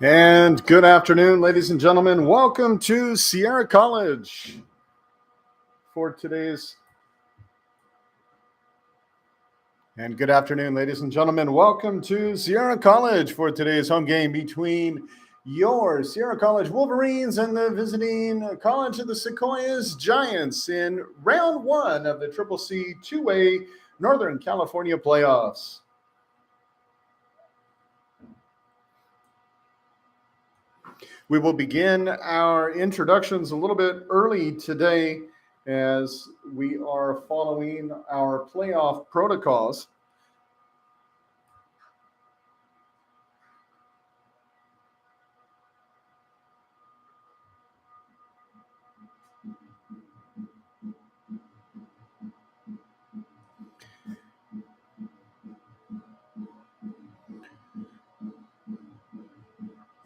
And good afternoon, ladies and gentlemen. Welcome to Sierra College for today's. And good afternoon, ladies and gentlemen. Welcome to Sierra College for today's home game between your Sierra College Wolverines and the visiting College of the Sequoias Giants in round one of the CCCAA two-way Northern California playoffs. We will begin our introductions a little bit early today as we are following our playoff protocols.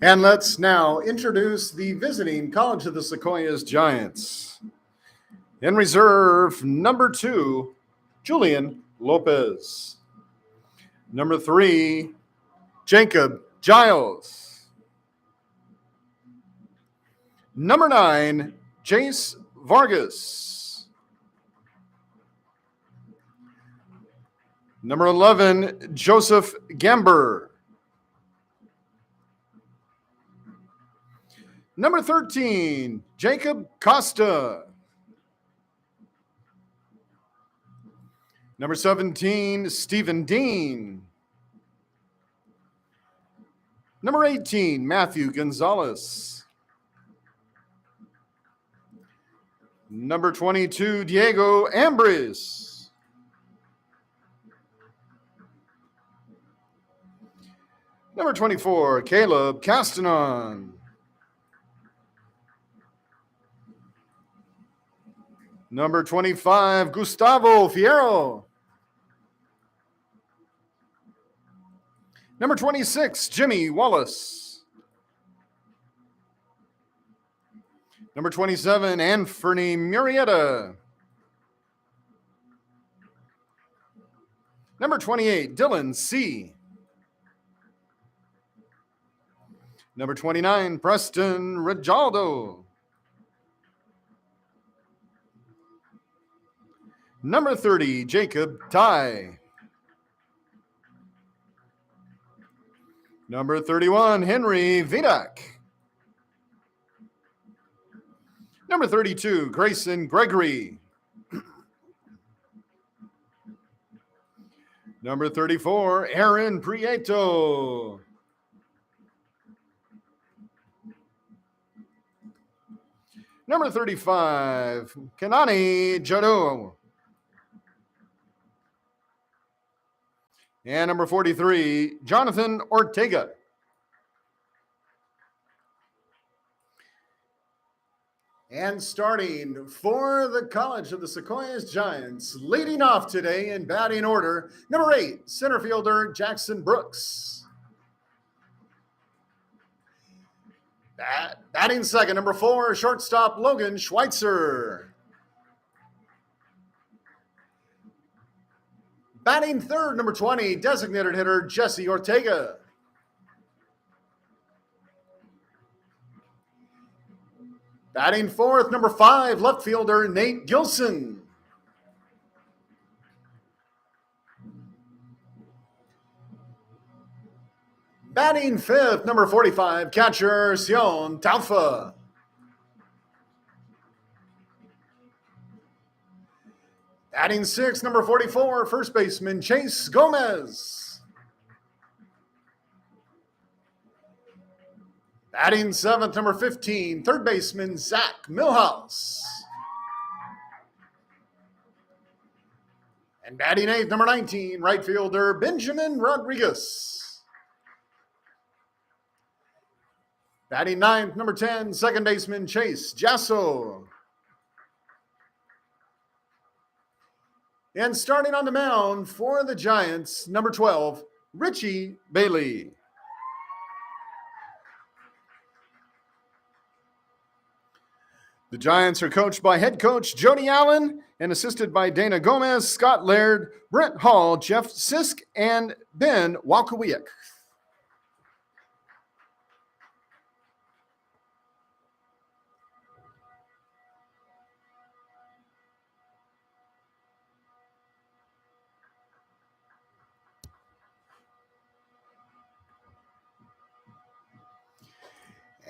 And let's now introduce the visiting College of the Sequoias Giants. In reserve, number 2, Julian Lopez. Number 3, Jacob Giles. Number 9, Jace Vargas. Number 11, Joseph Gamber. Number 13, Jacob Costa. Number 17, Stephen Dean. Number 18, Matthew Gonzalez. Number 22, Diego Ambris. Number 24, Caleb Castanon. Number 25, Gustavo Fierro. Number 26, Jimmy Wallace. Number 27, Anthony Murrieta. Number 28, Dylan C. Number 29, Preston Rijaldo. Number 30, Jacob Ty. Number 31, Henry Vidak. Number 32, Grayson Gregory. Number 34, Aaron Prieto. Number 35, Kanani Jado. And number 43, Jonathan Ortega. And starting for the College of the Sequoias Giants, leading off today in batting order, number 8, center fielder Jackson Brooks. Batting second, number 4, shortstop Logan Schweitzer. Batting third, number 20, designated hitter Jesse Ortega. Batting fourth, number 5, left fielder Nate Gilson. Batting fifth, number 45, catcher Sion Taufa. Batting sixth, number 44, first baseman Chase Gomez. Batting seventh, number 15, third baseman Zach Milhouse. And batting eighth, number 19, right fielder Benjamin Rodriguez. Batting ninth, number 10, second baseman Chase Jasso. And starting on the mound for the Giants, number 12, Richie Bailey. The Giants are coached by head coach Jody Allen and assisted by Dana Gomez, Scott Laird, Brent Hall, Jeff Sisk, and Ben Walkowiak.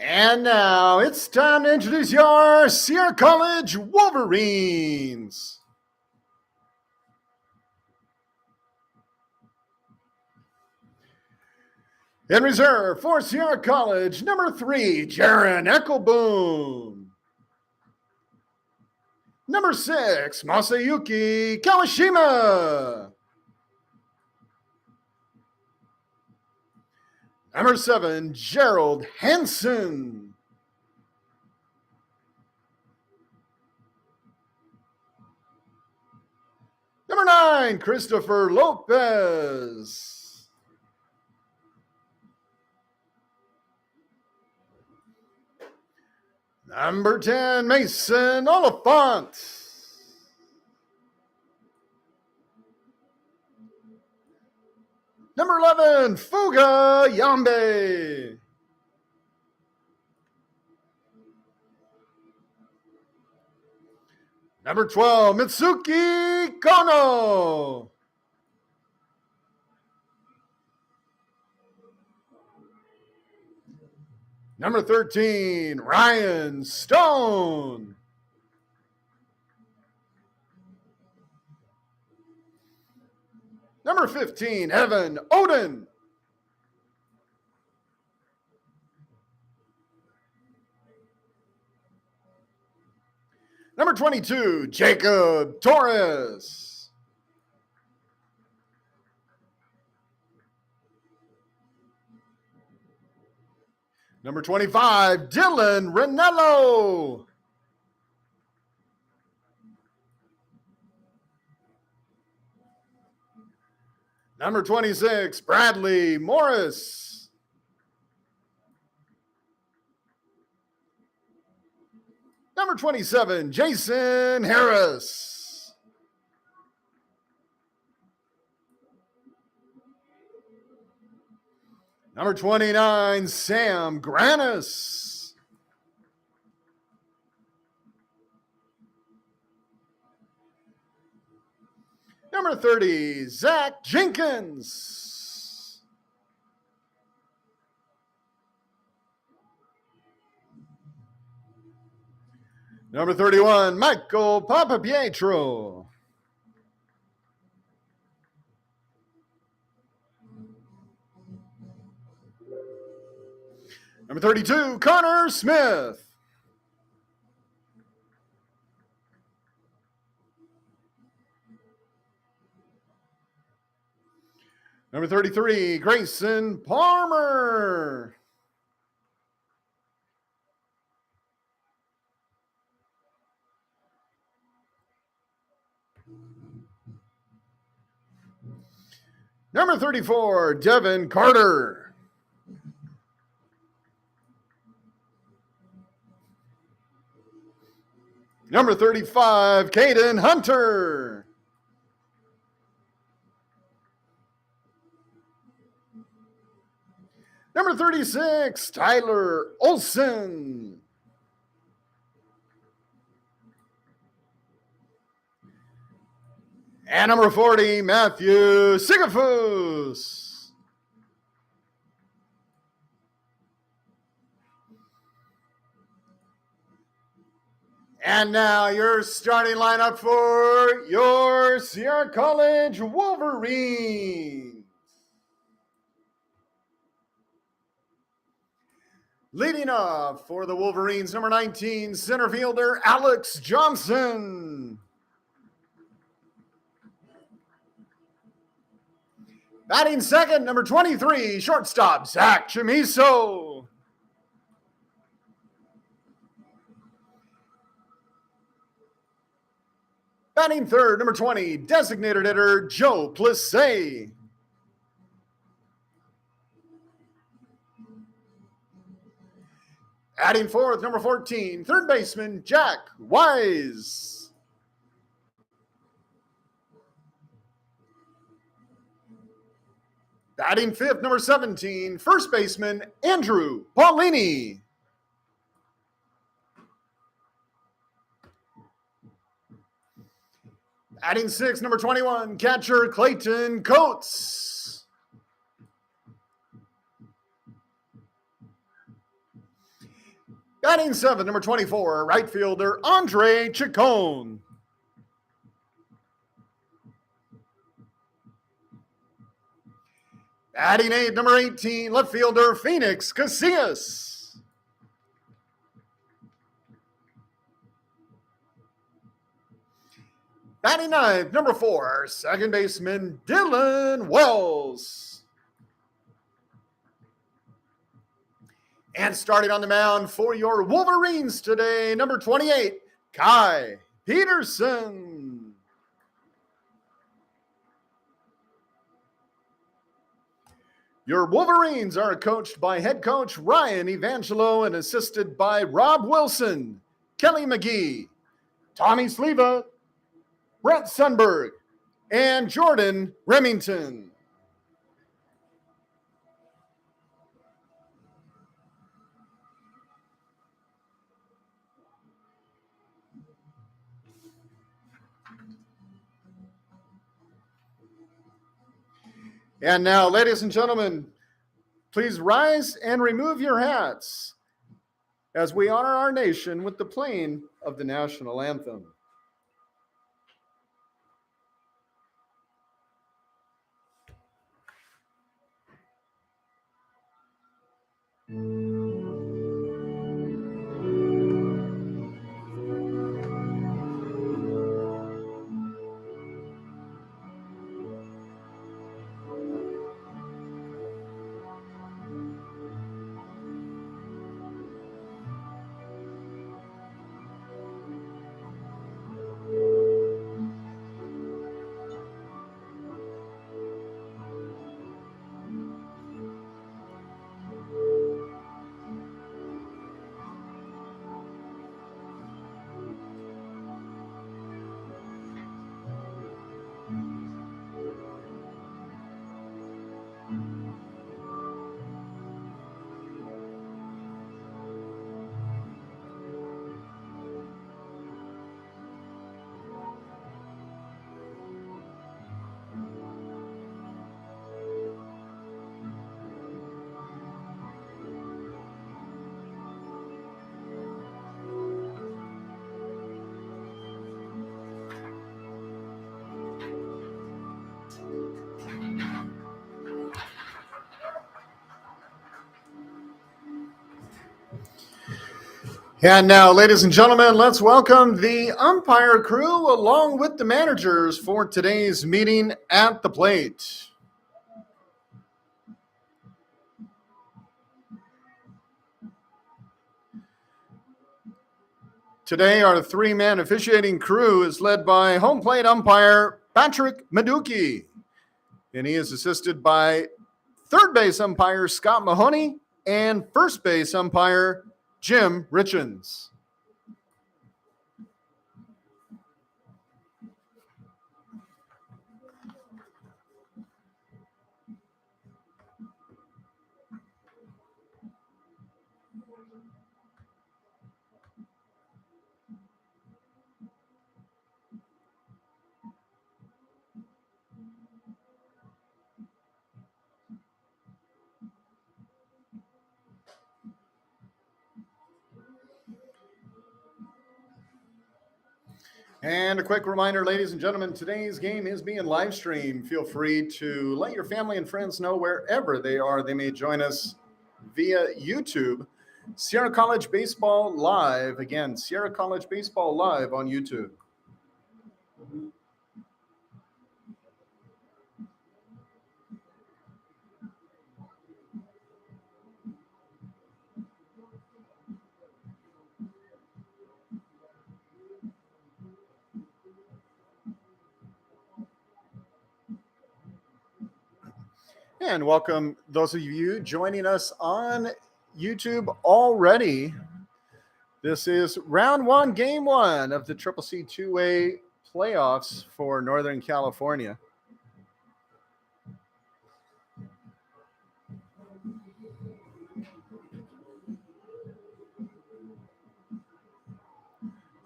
And now it's time to introduce your Sierra College Wolverines. In reserve for Sierra College, number 3, Jaron Eckelboom. Number 6, Masayuki Kawashima. Number 7, Gerald Hansen. Number 9, Christopher Lopez. Number 10, Mason Oliphant. Number 11, Fuga Yambe. Number 12, Mitsuki Kono. Number 13, Ryan Stone. Number 15, Evan Oden. Number 22, Jacob Torres. Number 25, Dylan Ranello. Number 26, Bradley Morris. Number 27, Jason Harris. Number 29, Sam Granis. Number 30, Zach Jenkins. Number 31, Michael Papapietro. Number 32, Connor Smith. Number 33, Grayson Palmer. Number 34, Devin Carter. Number 35, Caden Hunter. Number 36, Tyler Olson. And number 40, Matthew Sigafus. And now your starting lineup for your Sierra College Wolverines. Leading off for the Wolverines, number 19, center fielder Alex Johnson. Batting second, number 23, shortstop Zach Chimiso. Batting third, number 20, designated hitter Joe Plissé. Batting fourth, number 14, third baseman Jack Wise. Batting fifth, number 17, first baseman Andrew Paulini. Batting sixth, number 21, catcher Clayton Coates. Batting seventh, number 24, right fielder Andre Chacon. Batting eighth, number 18, left fielder Phoenix Casillas. Batting ninth, number 4, second baseman Dylan Wells. And starting on the mound for your Wolverines today, number 28, Kai Peterson. Your Wolverines are coached by head coach Ryan Evangelo and assisted by Rob Wilson, Kelly McGee, Tommy Sleva, Brett Sundberg, and Jordan Remington. And now, ladies and gentlemen, please rise and remove your hats as we honor our nation with the playing of the national anthem. And now, ladies and gentlemen, let's welcome the umpire crew along with the managers for today's meeting at the plate. Today, our three-man officiating crew is led by home plate umpire Patrick Meduki, and he is assisted by third base umpire Scott Mahoney and first base umpire Jim Richens. And a quick reminder, ladies and gentlemen, today's game is being live streamed. Feel free to let your family and friends know wherever they are. They may join us via YouTube. Sierra College Baseball Live. Again, Sierra College Baseball Live on YouTube. And welcome those of you joining us on YouTube already. This is round one, game one of the CCCAA 2A playoffs for Northern California.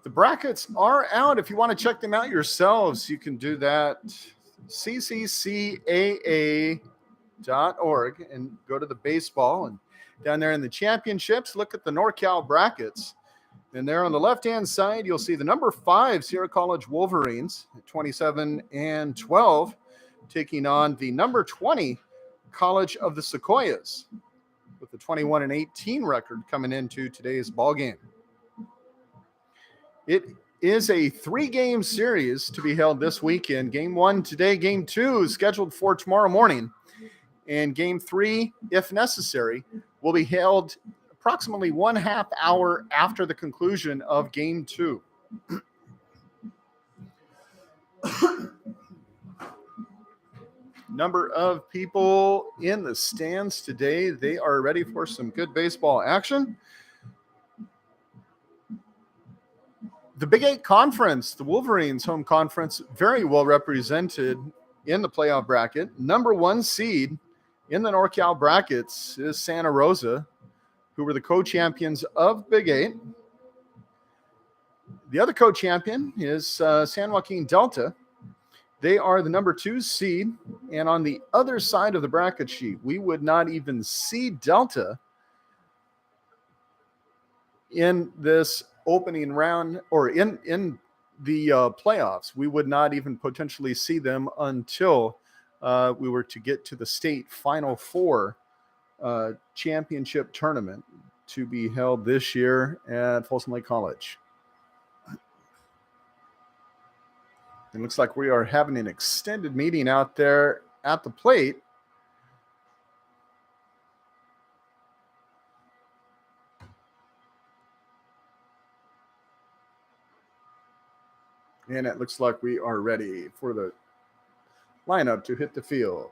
The brackets are out. If you want to check them out yourselves, you can do that. CCCAA.org and go to the baseball, and down there in the championships, look at the NorCal brackets. And there on the left-hand side, you'll see the number 5 Sierra College Wolverines at 27-12, taking on the number 20 College of the Sequoias with the 21-18 record coming into today's ball game. It is a 3-game series to be held this weekend. Game 1 today, Game 2 is scheduled for tomorrow morning, and Game 3, if necessary, will be held approximately 1/2 hour after the conclusion of Game 2. Number of people in the stands today. They are ready for some good baseball action. The Big 8 Conference, the Wolverines home conference, very well represented in the playoff bracket. Number 1 seed in the NorCal brackets is Santa Rosa, who were the co-champions of Big 8. The other co-champion is San Joaquin Delta. They are the number 2 seed. And on the other side of the bracket sheet, we would not even see Delta in this opening round or in the playoffs. We would not even potentially see them until we were to get to the state Final Four championship tournament to be held this year at Folsom Lake College. It looks like we are having an extended meeting out there at the plate. And it looks like we are ready for the lineup to hit the field.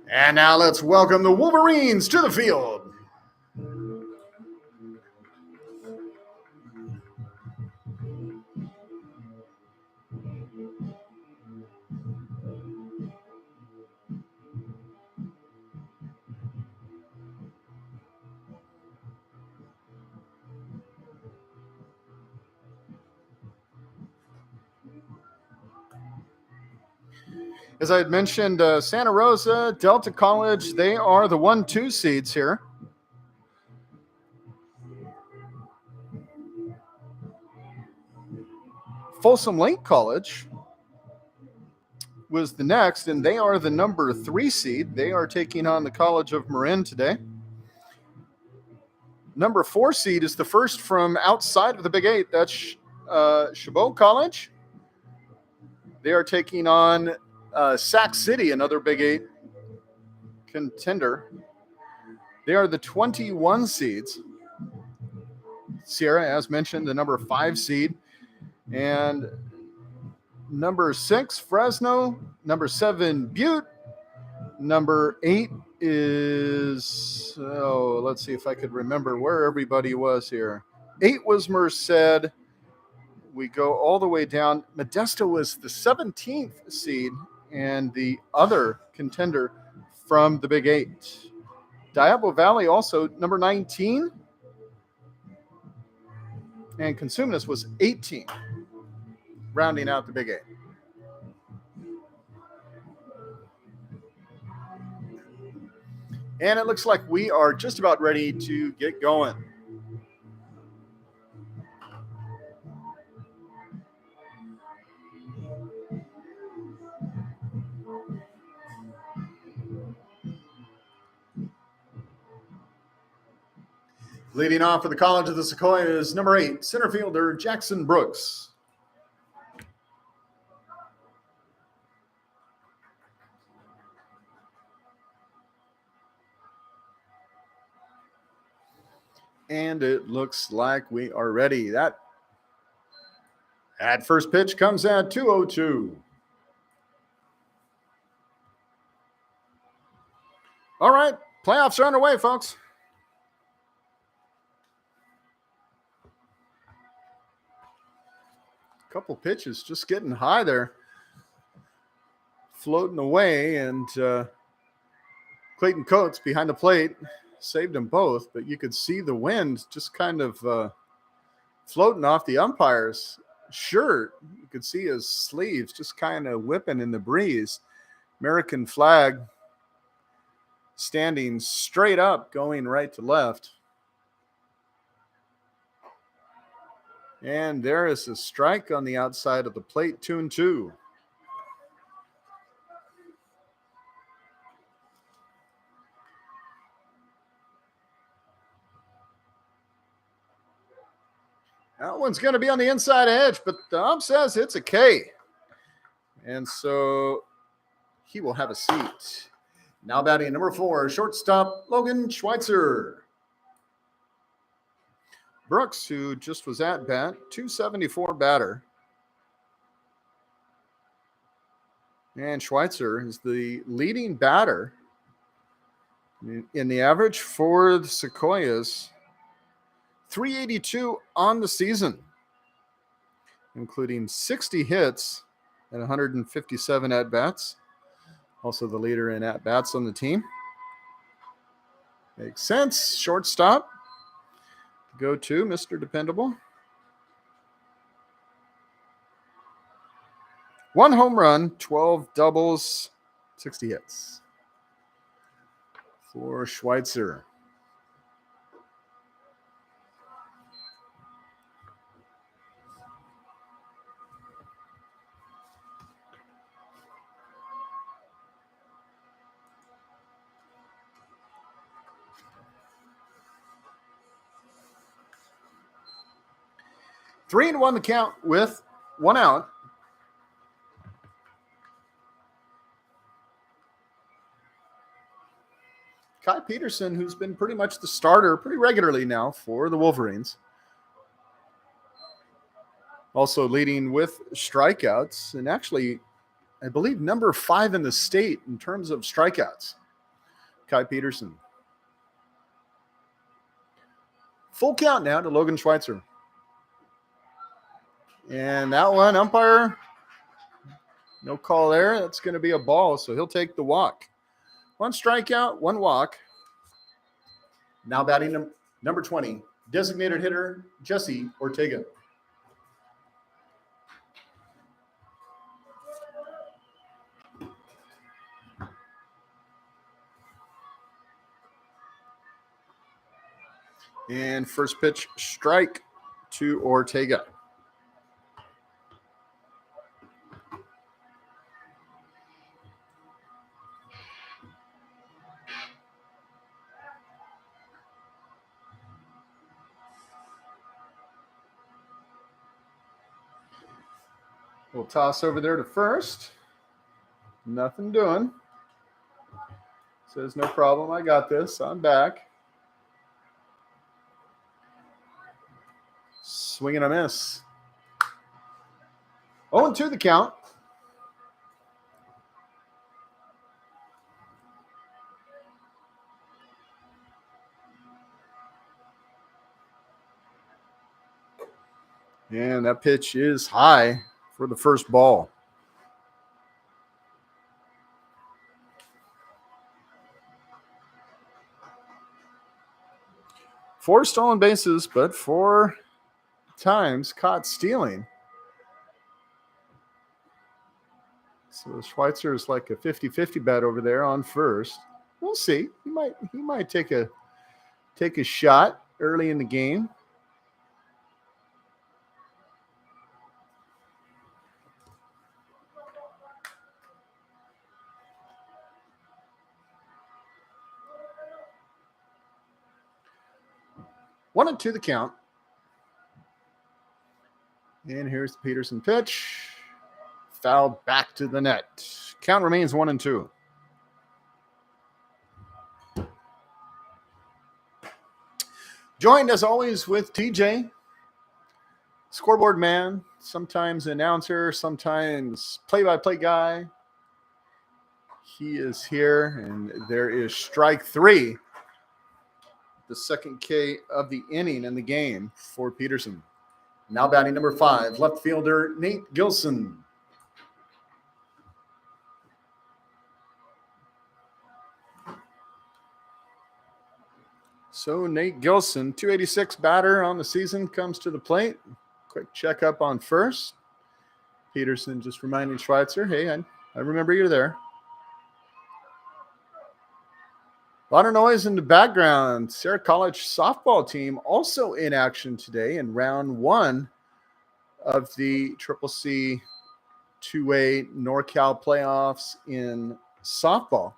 And now let's welcome the Wolverines to the field. As I had mentioned, Santa Rosa, Delta College, they are the 1-2 seeds here. Folsom Lake College was the next, and they are the number 3 seed. They are taking on the College of Marin today. Number 4 seed is the first from outside of the Big 8. That's Chabot College. They are taking on Sac City, another Big 8 contender. They are the 21 seeds. Sierra, as mentioned, the number 5 seed. And number 6, Fresno. Number 7, Butte. Number 8 is, let's see if I could remember where everybody was here. 8 was Merced. We go all the way down. Modesto was the 17th seed and the other contender from the Big 8. Diablo Valley also number 19. And Consumnes was 18, rounding out the Big 8. And it looks like we are just about ready to get going. Leading off for the College of the Sequoias, number 8, center fielder Jackson Brooks. And it looks like we are ready. That first pitch comes at 2:02. All right, Playoffs are underway, folks. Couple pitches just getting high there, floating away, and Clayton Coates behind the plate saved them both, but you could see the wind just kind of floating off the umpire's shirt. You could see his sleeves just kind of whipping in the breeze. American flag standing straight up, going right to left. And there is a strike on the outside of the plate, 2-2. That one's going to be on the inside edge, but the ump says it's a K. And so he will have a seat. Now batting number 4, shortstop Logan Schweitzer. Brooks, who just was at bat, 274 batter. And Schweitzer is the leading batter in the average for the Sequoias. 382 on the season, including 60 hits and 157 at-bats. Also the leader in at-bats on the team. Makes sense. Shortstop. Go to Mr. Dependable. 1 home run, 12 doubles, 60 hits for Schweitzer. Three and 1 the count with 1 out. Kai Peterson, who's been pretty much the starter pretty regularly now for the Wolverines. Also leading with strikeouts, and actually, I believe, number 5 in the state in terms of strikeouts. Kai Peterson. Full count now to Logan Schweitzer. And that one, umpire, no call there. That's going to be a ball, so he'll take the walk. 1 strikeout, 1 walk. Now batting number 20, designated hitter Jesse Ortega. And first pitch, strike to Ortega. We'll toss over there to first. Nothing doing. Says, no problem. I got this. I'm back. Swing and a miss. 0-2 the count. And that pitch is high for the first ball. Four stolen bases, but 4 times caught stealing. So Schweitzer is like a 50-50 bet over there on first. We'll see. He might take a shot early in the game. One and 2 the count. And here's the Peterson pitch. Foul back to the net. Count remains 1-2. Joined as always with TJ, scoreboard man, sometimes announcer, sometimes play-by-play guy. He is here, and there is strike 3. The second K of the inning in the game for Peterson. Now batting number 5, left fielder Nate Gilson. So Nate Gilson, 286 batter on the season, comes to the plate. Quick checkup on first. Peterson just reminding Schweitzer, hey, I remember you're there. A lot of noise in the background. Sierra College softball team also in action today in round 1 of the CCCAA 2A NorCal playoffs in softball.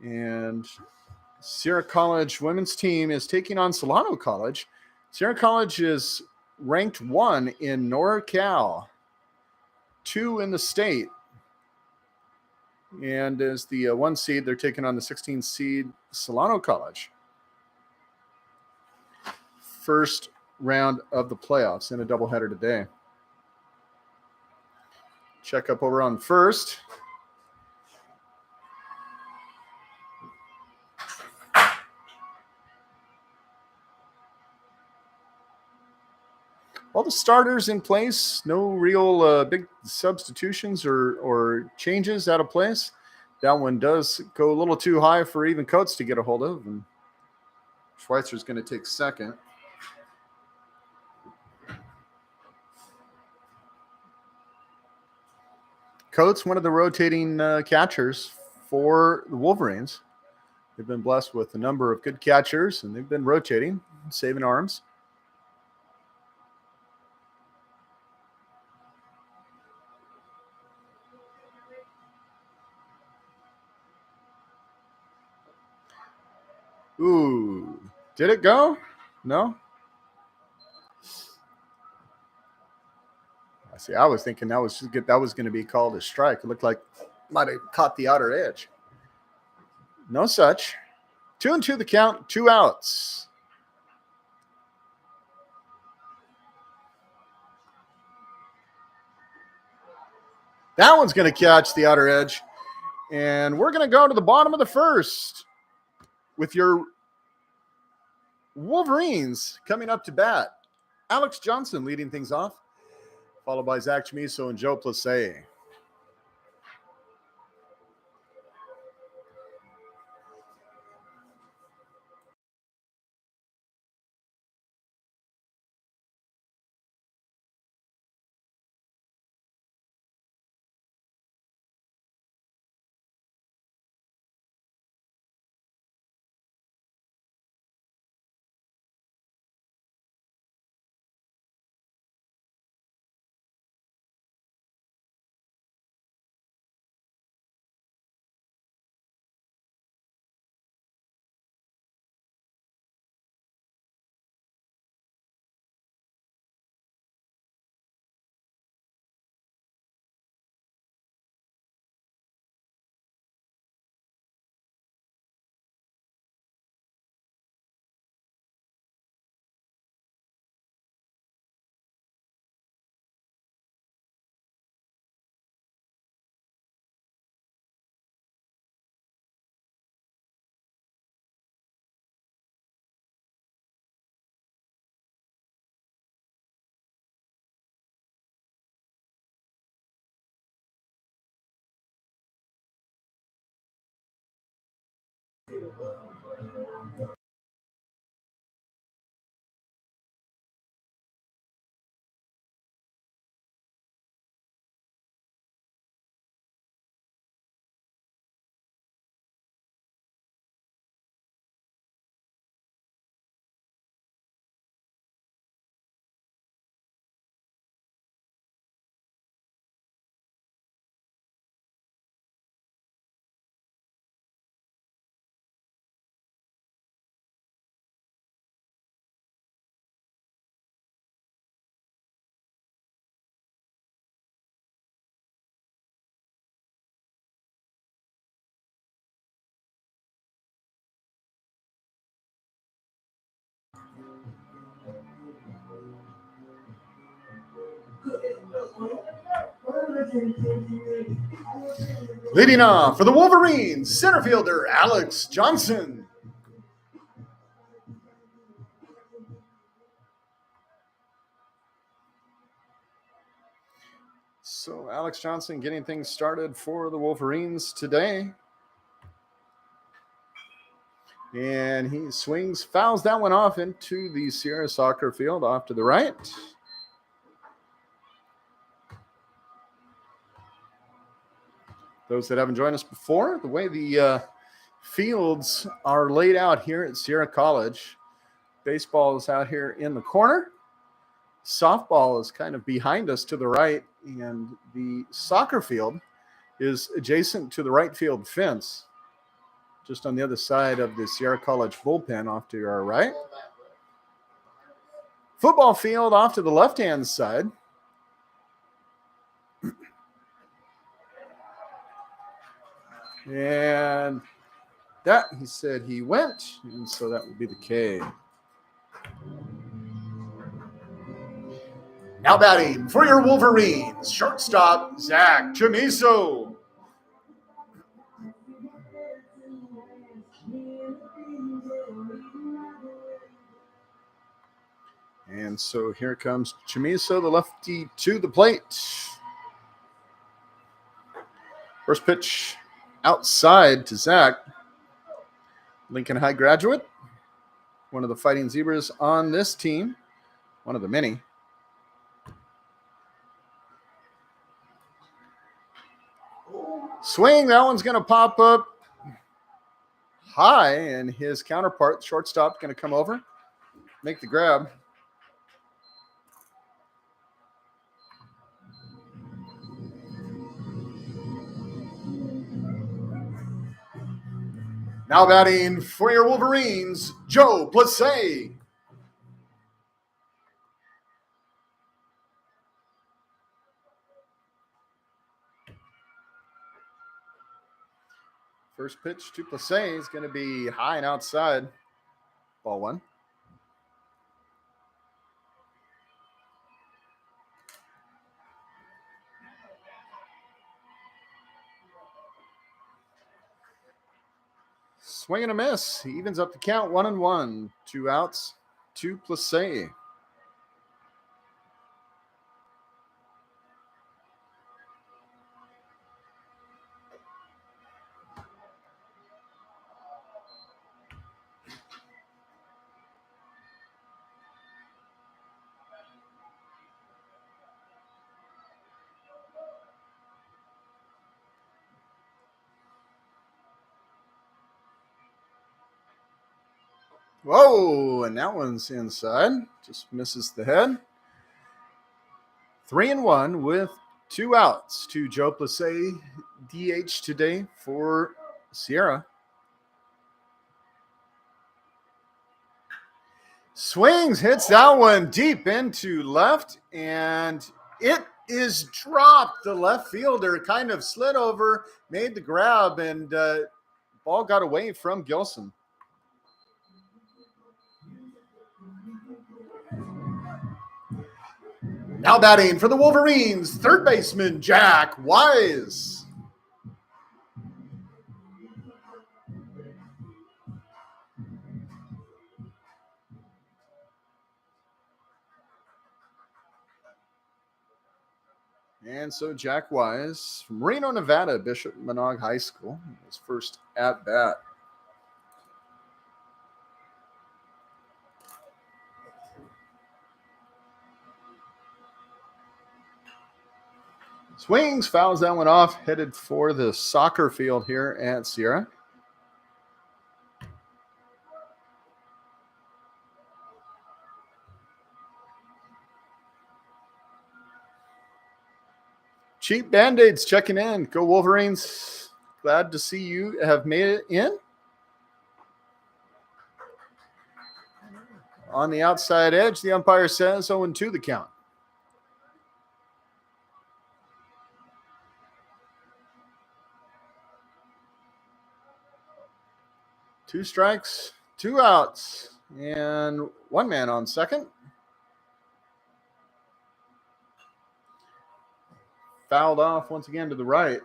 And Sierra College women's team is taking on Solano College. Sierra College is ranked 1 in NorCal, 2 in the state. And as the 1 seed, they're taking on the 16 seed Solano College. First round of the playoffs in a doubleheader today. Check up over on first. All the starters in place, no real big substitutions or changes out of place. That one does go a little too high for even Coates to get a hold of, and Schweitzer's going to take second. Coates, one of the rotating catchers for the Wolverines. They've been blessed with a number of good catchers, and they've been rotating, saving arms. Ooh, did it go? No? I see. I was thinking that was going to be called a strike. It looked like might have caught the outer edge. No such. 2-2 the count, 2 outs. That one's going to catch the outer edge. And we're going to go to the bottom of the first with your Wolverines coming up to bat. Alex Johnson leading things off, followed by Zach Chamiso and Joe Plessé. Leading off for the Wolverines, center fielder Alex Johnson. So Alex Johnson getting things started for the Wolverines today. And he swings, fouls that one off into the Sierra soccer field off to the right. Those that haven't joined us before, the way the fields are laid out here at Sierra College, baseball is out here in the corner. Softball is kind of behind us to the right, and the soccer field is adjacent to the right field fence, just on the other side of the Sierra College bullpen off to our right. Football field off to the left-hand side. And that, he said he went, and so that would be the K. Now batting for your Wolverines, shortstop Zach Chamiso. And so here comes Chamiso, the lefty, to the plate. First pitch outside to Zach. Lincoln High graduate, one of the Fighting Zebras on this team, one of the many. Swing, that one's going to pop up high, and his counterpart, shortstop, going to come over, make the grab. Now batting for your Wolverines, Joe Plessé. First pitch to Plessé is going to be high and outside. Ball one. Swing and a miss. He evens up the count, 1-1. 2 outs to Plessé. Whoa, and that one's inside. Just misses the head. 3-1 with 2 outs to Joe Plessé, DH today for Sierra. Swings, hits that one deep into left, and it is dropped. The left fielder kind of slid over, made the grab, and ball got away from Gilson. Now batting for the Wolverines, third baseman Jack Wise. And so Jack Wise from Reno, Nevada, Bishop Manogue High School, his first at bat. Swings, fouls that one off, headed for the soccer field here at Sierra. Cheap Band-Aids checking in. Go Wolverines. Glad to see you have made it in. On the outside edge, the umpire says 0-2 the count. Two strikes, 2 outs, and 1 man on second. Fouled off once again to the right.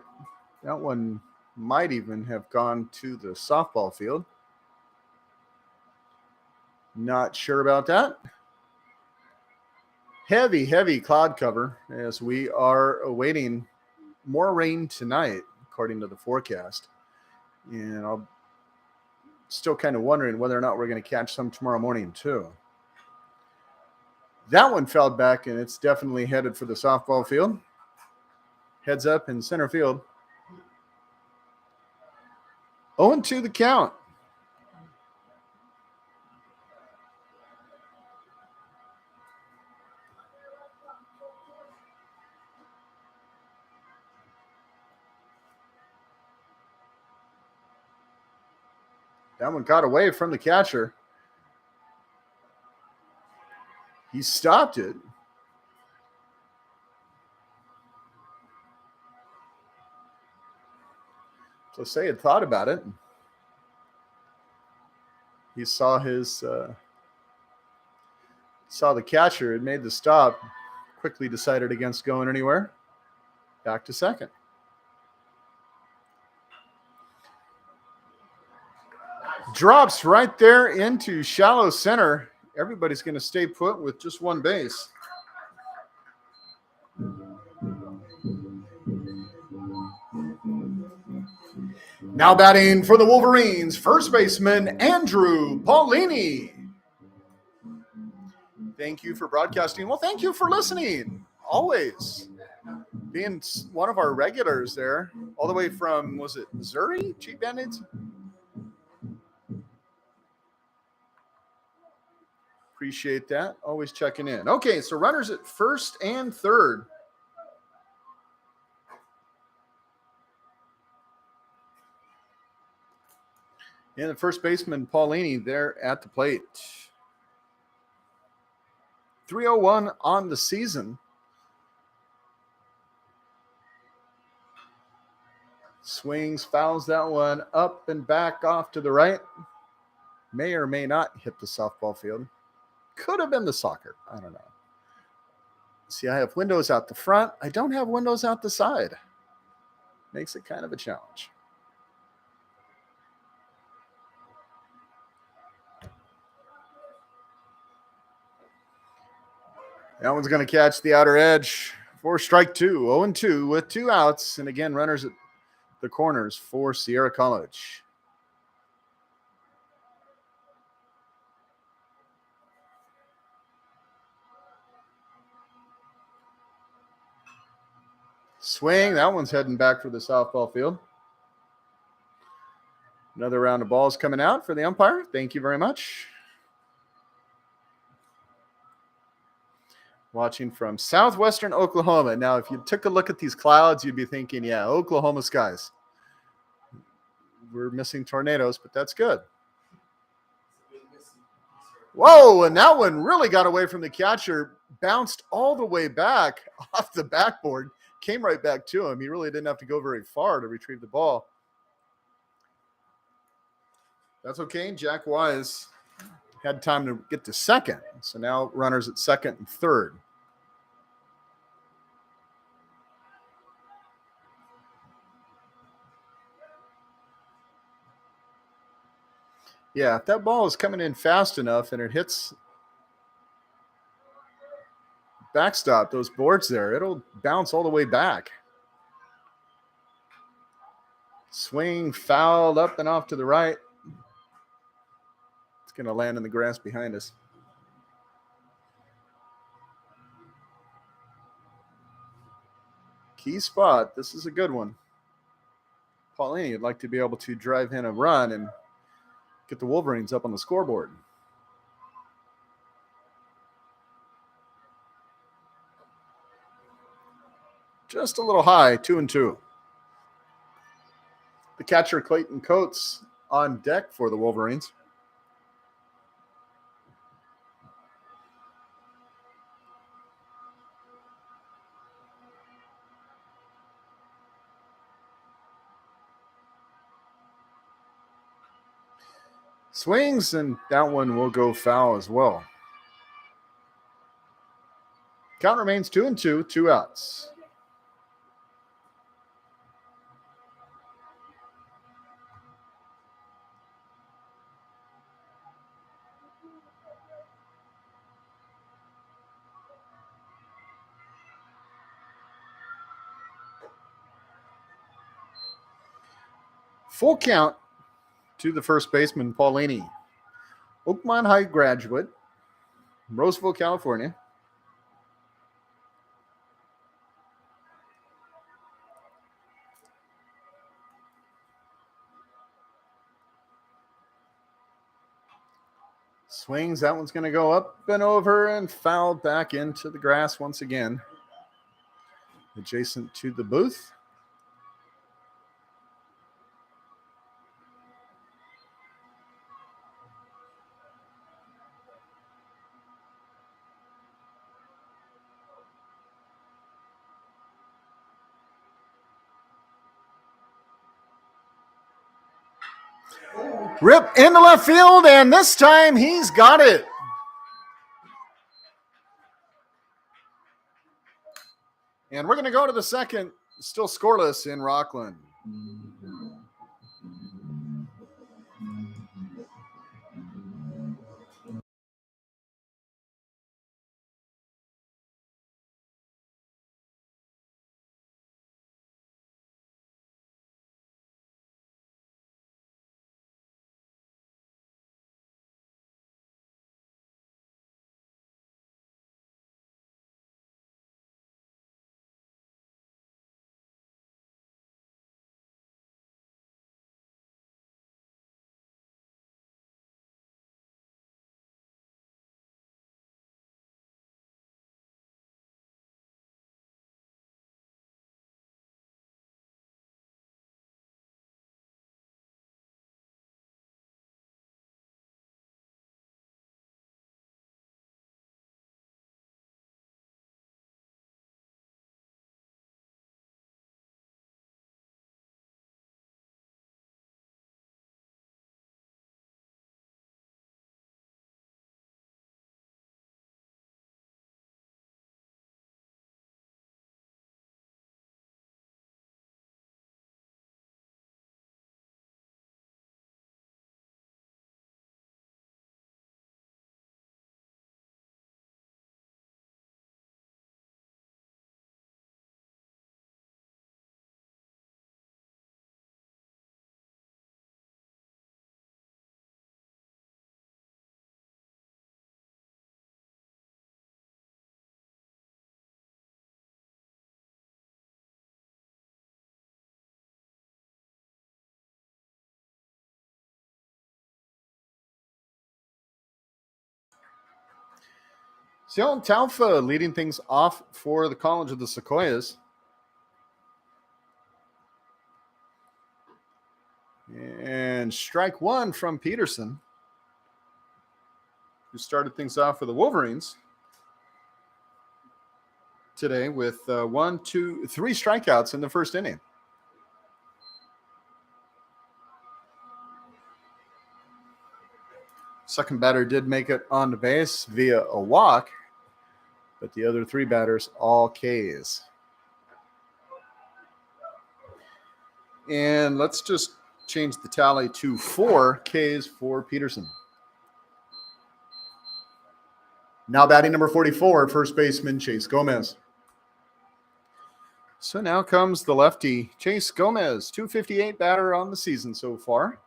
That one might even have gone to the softball field. Not sure about that. Heavy cloud cover as we are awaiting more rain tonight, according to the forecast. And I'm still kind of wondering whether or not we're going to catch some tomorrow morning, too. That one fell back, and it's definitely headed for the softball field. Heads up in center field. 0-2 the count. That one got away from the catcher. He stopped it. So Say had thought about it. He saw the catcher had made the stop, quickly decided against going anywhere. Back to second. Drops right there into shallow center. Everybody's going to stay put with just one base. Now batting for the Wolverines, first baseman Andrew Paulini. Thank you for broadcasting. Well, thank you for listening. Always being one of our regulars there, all the way from, was it Missouri? Cheap Band-Aids? Appreciate that. Always checking in. Okay, so runners at first and third. And the first baseman, Paulini, there at the plate. 301 on the season. Swings, fouls that one up and back off to the right. May or may not hit the softball field. Could have been the soccer. I don't know. See, I have windows out the front. I don't have windows out the side. Makes it kind of a challenge. That one's going to catch the outer edge for strike two. 0-2 with 2 outs. And again, runners at the corners for Sierra College. Swing. That one's heading back for the softball field. Another round of balls coming out for the umpire. Thank you very much. Watching from southwestern Oklahoma. Now, if you took a look at these clouds, you'd be thinking, yeah, Oklahoma skies. We're missing tornadoes, but that's good. Whoa, and that one really got away from the catcher, bounced all the way back off the backboard, came right back to him. He really didn't have to go very far to retrieve the ball. That's okay. Jack Wise had time to get to second. So now runners at second and third. Yeah, if that ball is coming in fast enough and it hits backstop, those boards there, it'll bounce all the way back. Swing, fouled up and off to the right. It's going to land in the grass behind us. Key spot. This is a good one. Paulini would like to be able to drive in a run and get the Wolverines up on the scoreboard. Just a little high, 2-2. The catcher, Clayton Coates, on deck for the Wolverines. Swings, and that one will go foul as well. Count remains 2-2, 2 outs. Full count to the first baseman, Paulini. Oakmont High graduate, Roseville, California. Swings. That one's going to go up and over and fouled back into the grass once again, adjacent to the booth. Rip into left field, and this time he's got it. And we're going to go to the second, still scoreless in Rockland. Sion Taufa leading things off for the College of the Sequoias. And strike one from Peterson, who started things off for the Wolverines today with 3 strikeouts in the first inning. Second batter did make it on the base via a walk, but the other 3 batters all Ks. And let's just change the tally to 4 Ks for Peterson. Now batting number 44, first baseman Chase Gomez. So now comes the lefty, Chase Gomez, 258 batter on the season so far.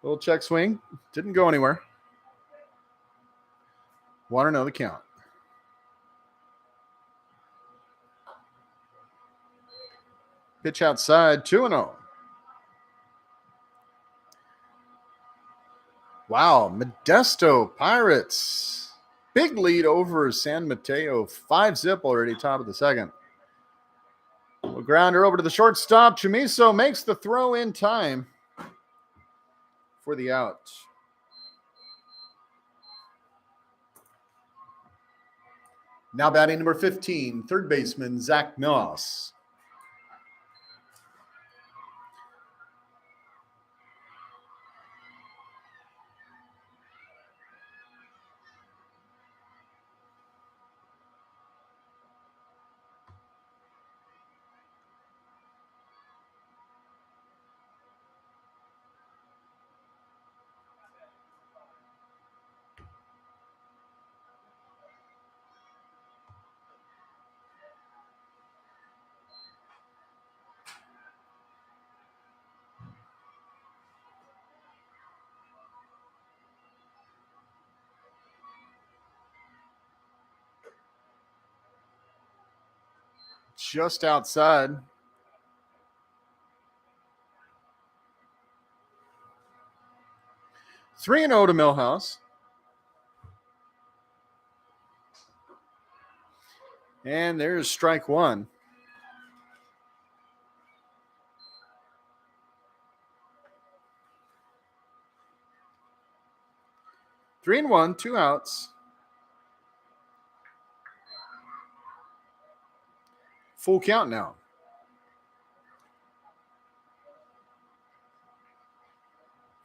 Little check swing, didn't go anywhere. 1-0 the count. Pitch outside, 2-0. Wow, Modesto Pirates. Big lead over San Mateo. 5-0 already, top of the second. A grounder over to the shortstop. Chumiso makes the throw in time for the out. Now batting number 15, third baseman Zach Mills. just outside. Three and 0 to Millhouse. And there's strike one. Three and 1, 2 outs. Full count now.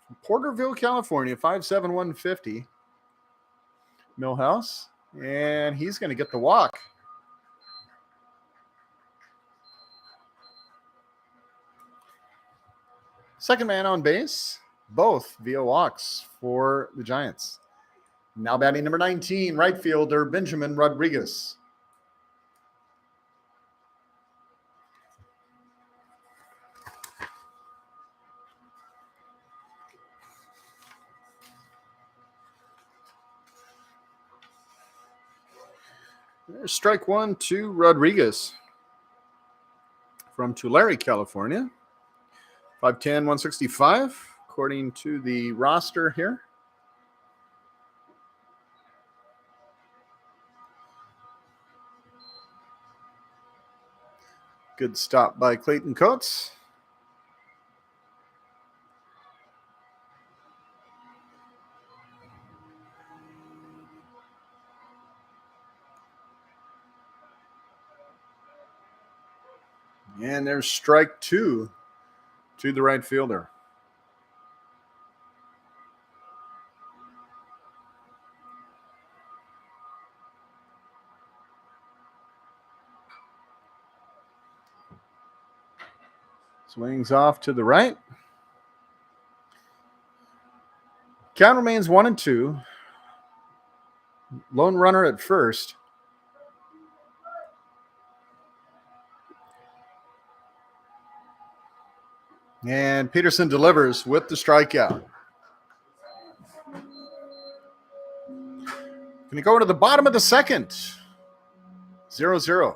From Porterville, California, 5'7", 150. Millhouse. And he's going to get the walk. Second man on base, both via walks for the Giants. Now batting number 19, right fielder Benjamin Rodriguez. There's strike one to Rodriguez from Tulare, California. 5'10", 165, according to the roster here. Good stop by Clayton Coates. And there's strike two to the right fielder. Swings off to the right. Count remains 1-2. Lone runner at first. And Peterson delivers with the strikeout. Going to go to the bottom of the second. 0-0.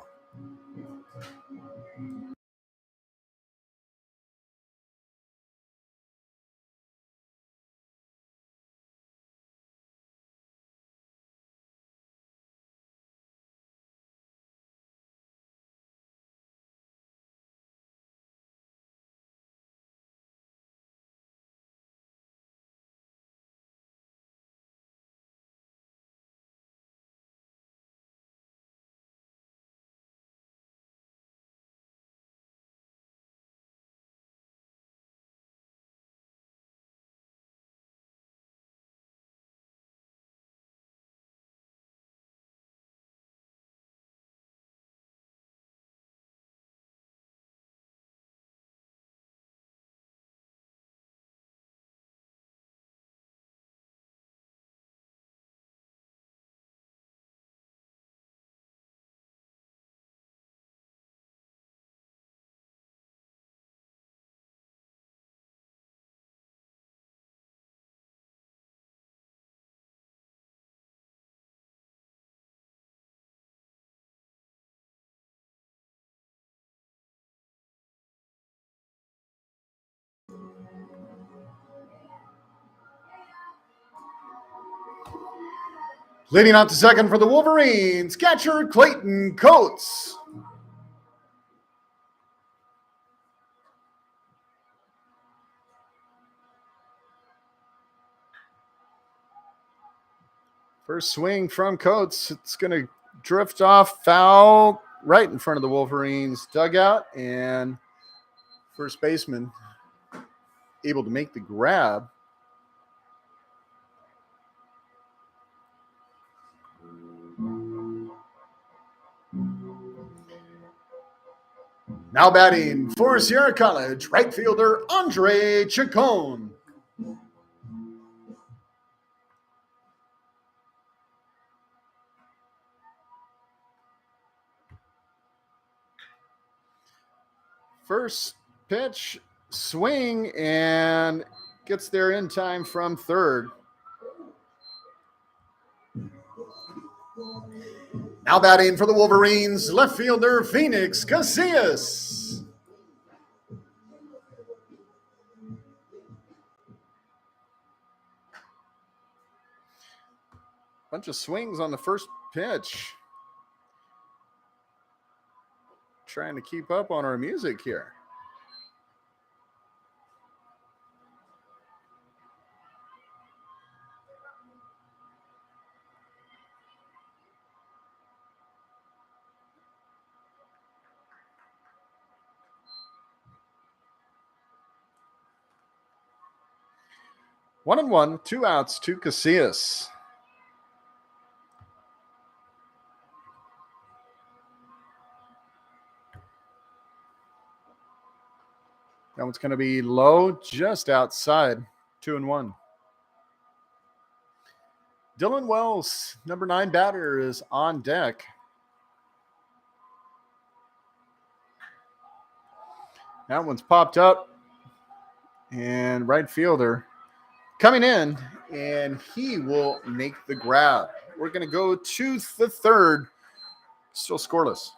Leading out to second for the Wolverines, catcher Clayton Coates. First swing from Coates. It's going to drift off foul right in front of the Wolverines dugout, and first baseman able to make the grab. Now batting for Sierra College, right fielder Andre Chacon. First pitch, swing, and gets there in time from third. Now batting for the Wolverines, left fielder Phoenix Casillas. Bunch of swings on the first pitch. Trying to keep up on our music here. One and one, 2 outs to Casillas. That one's going to be low, just outside, 2-1. Dylan Wells, number 9 batter, is on deck. That one's popped up. And right fielder coming in, and he will make the grab. We're going to go to the third. Still scoreless.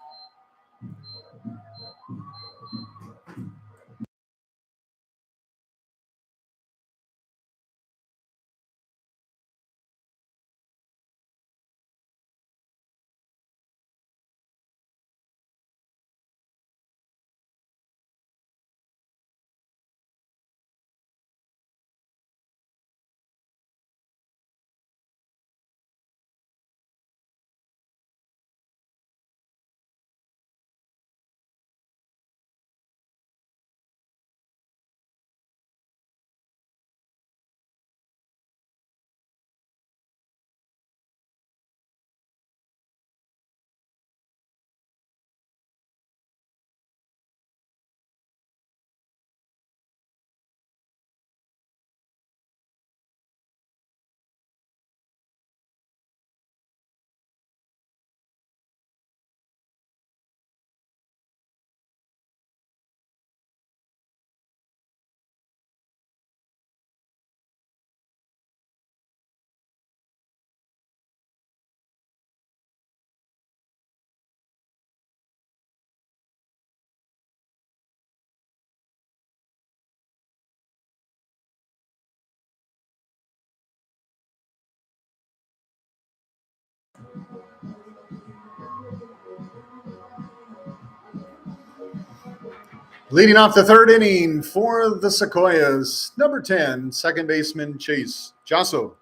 Leading off the third inning for the Sequoias, number 10, second baseman Chase Jasso.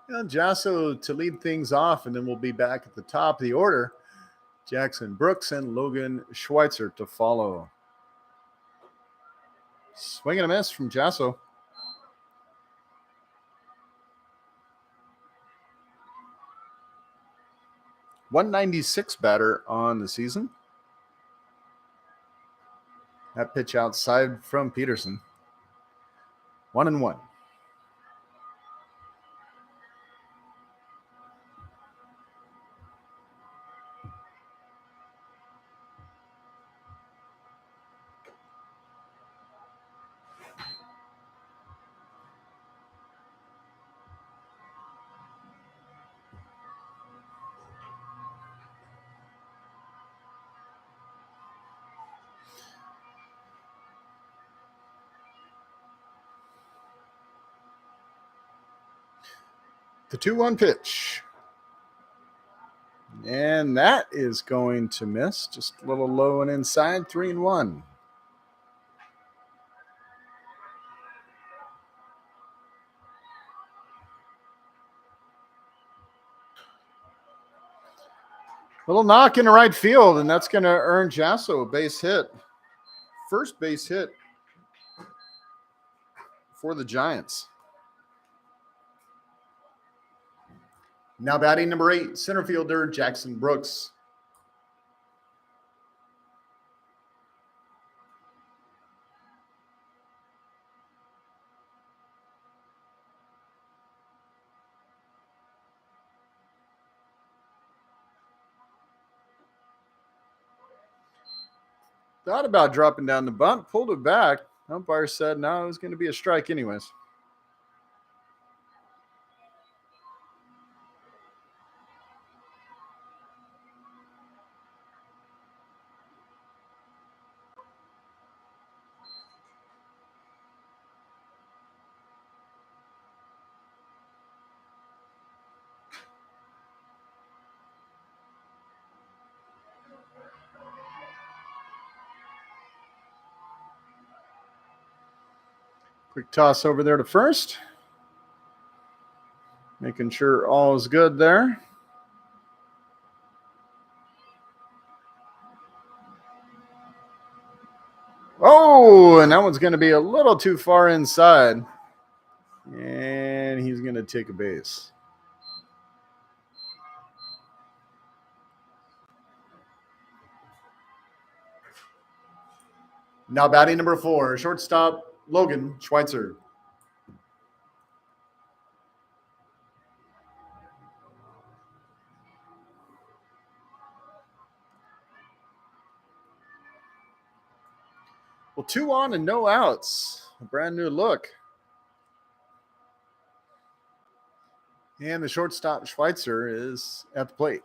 And Jasso to lead things off, and then we'll be back at the top of the order. Jackson Brooks and Logan Schweitzer to follow. Swing and a miss from Jasso. .196 batter on the season. That pitch outside from Peterson. 1-1. The 2-1 pitch. And that is going to miss. Just a little low and inside. 3-1. Little knock in the right field, and that's going to earn Jasso a base hit. First base hit for the Giants. Now batting number 8, center fielder Jackson Brooks. Thought about dropping down the bunt, pulled it back. Umpire said no, it was going to be a strike anyways. Quick toss over there to first. Making sure all is good there. Oh, and that one's going to be a little too far inside. And he's going to take a base. Now batting number 4, shortstop Logan Schweitzer. Well, 2 on and no outs. A brand new look. And the shortstop Schweitzer is at the plate.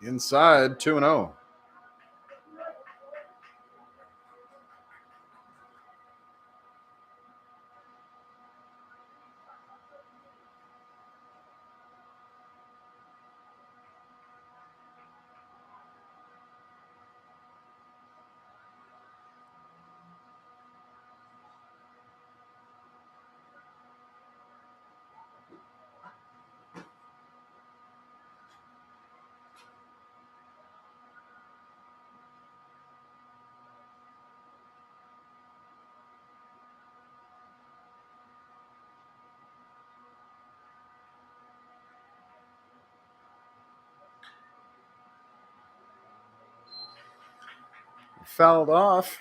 Inside, 2-0. Fouled off.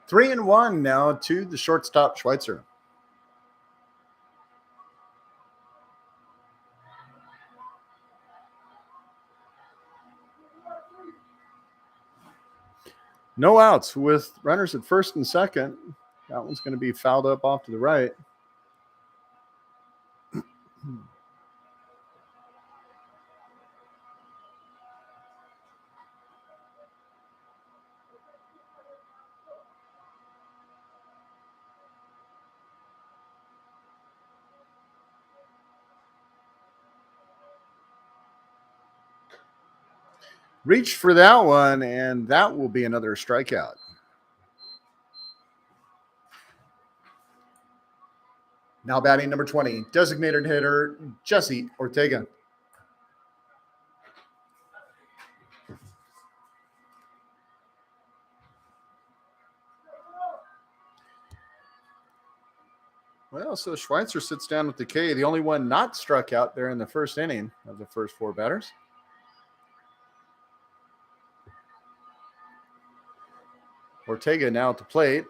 Three and one now to the shortstop Schweitzer. No outs with runners at first and second. That one's going to be fouled up off to the right. Reached for that one, and that will be another strikeout. Now batting number 20, designated hitter Jesse Ortega. Well, so Schweitzer sits down with the K, the only one not struck out there in the first inning of the first 4 batters. Ortega now at the plate,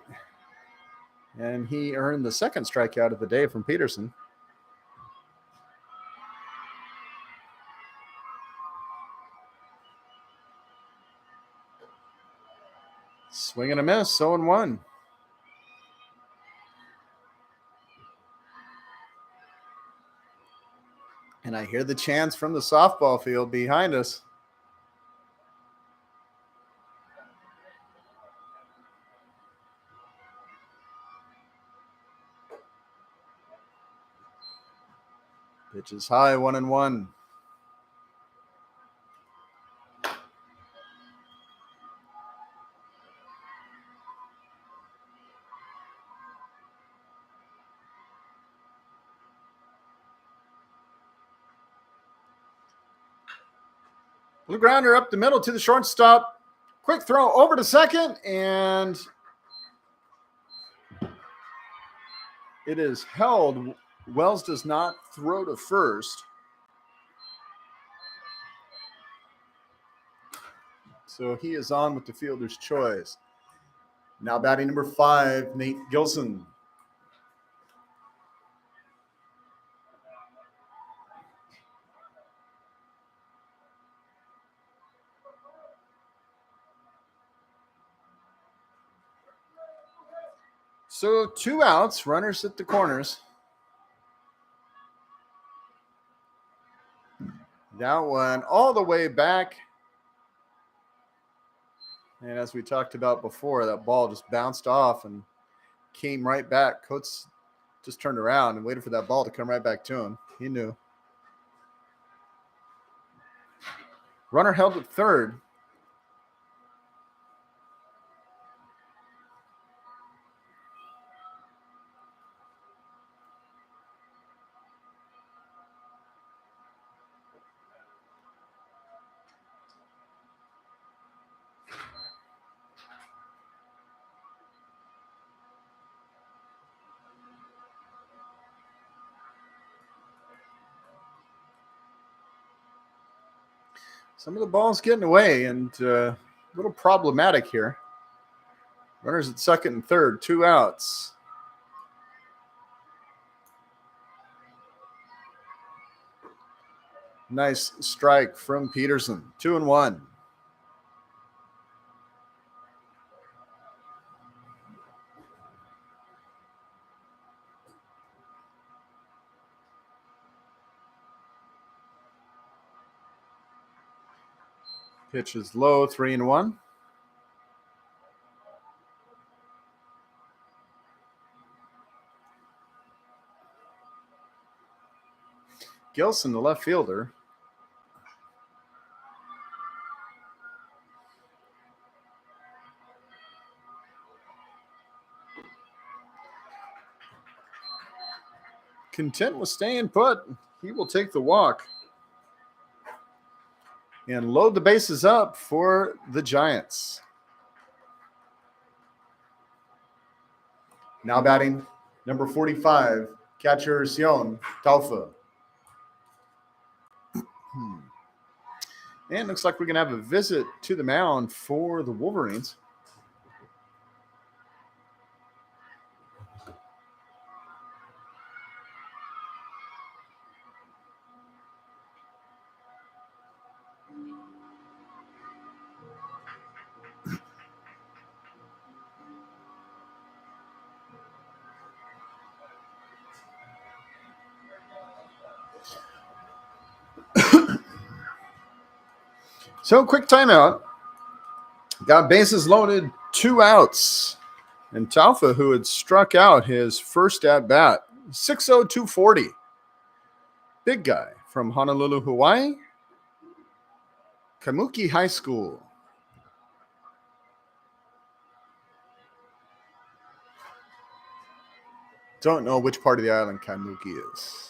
and he earned the second strikeout of the day from Peterson. Swing and a miss, 0-1. And I hear the chants from the softball field behind us. Pitch is high, 1-1. Blue grounder up the middle to the shortstop. Quick throw over to second, and it is held. Wells does not throw to first. So he is on with the fielder's choice. Now batting number 5, Nate Gilson. So 2 outs, runners at the corners. That one all the way back. And as we talked about before, that ball just bounced off and came right back. Coates just turned around and waited for that ball to come right back to him. He knew. Runner held at third. Some of the ball's getting away and a little problematic here. Runners at second and third, 2 outs. Nice strike from Peterson. 2-1. Pitch is low, 3-1. Gilson, the left fielder. Content with staying put. He will take the walk and load the bases up for the Giants. Now batting number 45, catcher Sion Taufa. And looks like we're going to have a visit to the mound for the Wolverines. So quick timeout. Got bases loaded, 2 outs. And Taufa, who had struck out his first at bat, 6'0", 240. Big guy from Honolulu, Hawaii. Kamuki High School. Don't know which part of the island Kamuki is.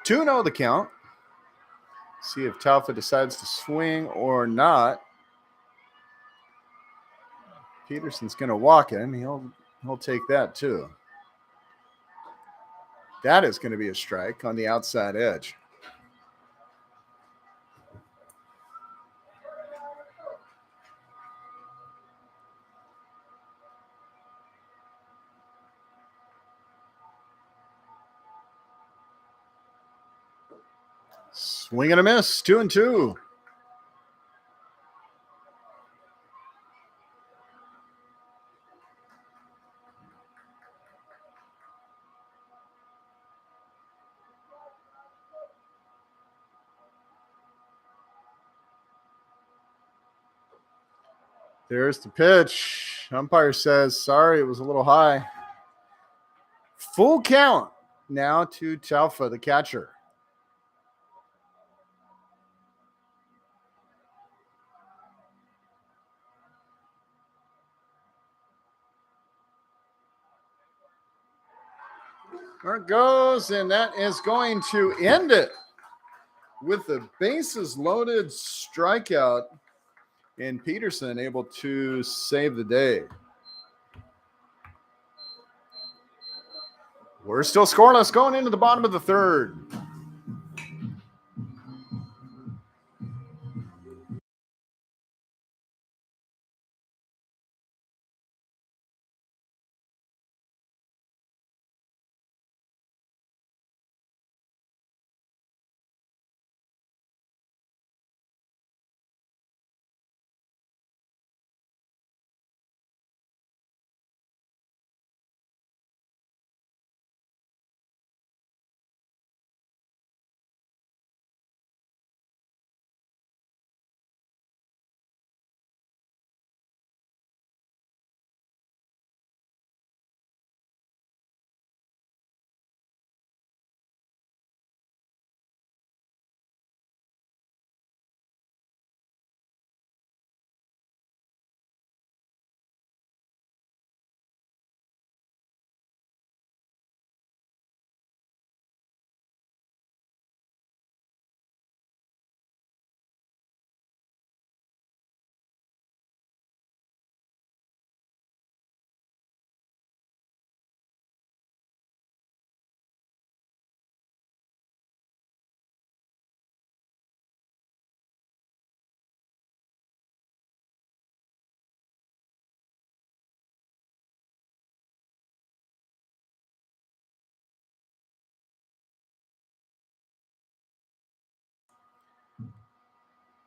Two 2-0 the count. See if Taufa decides to swing or not. Peterson's going to walk him. He'll take that too. That is going to be a strike on the outside edge. Swing and a miss, 2-2. There's the pitch. Umpire says, sorry, it was a little high. Full count now to Taufa, the catcher. There it goes, and that is going to end it with the bases loaded strikeout And Peterson able to save the day. We're still scoreless going into the bottom of the third.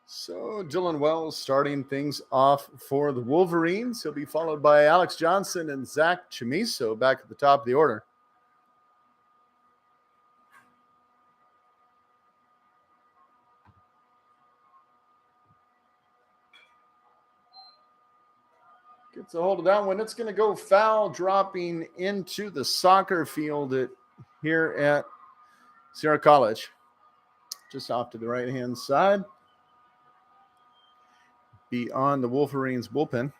So Dylan Wells starting things off for the Wolverines. He'll be followed by Alex Johnson and Zach Chamiso back at the top of the order. Gets a hold of that one. It's going to go foul, dropping into the soccer field here at Sierra College. Just off to the right-hand side. Beyond the Wolverines bullpen.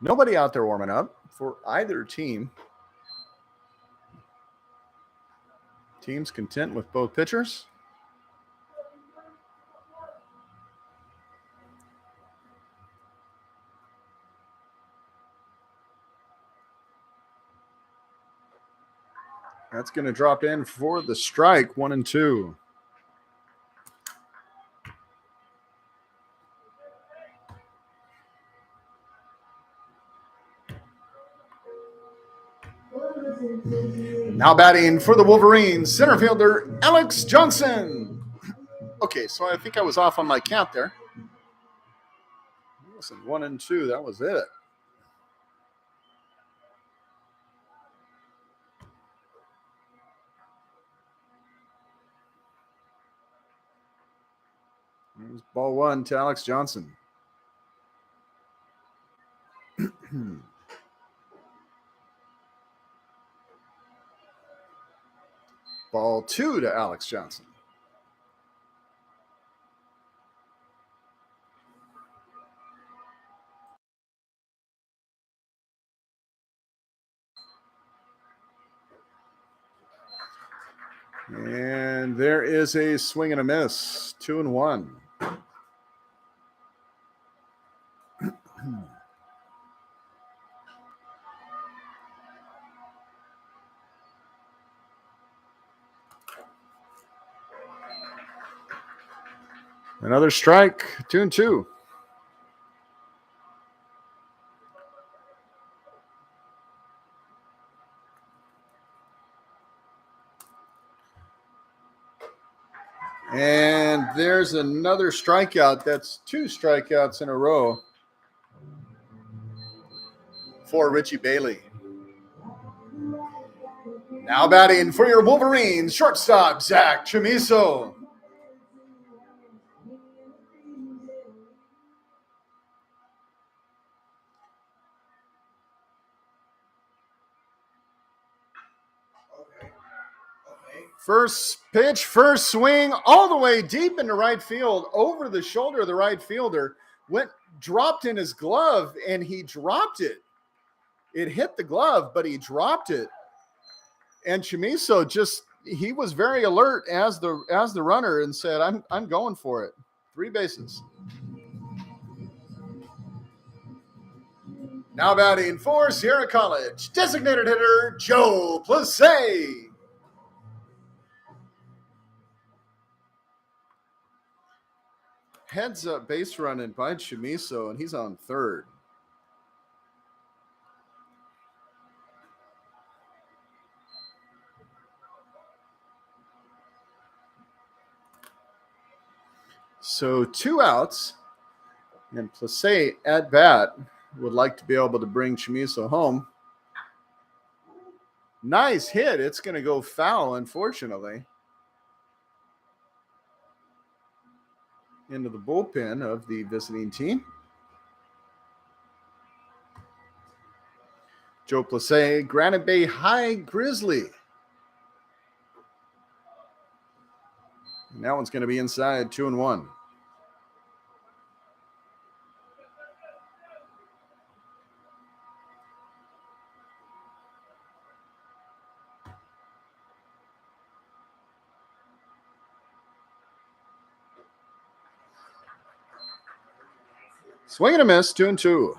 Nobody out there warming up for either team. Team's content with both pitchers. That's going to drop in for the strike, 1-2. Now batting for the Wolverines, center fielder Alex Johnson. Okay, so I think I was off on my count there. Listen, 1-2, that was it. Here's ball one to Alex Johnson. Ball two to Alex Johnson. And there is a swing and a miss, 2-1. Another strike, 2-2. And there's another strikeout. That's two strikeouts in a row for Richie Bailey. Now batting for your Wolverines, shortstop Zach Chamiso. First pitch, first swing, all the way deep into right field, over the shoulder of the right fielder, dropped in his glove, and he dropped it. It hit the glove, but he dropped it. And Chamiso he was very alert as the runner and said, I'm going for it. 3 bases. Now batting for Sierra College, designated hitter Joe Plessé. Heads up base running by Chamiso, and he's on third. So 2 outs, and Plessé at bat would like to be able to bring Chamiso home. Nice hit. It's going to go foul, unfortunately, into the bullpen of the visiting team. Joe Plessé, Granite Bay High Grizzly. And that one's going to be inside, 2-1. Swing and a miss, 2-2.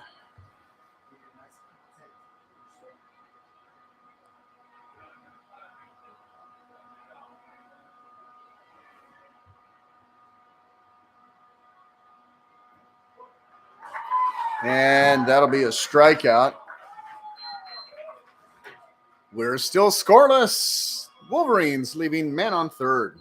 And that'll be a strikeout. We're still scoreless. Wolverines leaving man on third.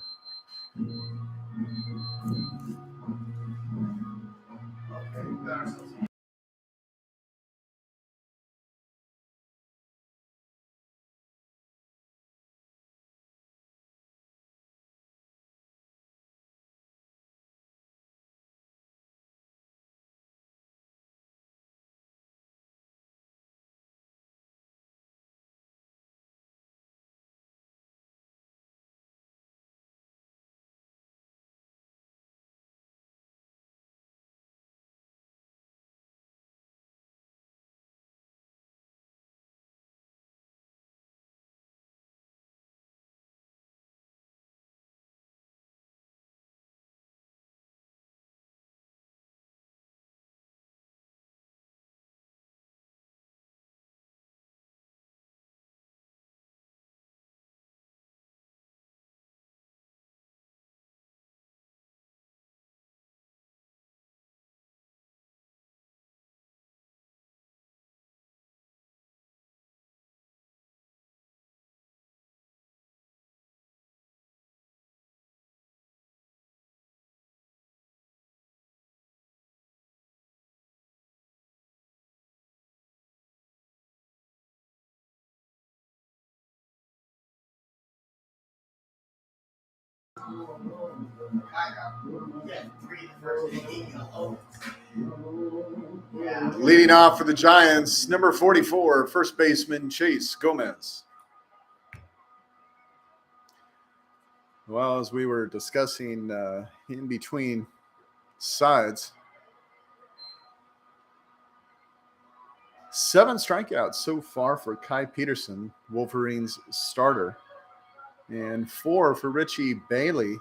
Leading off for the Giants, number 44, first baseman Chase Gomez. Well, as we were discussing in between sides, 7 strikeouts so far for Kai Peterson, Wolverines starter, and 4 for Richie Bailey,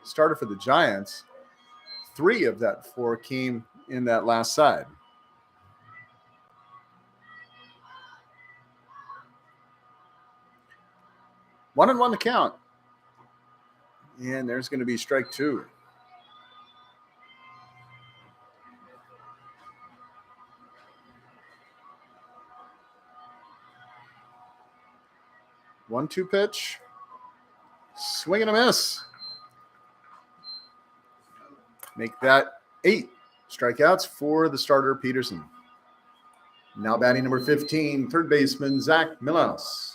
starter for the Giants. 3 of that 4 came in that last side. 1-1 to count. And there's going to be strike 2. One-two pitch. Swing and a miss. Make that 8 strikeouts for the starter Peterson. Now batting number 15, third baseman Zach Milos.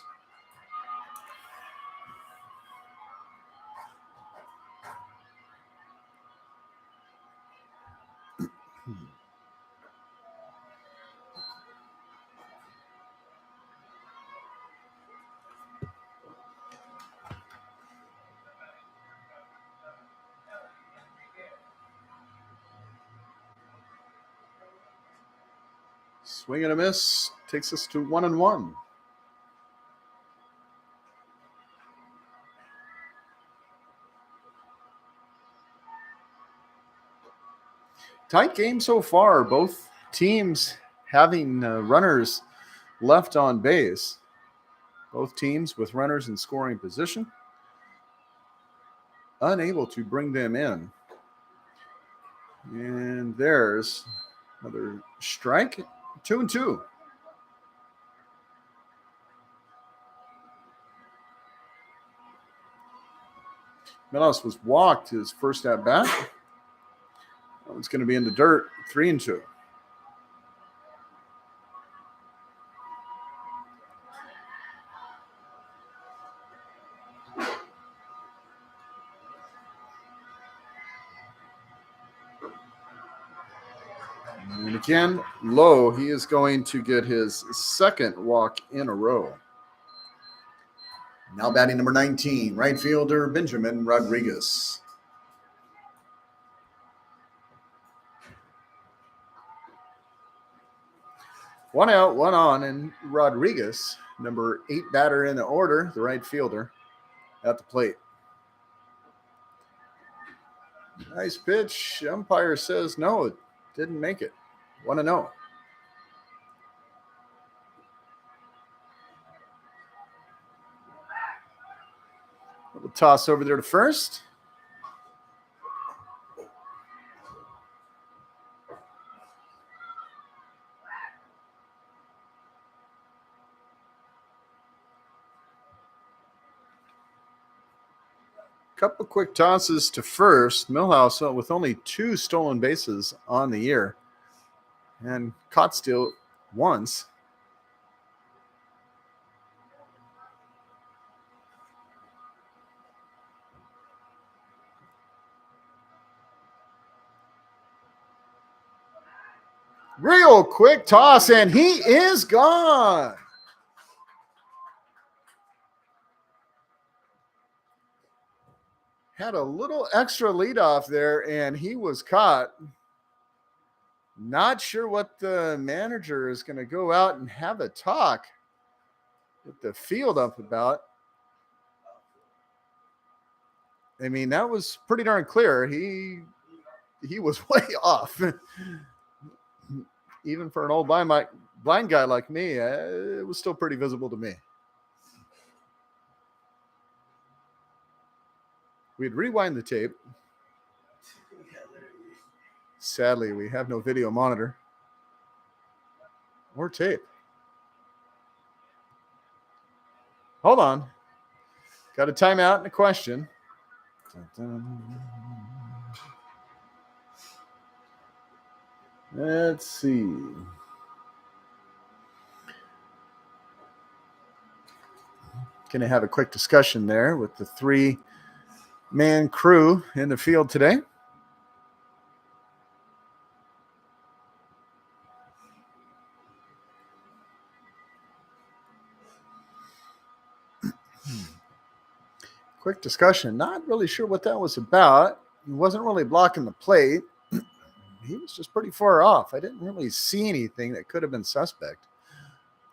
Swing and a miss takes us to 1-1. Tight game so far. Both teams having runners left on base. Both teams with runners in scoring position, unable to bring them in. And there's another strike, 2-2. Melos was walked his first at bat. That one's going to be in the dirt, 3-2. And again, low. He is going to get his second walk in a row. Now batting number 19, right fielder Benjamin Rodriguez. One out, one on, and Rodriguez, number 8 batter in the order, the right fielder, at the plate. Nice pitch. Umpire says no, it didn't make it. 1-0. Little toss over there to first. Couple quick tosses to first. Millhouse with only 2 stolen bases on the year and caught steal once. Real quick toss, and he is gone. Had a little extra leadoff there, and he was caught. Not sure what the manager is going to go out and have a talk with the field up about. I mean, that was pretty darn clear. He was way off. Even for an old blind guy like me, it was still pretty visible to me. We'd rewind the tape. Sadly, we have no video monitor or tape. Hold on. Got a timeout and a question. Let's see. Going to have a quick discussion there with the 3-man crew in the field today. Quick discussion. Not really sure what that was about. He wasn't really blocking the plate. He was just pretty far off. I didn't really see anything that could have been suspect.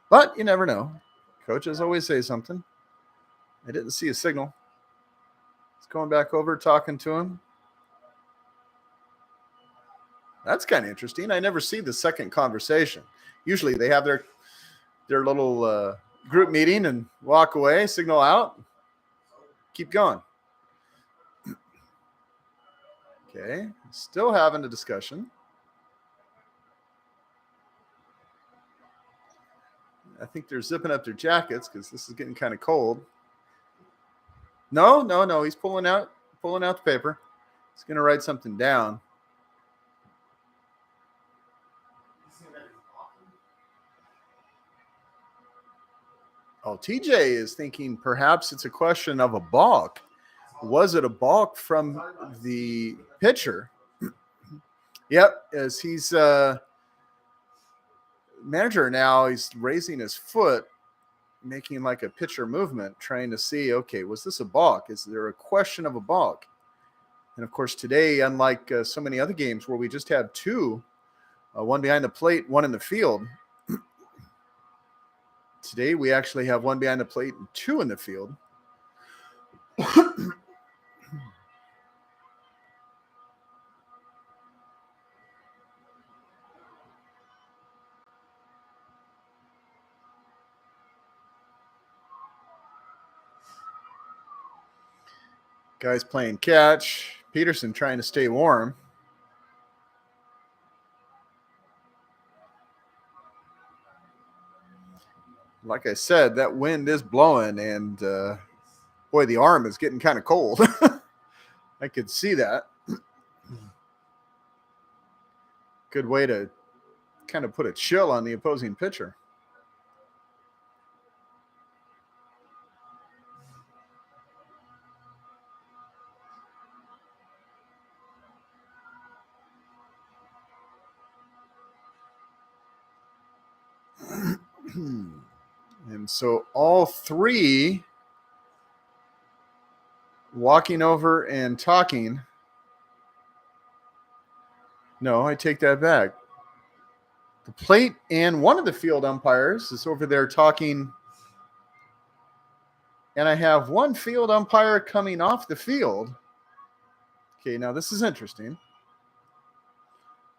But you never know. Coaches always say something. I didn't see a signal. It's going back over, talking to him. That's kind of interesting. I never see the second conversation. Usually they have their little group meeting and walk away, signal out, keep going. Okay, still having a discussion. I think they're zipping up their jackets because this is getting kind of cold. No. He's pulling out the paper. He's going to write something down. Oh, TJ is thinking perhaps it's a question of a balk. Was it a balk from the pitcher? Yep, as he's manager now, he's raising his foot, making like a pitcher movement, trying to see, okay, was this a balk? Is there a question of a balk? And of course, today, unlike so many other games where we just have 2, one behind the plate, one in the field, today we actually have 1 behind the plate and 2 in the field. Guys playing catch. Peterson trying to stay warm. Like I said, that wind is blowing, and boy, the arm is getting kind of cold. I could see that. Good way to kind of put a chill on the opposing pitcher. And so all three walking over and talking. No, I take that back. The plate and one of the field umpires is over there talking. And I have one field umpire coming off the field. Okay, now this is interesting.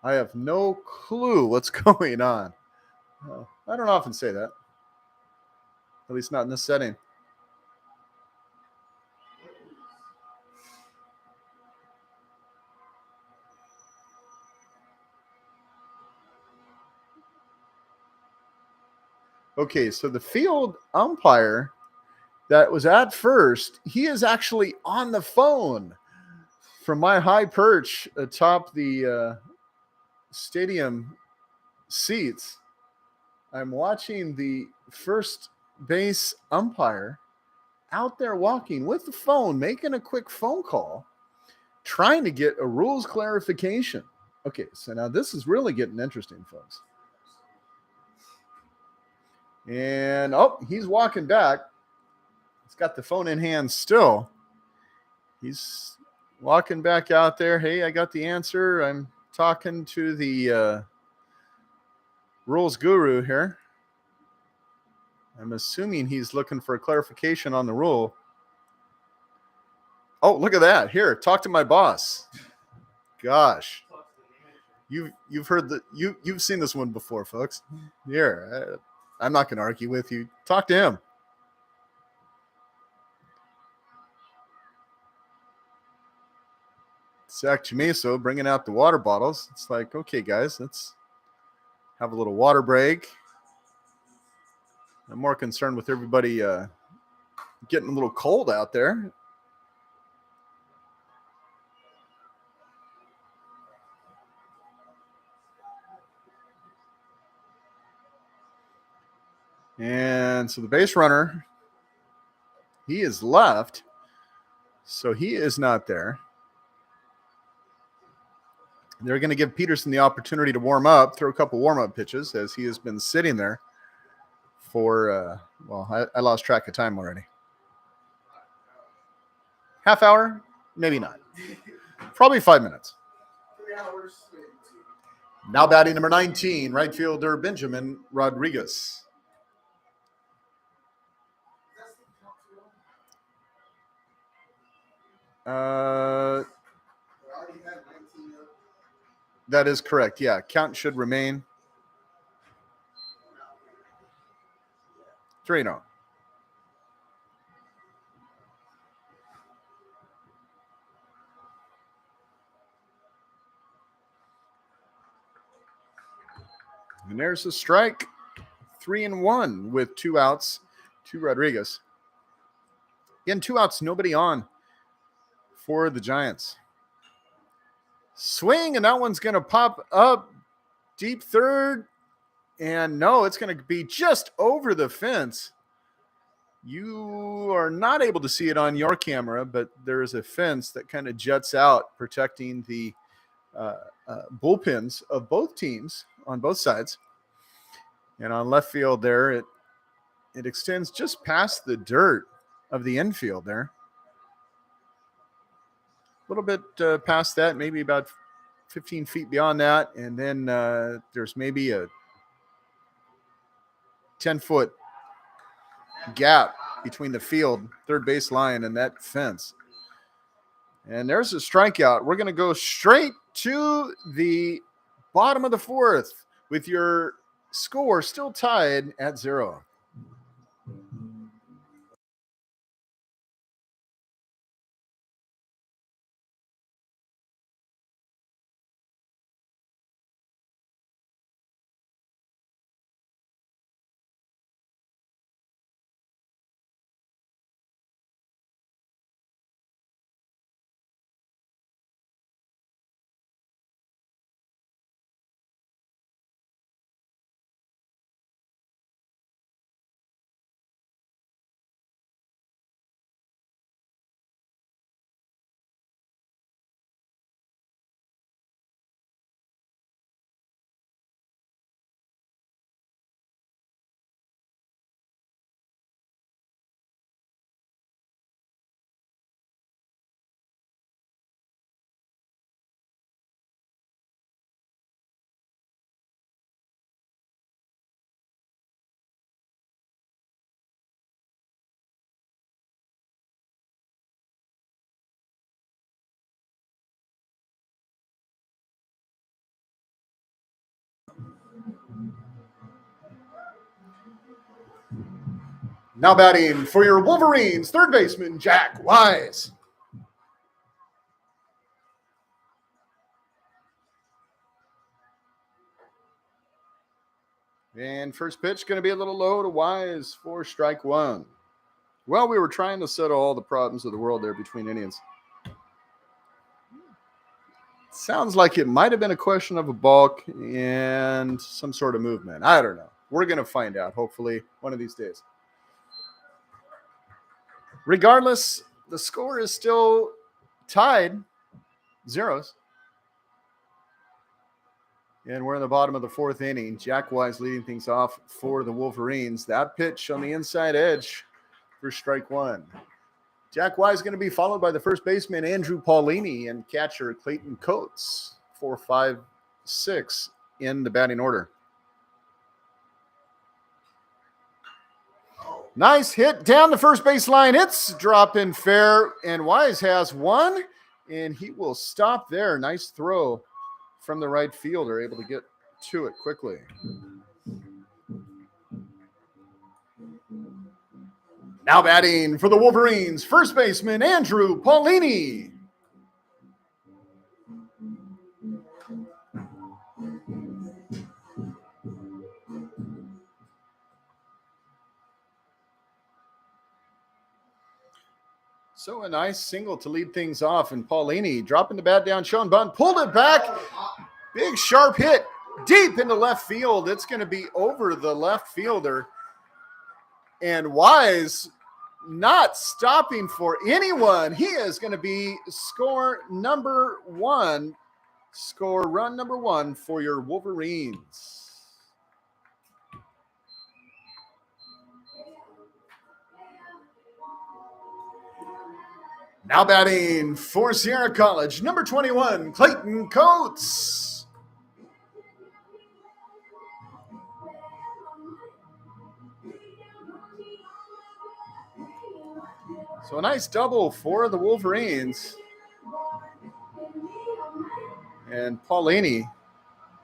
I have no clue what's going on. I don't often say that. At least not in this setting. Okay, so the field umpire that was at first, he is actually on the phone from my high perch atop the stadium seats. I'm watching the first base umpire out there walking with the phone, making a quick phone call, trying to get a rules clarification. Okay, so now this is really getting interesting, folks. And, he's walking back. He's got the phone in hand still. He's walking back out there. Hey, I got the answer. I'm talking to the rules guru here. I'm assuming he's looking for a clarification on the rule. Oh, look at that. Here, talk to my boss. Gosh. You've heard you've seen this one before, folks. Here, I'm not going to argue with you. Talk to him. Zach Chimiso bringing out the water bottles. It's like, okay, guys, let's have a little water break. I'm more concerned with everybody getting a little cold out there. And so the base runner, he is left. So he is not there. They're going to give Peterson the opportunity to warm up, throw a couple warm-up pitches as he has been sitting there for, I lost track of time already. Half hour? Maybe not. Probably 5 minutes. 3 hours. Now batting number 19, right fielder Benjamin Rodriguez. That is correct. Yeah, count should remain 3-0. And there's a strike. 3-1 with 2 outs to Rodriguez. Again, 2 outs, nobody on for the Giants. Swing, and that one's going to pop up deep third. And no, it's going to be just over the fence. You are not able to see it on your camera, but there is a fence that kind of juts out, protecting the bullpens of both teams on both sides. And on left field there, it extends just past the dirt of the infield there. A little bit past that, maybe about 15 feet beyond that. And then there's maybe a 10-foot gap between the field, third base line, and that fence. And there's a strikeout. We're going to go straight to the bottom of the fourth with your score still tied at 0. Now batting for your Wolverines, third baseman, Jack Wise. And first pitch going to be a little low to Wise for strike one. Well, we were trying to settle all the problems of the world there between innings. Sounds like it might have been a question of a balk and some sort of movement. I don't know. We're going to find out, hopefully, one of these days. Regardless, the score is still tied, zeros. And we're in the bottom of the fourth inning. Jack Wise leading things off for the Wolverines. That pitch on the inside edge for strike one. Jack Wise is going to be followed by the first baseman, Andrew Paulini, and catcher Clayton Coates, 4, 5, 6 in the batting order. Nice hit down the first baseline. It's dropping fair, and Wise has one, and he will stop there. Nice throw from the right fielder, able to get to it quickly. Now batting for the Wolverines, first baseman, Andrew Paulini. So a nice single to lead things off, and Paulini dropping the bat down, showing bunt, pulled it back. Big sharp hit deep into left field. It's going to be over the left fielder. And Wise not stopping for anyone. He is going to be run number one for your Wolverines. Now batting for Sierra College, number 21, Clayton Coates. So a nice double for the Wolverines. And Paulini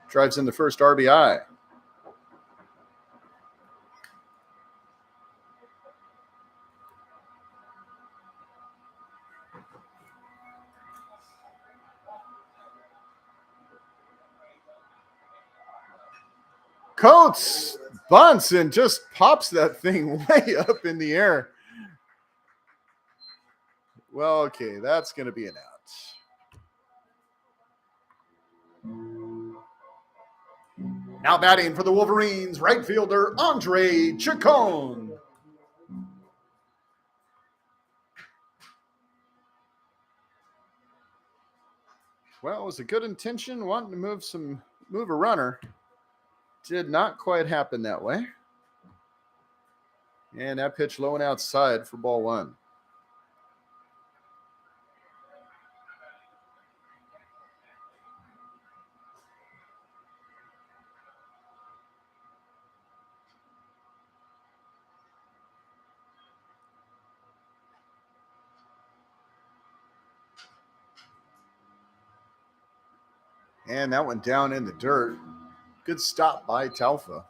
drives in the first RBI. Coates bunts and just pops that thing way up in the air. Well, okay, that's going to be an out. Now batting for the Wolverines, right fielder Andre Chacon. Well, it was a good intention, wanting to move a runner. Did not quite happen that way. And that pitch low and outside for ball one. And that went down in the dirt. Good stop by Talfa.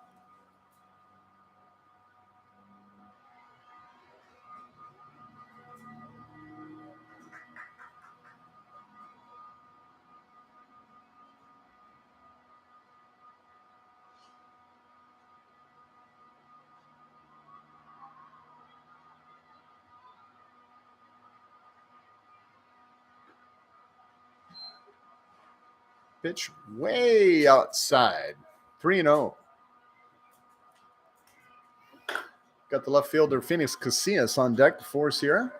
Pitch way outside. 3-0. Got the left fielder, Phoenix Casillas, on deck for Sierra.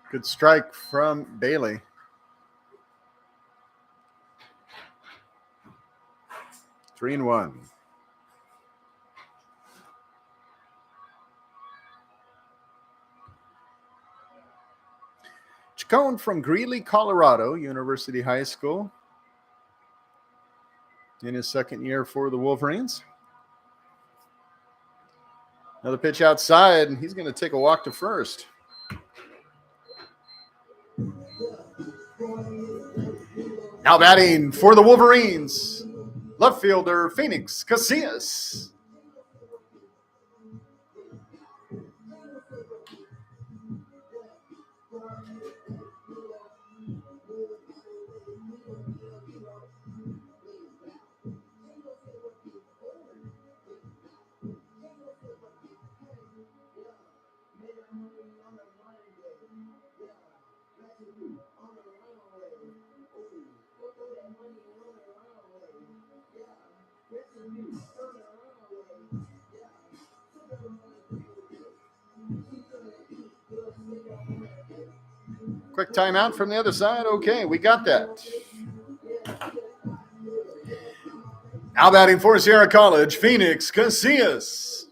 Good strike from Bailey. Three and one. Chacon from Greeley, Colorado, University High School. In his second year for the Wolverines. Another pitch outside, and he's going to take a walk to first. Now batting for the Wolverines, left fielder Phoenix Casillas. Quick timeout from the other side. Okay, we got that. Now batting for Sierra College, Phoenix Casillas.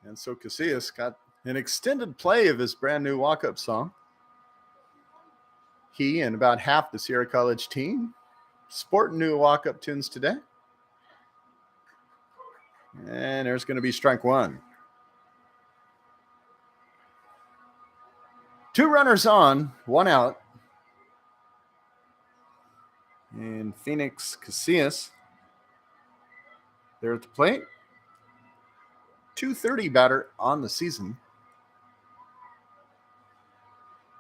And so Casillas got an extended play of his brand new walk-up song. He and about half the Sierra College team sporting new walk-up tunes today. And there's going to be strike one. 2 runners on, 1 out. And Phoenix Casillas there at the plate. .230 batter on the season.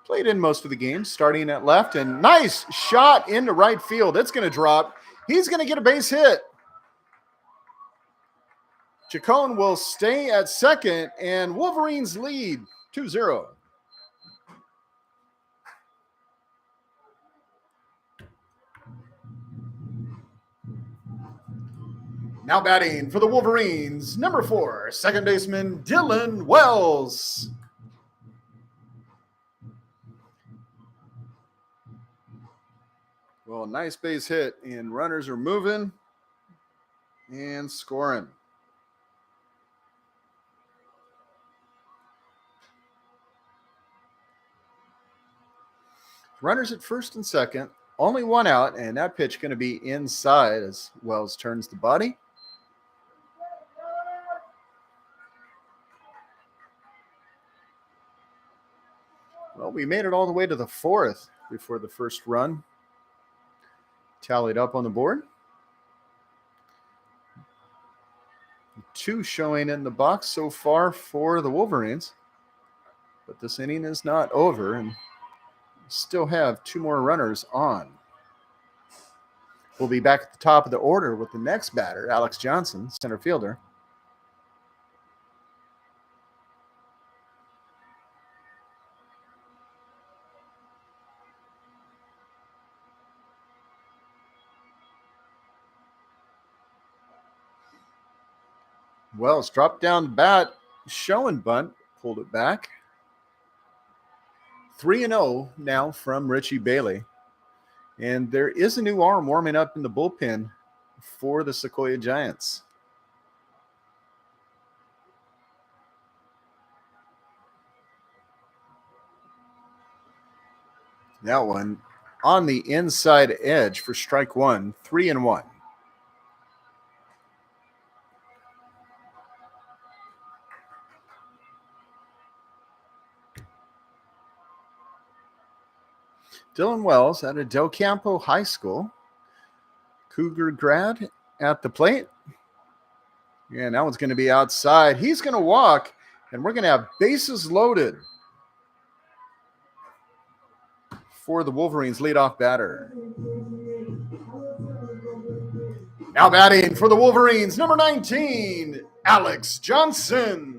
Played in most of the games, starting at left. And nice shot into right field. It's going to drop. He's going to get a base hit. Chacon will stay at second, and Wolverines lead 2-0. Now batting for the Wolverines, number 4, second baseman Dylan Wells. Well, nice base hit, and runners are moving and scoring. Runners at first and second, only 1 out, and that pitch going to be inside as Wells turns the body. Well, we made it all the way to the 4th before the first run tallied up on the board. 2 showing in the box so far for the Wolverines. But this inning is not over, and still have 2 more runners on. We'll be back at the top of the order with the next batter, Alex Johnson, center fielder. Wells dropped down the bat, showing bunt, pulled it back. 3-0 now from Richie Bailey. And there is a new arm warming up in the bullpen for the Sequoia Giants. That one on the inside edge for strike one, 3-1. Dylan Wells out of Del Campo High School. Cougar grad at the plate. And that one's going to be outside. He's going to walk, and we're going to have bases loaded for the Wolverines leadoff batter. Now batting for the Wolverines, number 19, Alex Johnson.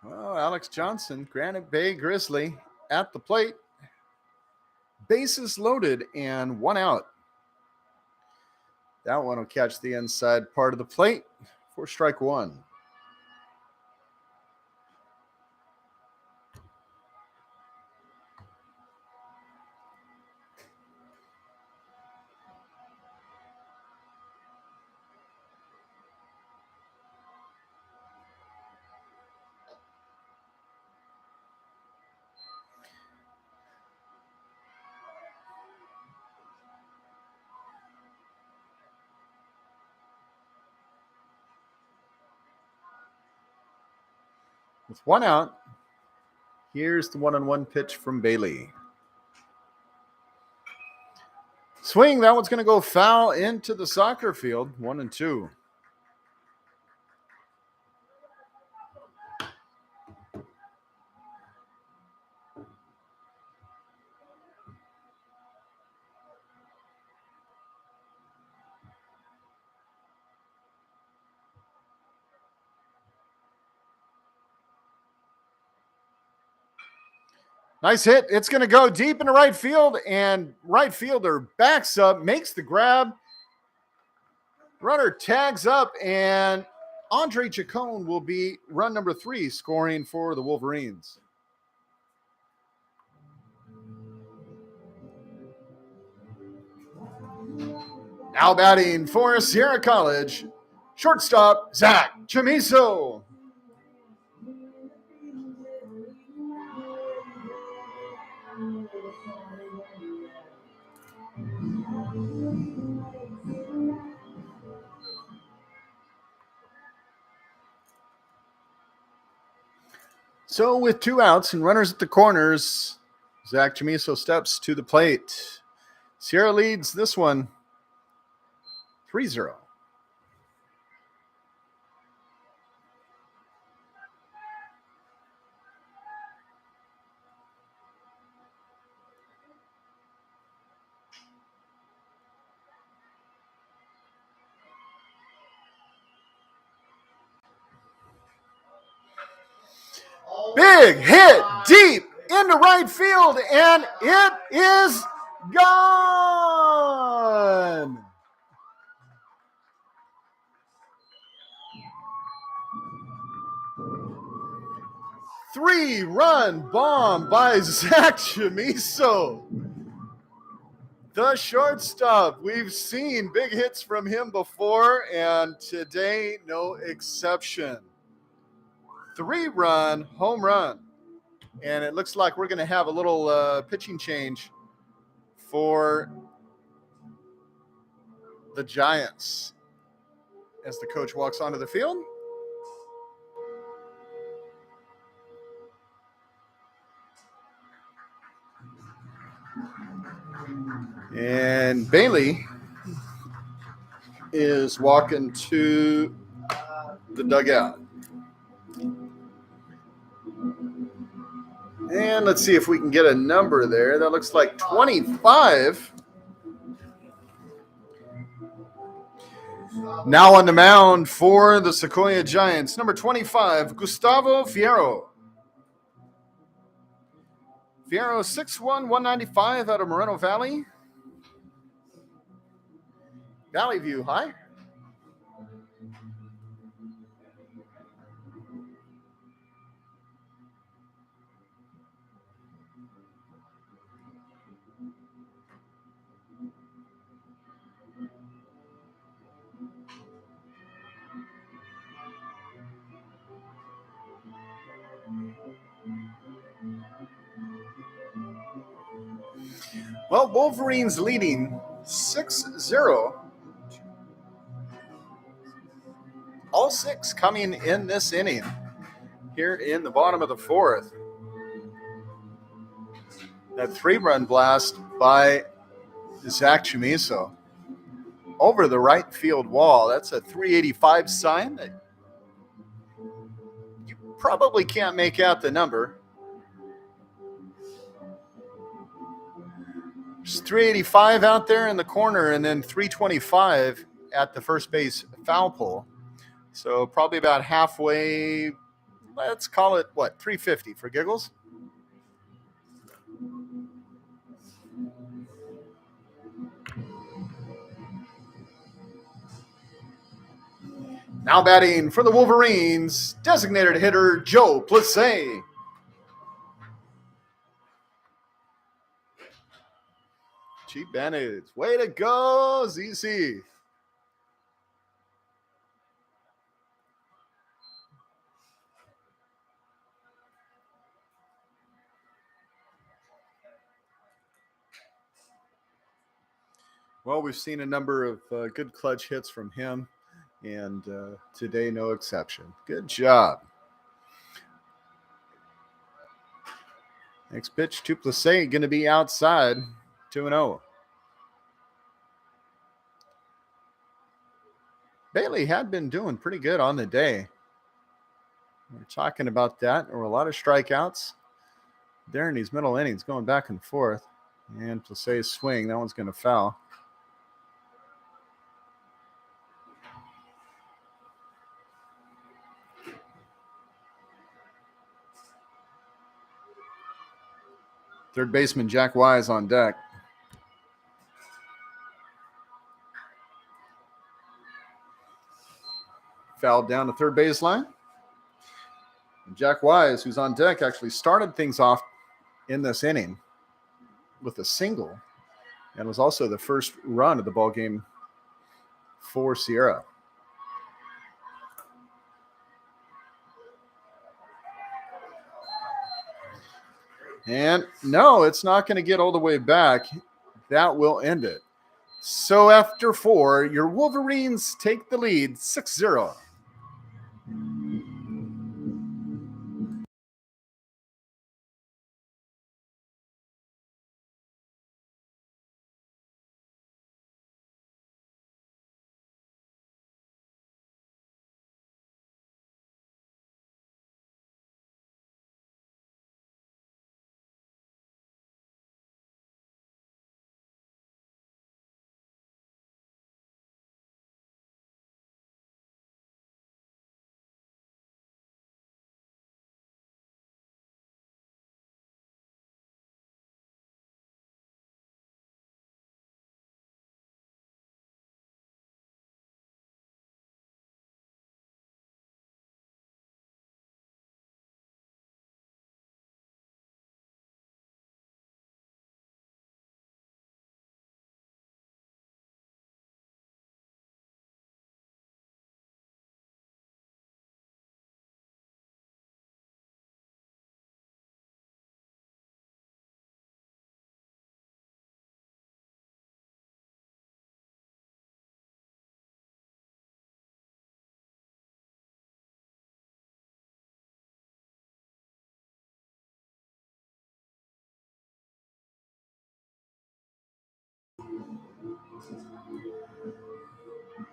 Well, Alex Johnson, Granite Bay Grizzly at the plate. Bases loaded and 1 out. That one will catch the inside part of the plate for strike one. With one out, here's the 1-on-1 pitch from Bailey. Swing, that one's going to go foul into the soccer field, 1-2. Nice hit. It's going to go deep into right field, and right fielder backs up, makes the grab. Runner tags up, and Andre Chacon will be run number 3 scoring for the Wolverines. Now batting for Sierra College, shortstop Zach Chamiso. So with 2 outs and runners at the corners, Zach Chamiso steps to the plate. Sierra leads this one 3-0. Big hit deep into right field, and it is gone. Three-run bomb by Zach Chamiso. The shortstop. We've seen big hits from him before, and today, no exception. 3-run home run. And it looks like we're going to have a little pitching change for the Giants as the coach walks onto the field. And Bailey is walking to the dugout. And let's see if we can get a number there. That looks like 25. Now on the mound for the Sequoia Giants, number 25, Gustavo Fierro. Fierro, 6'1", 195 out of Moreno Valley. Valley View High. Well, Wolverines leading 6-0. All 6 coming in this inning here in the bottom of the 4th. That 3-run blast by Zach Chamiso over the right field wall. That's a 385 sign that you probably can't make out the number. There's 385 out there in the corner, and then 325 at the first base foul pole. So probably about halfway, let's call it, 350 for giggles? Now batting for the Wolverines, designated hitter Joe Plessé. Cheap bandage. Way to go, ZC. Well, we've seen a number of good clutch hits from him, and today no exception. Good job. Next pitch to Plessé, going to be outside, 2-0. Bailey had been doing pretty good on the day. We're talking about that. There were a lot of strikeouts there in these middle innings, going back and forth. And Plessé's swing, that one's going to foul. Third baseman Jack Wise on deck. Fouled down the third baseline. Jack Wise, who's on deck, actually started things off in this inning with a single and was also the first run of the ball game for Sierra. And no, it's not going to get all the way back. That will end it. So after 4, your Wolverines take the lead 6-0.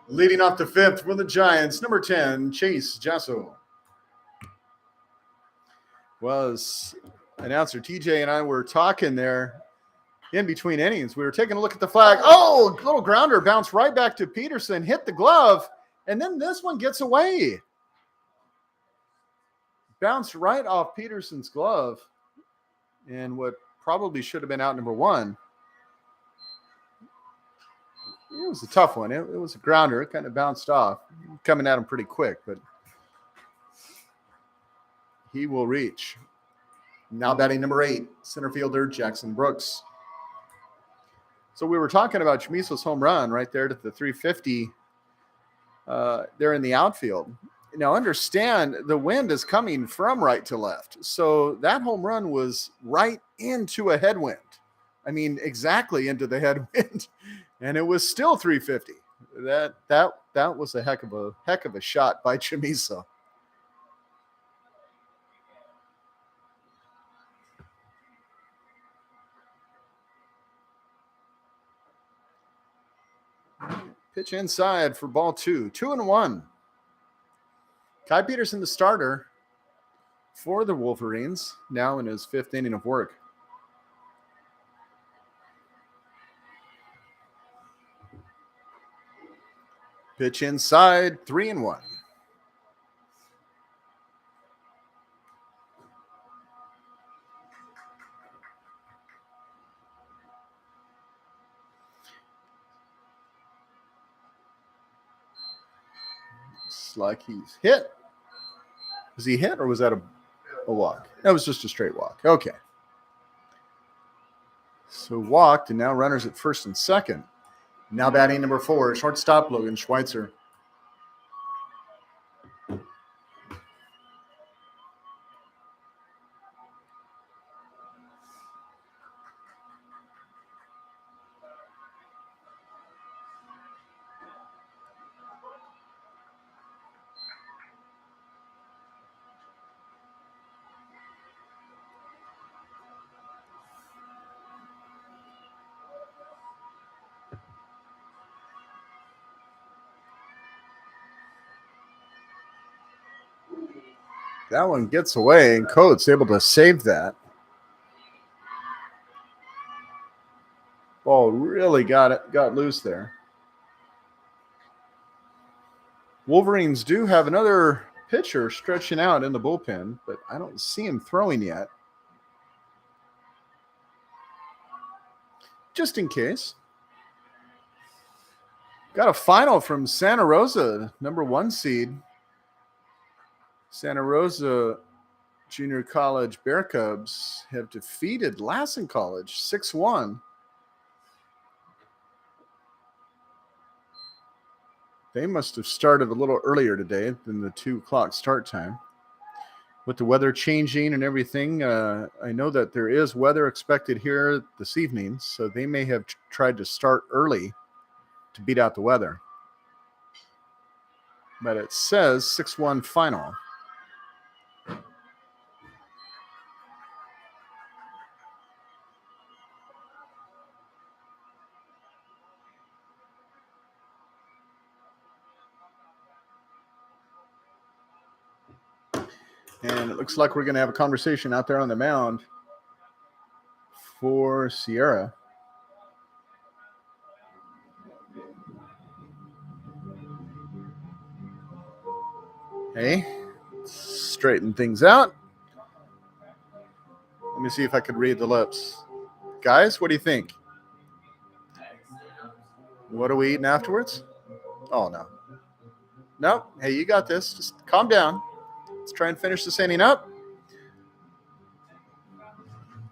Leading off the 5th for the Giants, number 10, Chase Jasso. Was announcer TJ and I were talking there in between innings. We were taking a look at the flag. Oh, little grounder bounced right back to Peterson, hit the glove, and then this one gets away. Bounced right off Peterson's glove, and what probably should have been out number 1. It was a tough one. It was a grounder. It kind of bounced off, coming at him pretty quick, but he will reach. Now batting number 8, center fielder Jackson Brooks. So we were talking about Chamiso's home run right there to the 350 there in the outfield. Now understand the wind is coming from right to left. So that home run was right into a headwind. I mean, exactly into the headwind. And it was still 350. That was a heck of a shot by Chamiso. Pitch inside for ball 2. 2-1. Kai Peterson, the starter for the Wolverines, now in his 5th inning of work. Pitch inside, 3-1. Looks like he's hit. Was he hit or was that a walk? That was just a straight walk. Okay. So walked, and now runners at first and second. Now batting number 4, shortstop Logan Schweitzer. That one gets away, and Coates able to save that. Ball really got loose there. Wolverines do have another pitcher stretching out in the bullpen, but I don't see him throwing yet. Just in case. Got a final from Santa Rosa, number 1 seed. Santa Rosa Junior College Bear Cubs have defeated Lassen College 6-1. They must have started a little earlier today than the 2 o'clock start time. With the weather changing and everything, I know that there is weather expected here this evening, so they may have tried to start early to beat out the weather. But it says 6-1 final. And it looks like we're going to have a conversation out there on the mound for Sierra. Hey, straighten things out. Let me see if I could read the lips. Guys, what do you think? What are we eating afterwards? Oh, no. No, hey, you got this. Just calm down. Let's try and finish this inning up.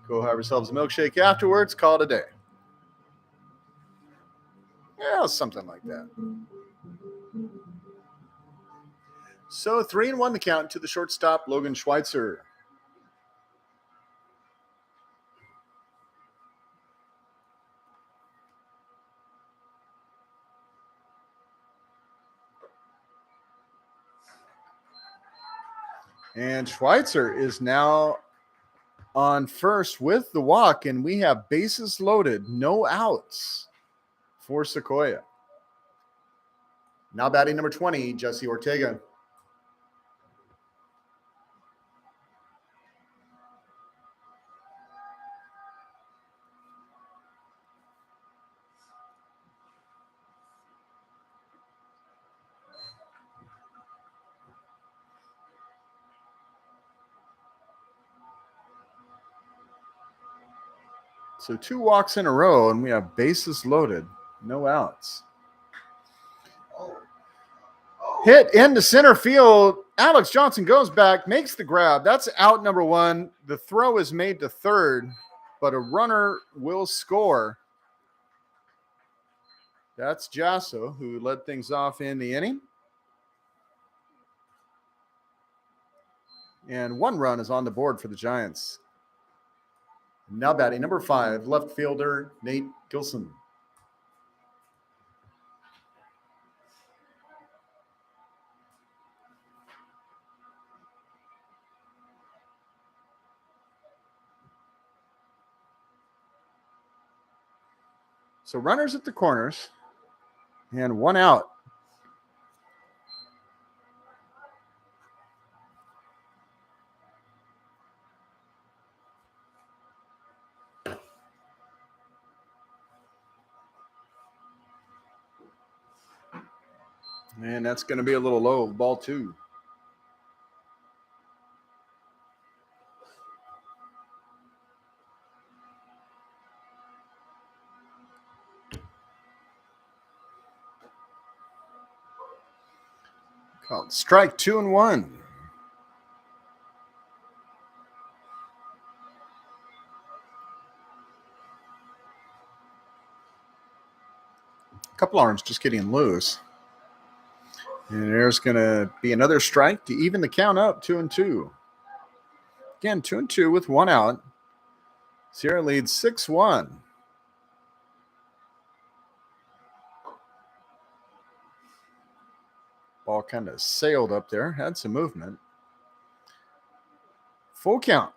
Go have ourselves a milkshake afterwards. Call it a day. Yeah, something like that. So 3-1 the count to the shortstop, Logan Schweitzer. And Schweitzer is now on first with the walk, and we have bases loaded, no outs for Sequoia. Now batting number 20, Jesse Ortega. So 2 walks in a row, and we have bases loaded, no outs. Hit into center field. Alex Johnson goes back, makes the grab. That's out number 1. The throw is made to third, but a runner will score. That's Jasso, who led things off in the inning. And 1 run is on the board for the Giants. Now batting number 5, left fielder Nate Gilson. So runners at the corners and 1 out. And that's going to be a little low, ball 2. Called strike 2 and 1. A couple arms just getting loose. And there's going to be another strike to even the count up, 2 and 2. Again, 2 and 2 with 1 out. Sierra leads 6-1. Ball kind of sailed up there, had some movement. Full count.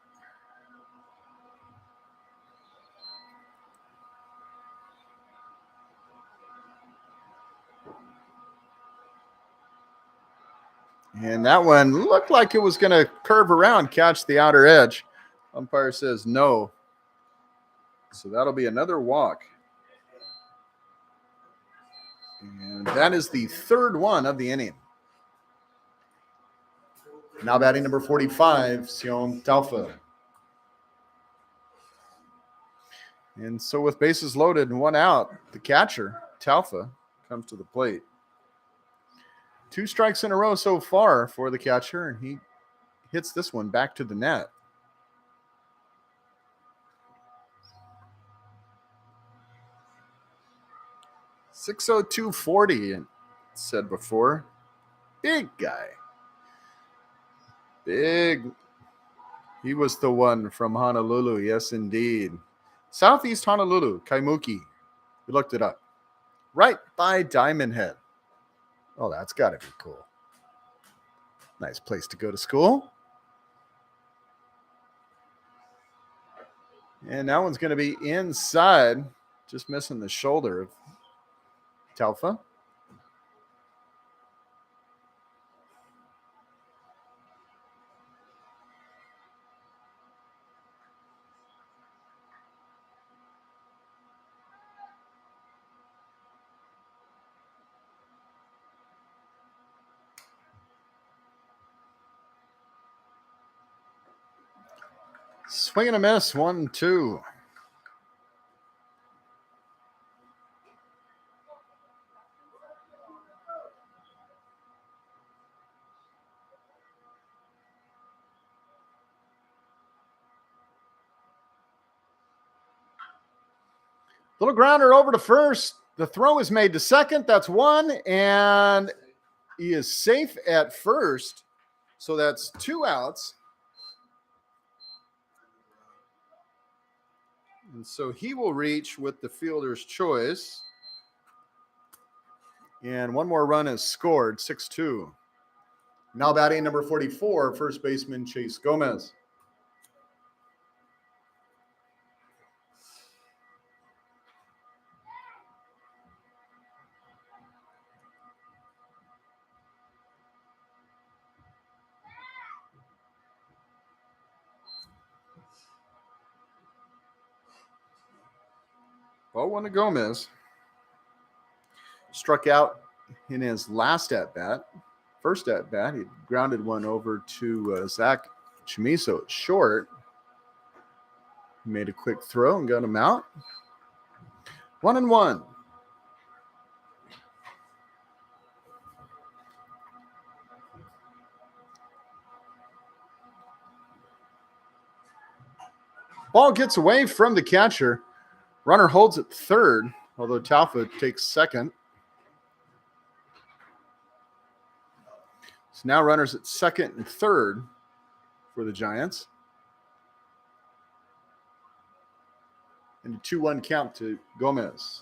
And that one looked like it was going to curve around, catch the outer edge. Umpire says no. So that'll be another walk. And that is the third one of the inning. Now batting number 45, Sion Taufa. And so with bases loaded and one out, the catcher, Taufa, comes to the plate. 2 strikes in a row so far for the catcher, and he hits this one back to the net. .60240, and said before. Big guy. Big. He was the one from Honolulu. Yes, indeed. Southeast Honolulu, Kaimuki. We looked it up. Right by Diamond Head. Oh, that's got to be cool. Nice place to go to school. And that one's going to be inside, just missing the shoulder of Taufa. Swing and a miss, 1-2. Little grounder over to first. The throw is made to second. That's 1, and he is safe at first. So that's 2 outs. And so he will reach with the fielder's choice. And one more run is scored, 6-2. Now batting number 44, first baseman Chase Gomez. Ball 1 to Gomez. Struck out in his last at-bat. First at-bat, he grounded one over to Zach Chimiso at short. He made a quick throw and got him out. 1-1. Ball gets away from the catcher. Runner holds at third, although Taufa takes second. So now runners at second and third for the Giants. And a 2-1 count to Gomez.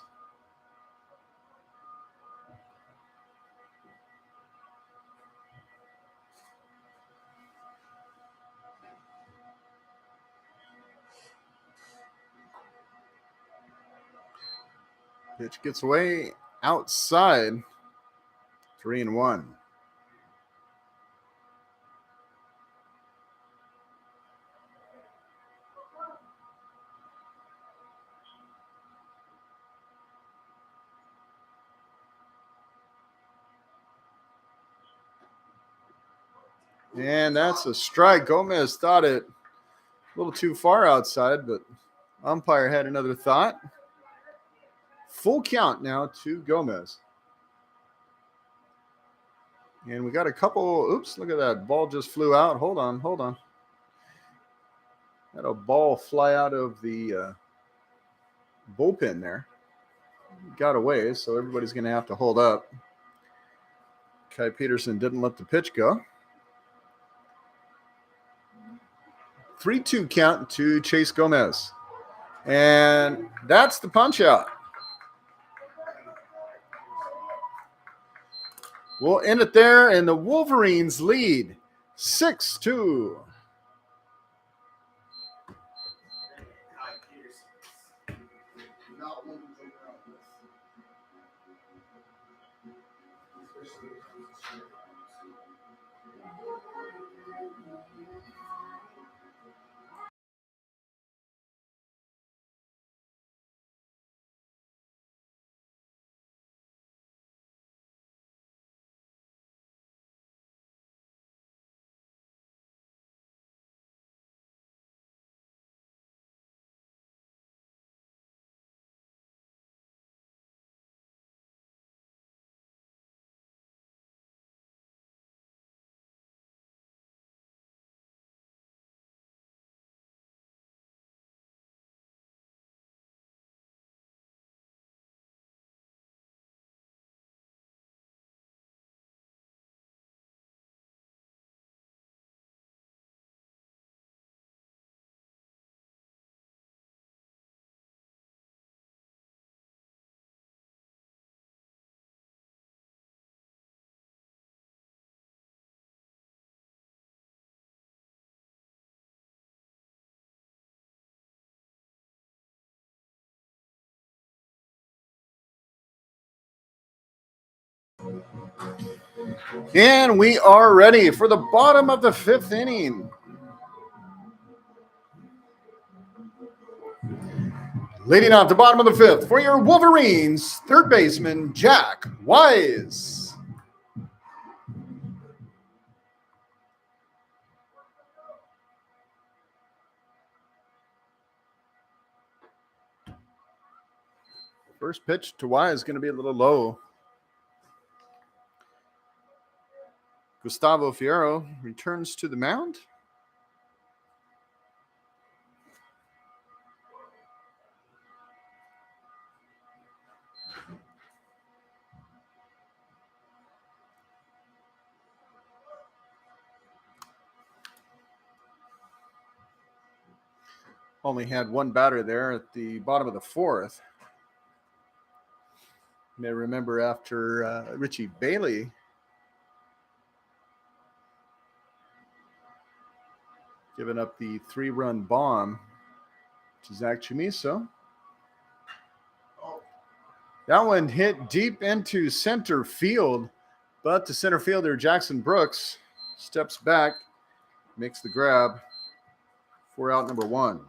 Pitch gets away outside. 3-1. And that's a strike. Gomez thought it a little too far outside, but umpire had another thought. Full count now to Gomez. And we got a couple. Oops, look at that. Ball just flew out. Hold on. Had a ball fly out of the bullpen there. Got away, so everybody's going to have to hold up. Kai Peterson didn't let the pitch go. 3-2 count to Chase Gomez. And that's the punch out. We'll end it there, and the Wolverines lead 6-2. And we are ready for the bottom of the 5th inning. Leading off the bottom of the 5th for your Wolverines, third baseman Jack Wise. First pitch to Wise is going to be a little low. Gustavo Fierro returns to the mound. Only had one batter there at the bottom of the 4th. You may remember after Richie Bailey giving up the 3-run bomb to Zach Chumiso. That one hit deep into center field, but the center fielder, Jackson Brooks, steps back, makes the grab for out number 1.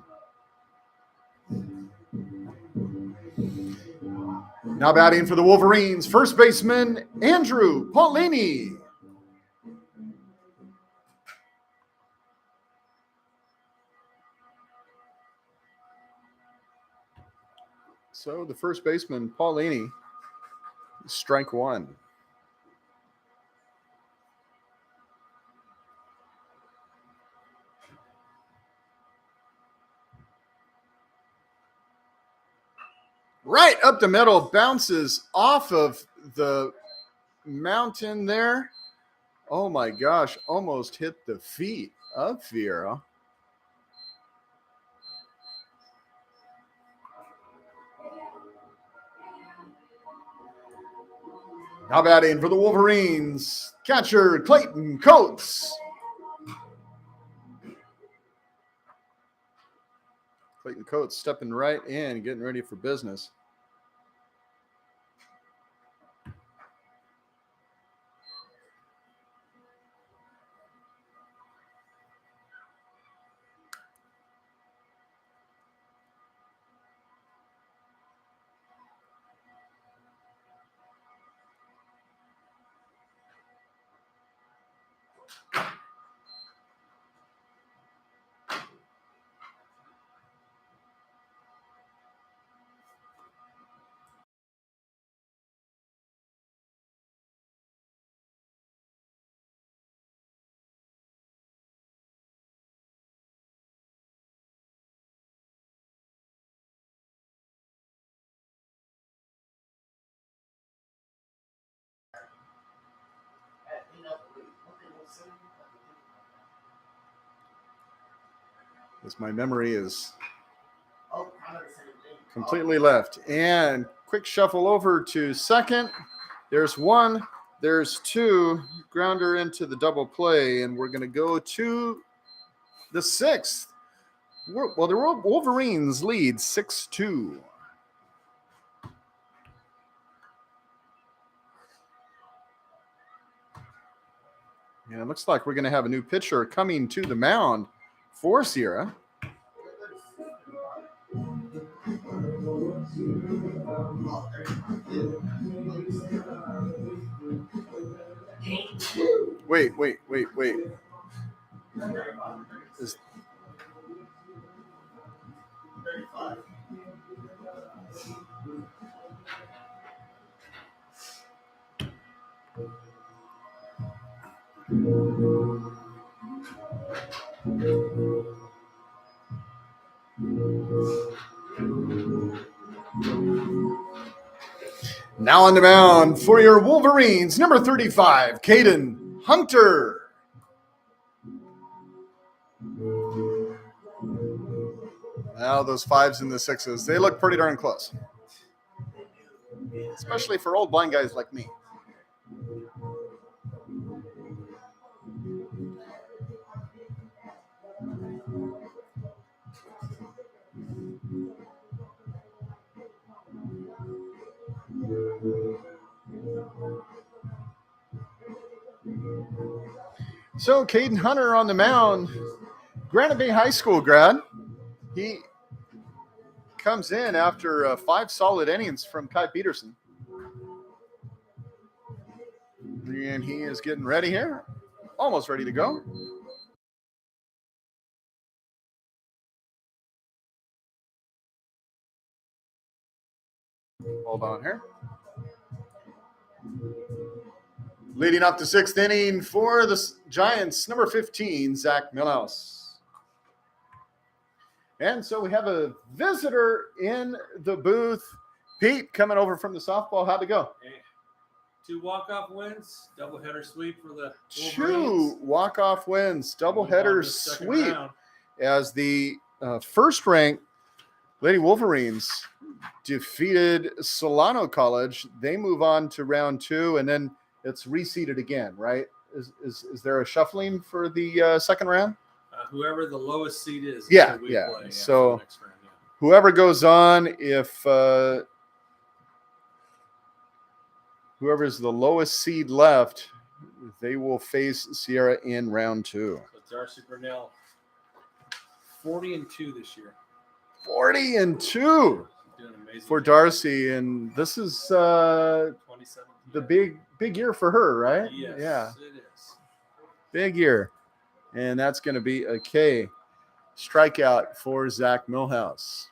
Now batting for the Wolverines, first baseman Andrew Paulini. So the first baseman, Paulini, strike 1. Right up the middle, bounces off of the mountain there. Oh my gosh, almost hit the feet of Fierro. Now batting for the Wolverines, catcher Clayton Coates. Clayton Coates stepping right in, getting ready for business. As my memory is completely left. And quick shuffle over to second. There's 1, there's 2, grounder into the double play, and we're going to go to the 6th. Well, the Wolverines lead 6-2. And it looks like we're going to have a new pitcher coming to the mound for Sierra. Wait. Now on the mound for your Wolverines, number 35, Caden Hunter. Now those 5s and the 6s, they look pretty darn close. Especially for old blind guys like me. So Caden Hunter on the mound, Granite Bay High School grad. He comes in after 5 solid innings from Kai Peterson. And he is getting ready here. Almost ready to go. Hold on here. Leading up to 6th inning for the Giants, number 15, Zach Millhouse. And so we have a visitor in the booth. Pete, coming over from the softball. How'd it go? Hey, 2 walk-off wins, doubleheader sweep for the Wolverines. 2 walk-off wins, doubleheader sweep as the first-ranked Lady Wolverines defeated Solano College. They move on to round 2, and then it's reseeded again, right? Is there a shuffling for the second round? Whoever the lowest seed is. Yeah. Play, so next round, whoever goes on, if whoever's the lowest seed left, they will face Sierra in round 2. So Darcy Burnell, 40-2 this year. 40-2 doing amazing for job. Darcy, and this is the big year for her, right? Yes, yeah, it is. Big year, and that's going to be a K strikeout for Zach Millhouse.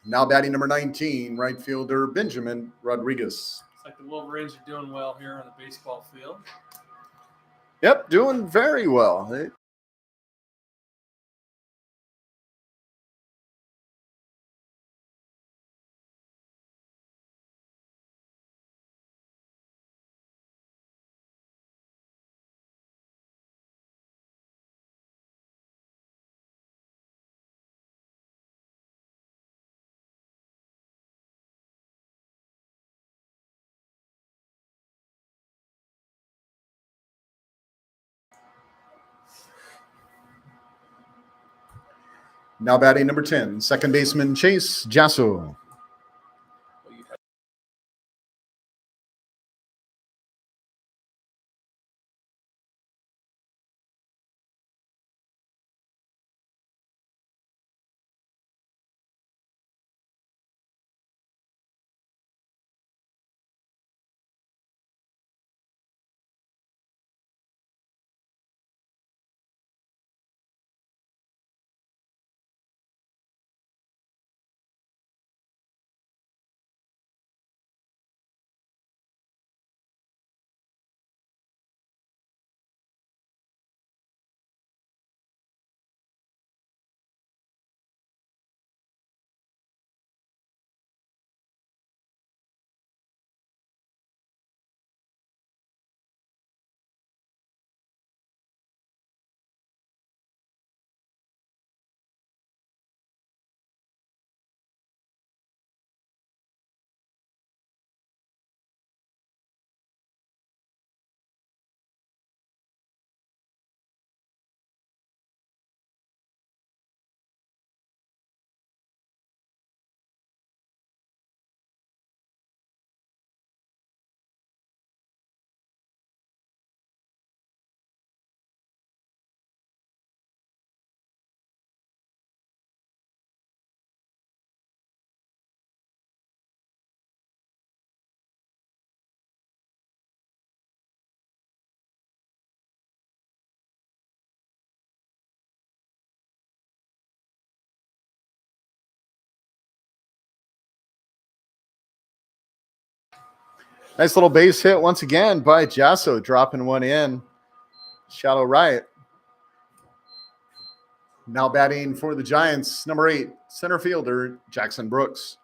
Now batting number 19, right fielder Benjamin Rodriguez. It's like the Wolverines are doing well here on the baseball field. Yep, doing very well. Now batting number 10, second baseman Chase Jasso. Nice little base hit once again by Jasso, dropping one in. Shallow right. Now batting for the Giants, number 8, center fielder, Jackson Brooks.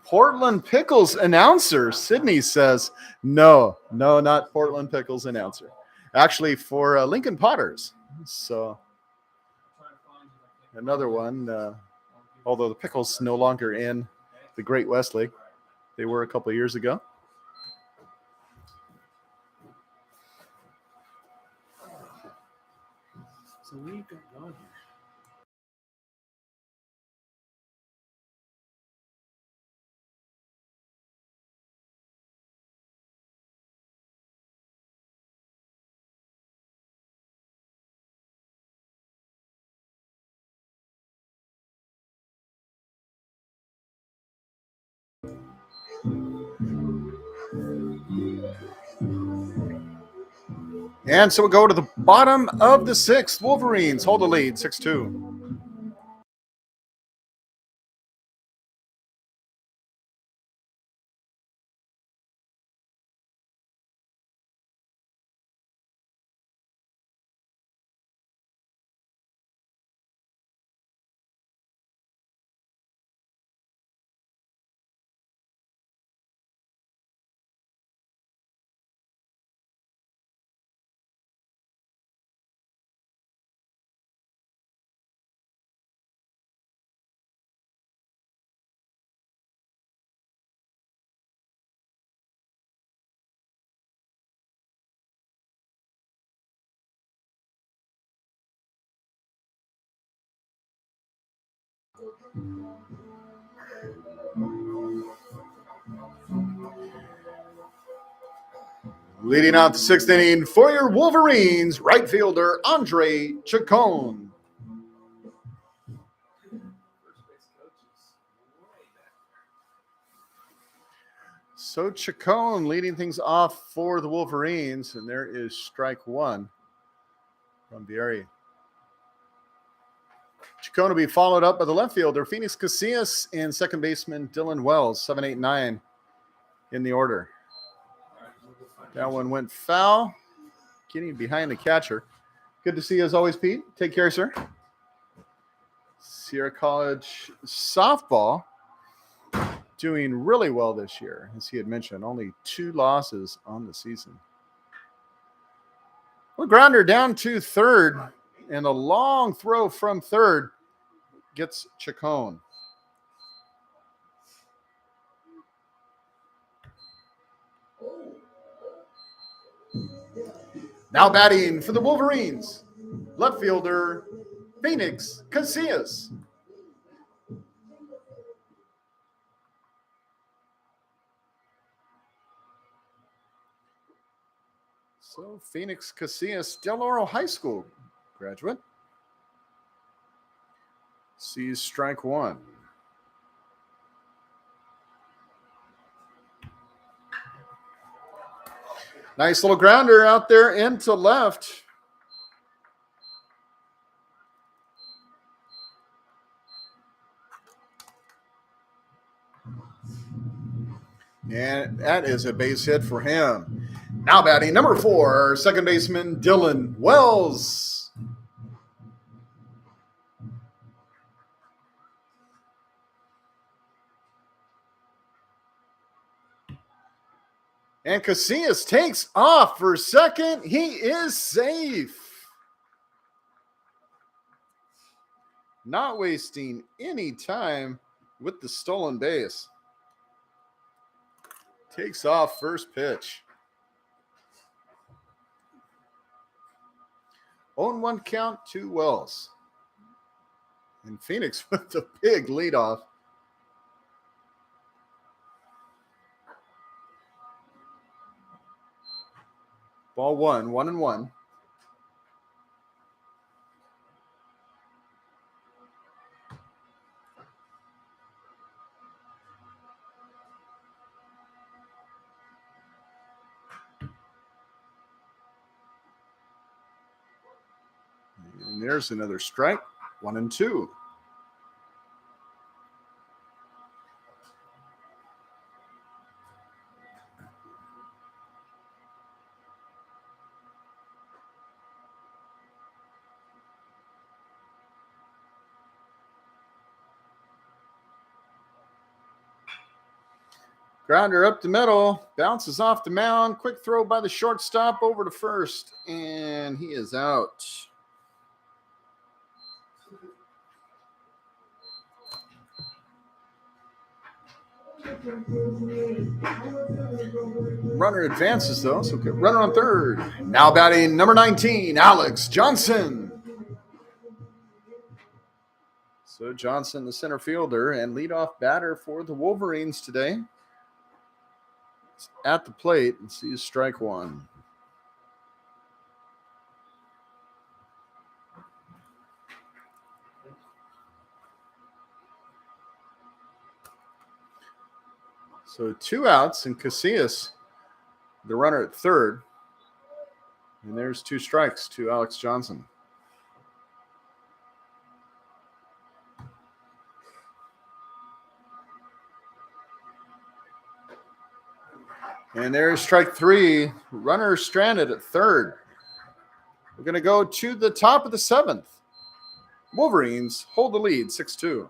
Portland Pickles announcer, Sydney says, no, not Portland Pickles announcer. Actually, for Lincoln Potters. So another one, although the Pickles no longer in the Great West League. They were a couple of years ago. So what you got going here? And so we go to the bottom of the 6th. Wolverines hold the lead, 6-2. Leading out the 6th inning for your Wolverines, right fielder Andre Chacon. So Chacon leading things off for the Wolverines, and there is strike 1 from Vieri. Chacon will be followed up by the left fielder, Phoenix Casillas, and second baseman Dylan Wells, 7, 8, 9 in the order. That one went foul, getting behind the catcher. Good to see you as always, Pete. Take care, sir. Sierra College softball doing really well this year, as he had mentioned. Only 2 losses on the season. Well, grounder down to third, and a long throw from third gets Chacon. Now batting for the Wolverines, left fielder Phoenix Casillas. So Phoenix Casillas, Del Oro High School graduate, sees strike 1. Nice little grounder out there into left. And that is a base hit for him. Now batting number 4, second baseman Dylan Wells. And Casillas takes off for second. He is safe. Not wasting any time with the stolen base. Takes off first pitch. 0-1 count to Wells. And Phoenix with the big leadoff. Ball 1-1. And there's another strike. 1-2. Grounder up the middle, bounces off the mound. Quick throw by the shortstop over to first, and he is out. Runner advances, though, so good. Runner on third. Now batting number 19, Alex Johnson. So Johnson, the center fielder and leadoff batter for the Wolverines today. At the plate and sees strike one. So 2 outs, and Casillas, the runner at third. And there's 2 strikes to Alex Johnson. And there's strike 3. Runner stranded at third. We're going to go to the top of the 7th. Wolverines hold the lead 6-2.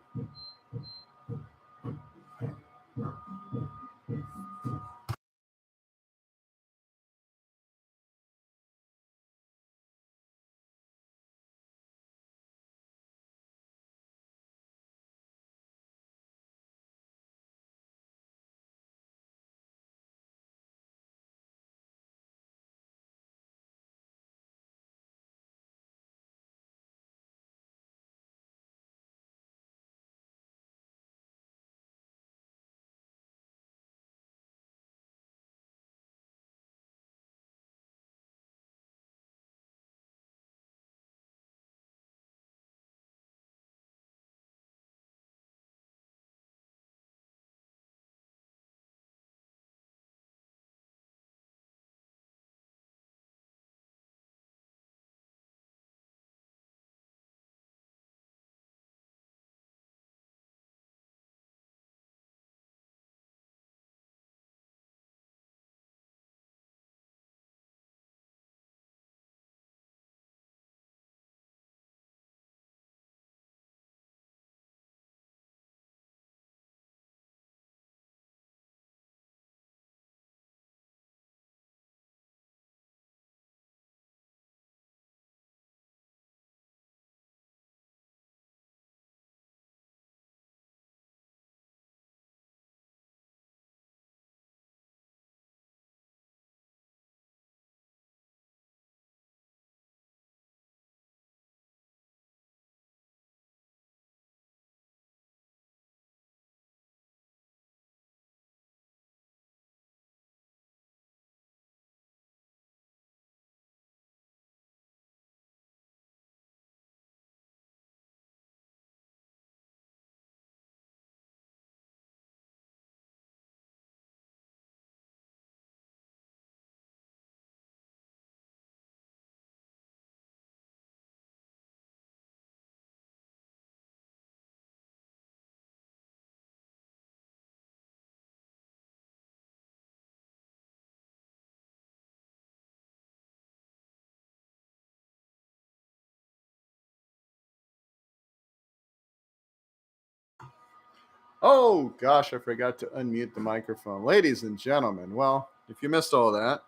Oh, gosh, I forgot to unmute the microphone. Ladies and gentlemen, well, if you missed all that,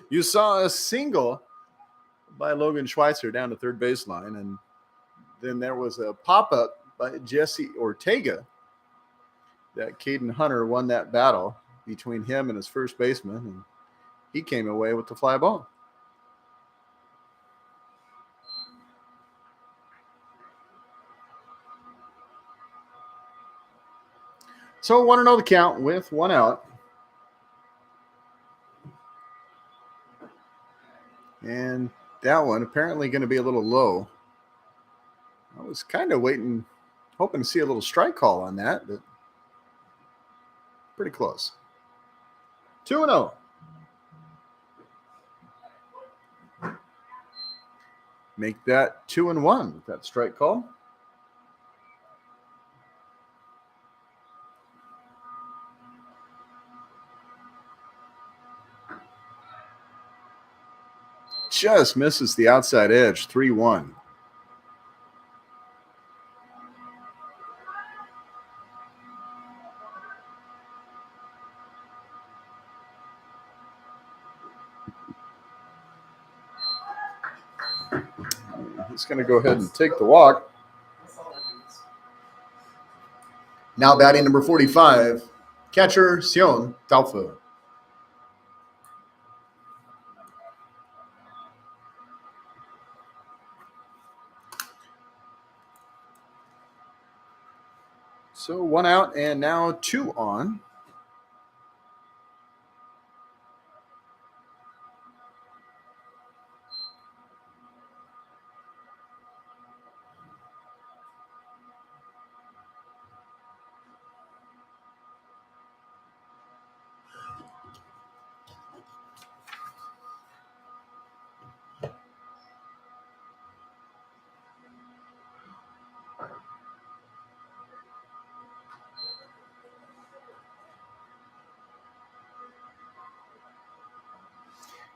you saw a single by Logan Schweitzer down to third baseline, and then there was a pop-up by Jesse Ortega that Caden Hunter won that battle between him and his first baseman, and he came away with the fly ball. So 1-0 the count with 1 out. And that one apparently going to be a little low. I was kind of hoping to see a little strike call on that, but pretty close. 2-0. Make that 2-1 with that strike call. Just misses the outside edge, 3-1. He's going to go ahead and take the walk. Now batting number 45, catcher Sion Taufu. So 1 out and now 2 on.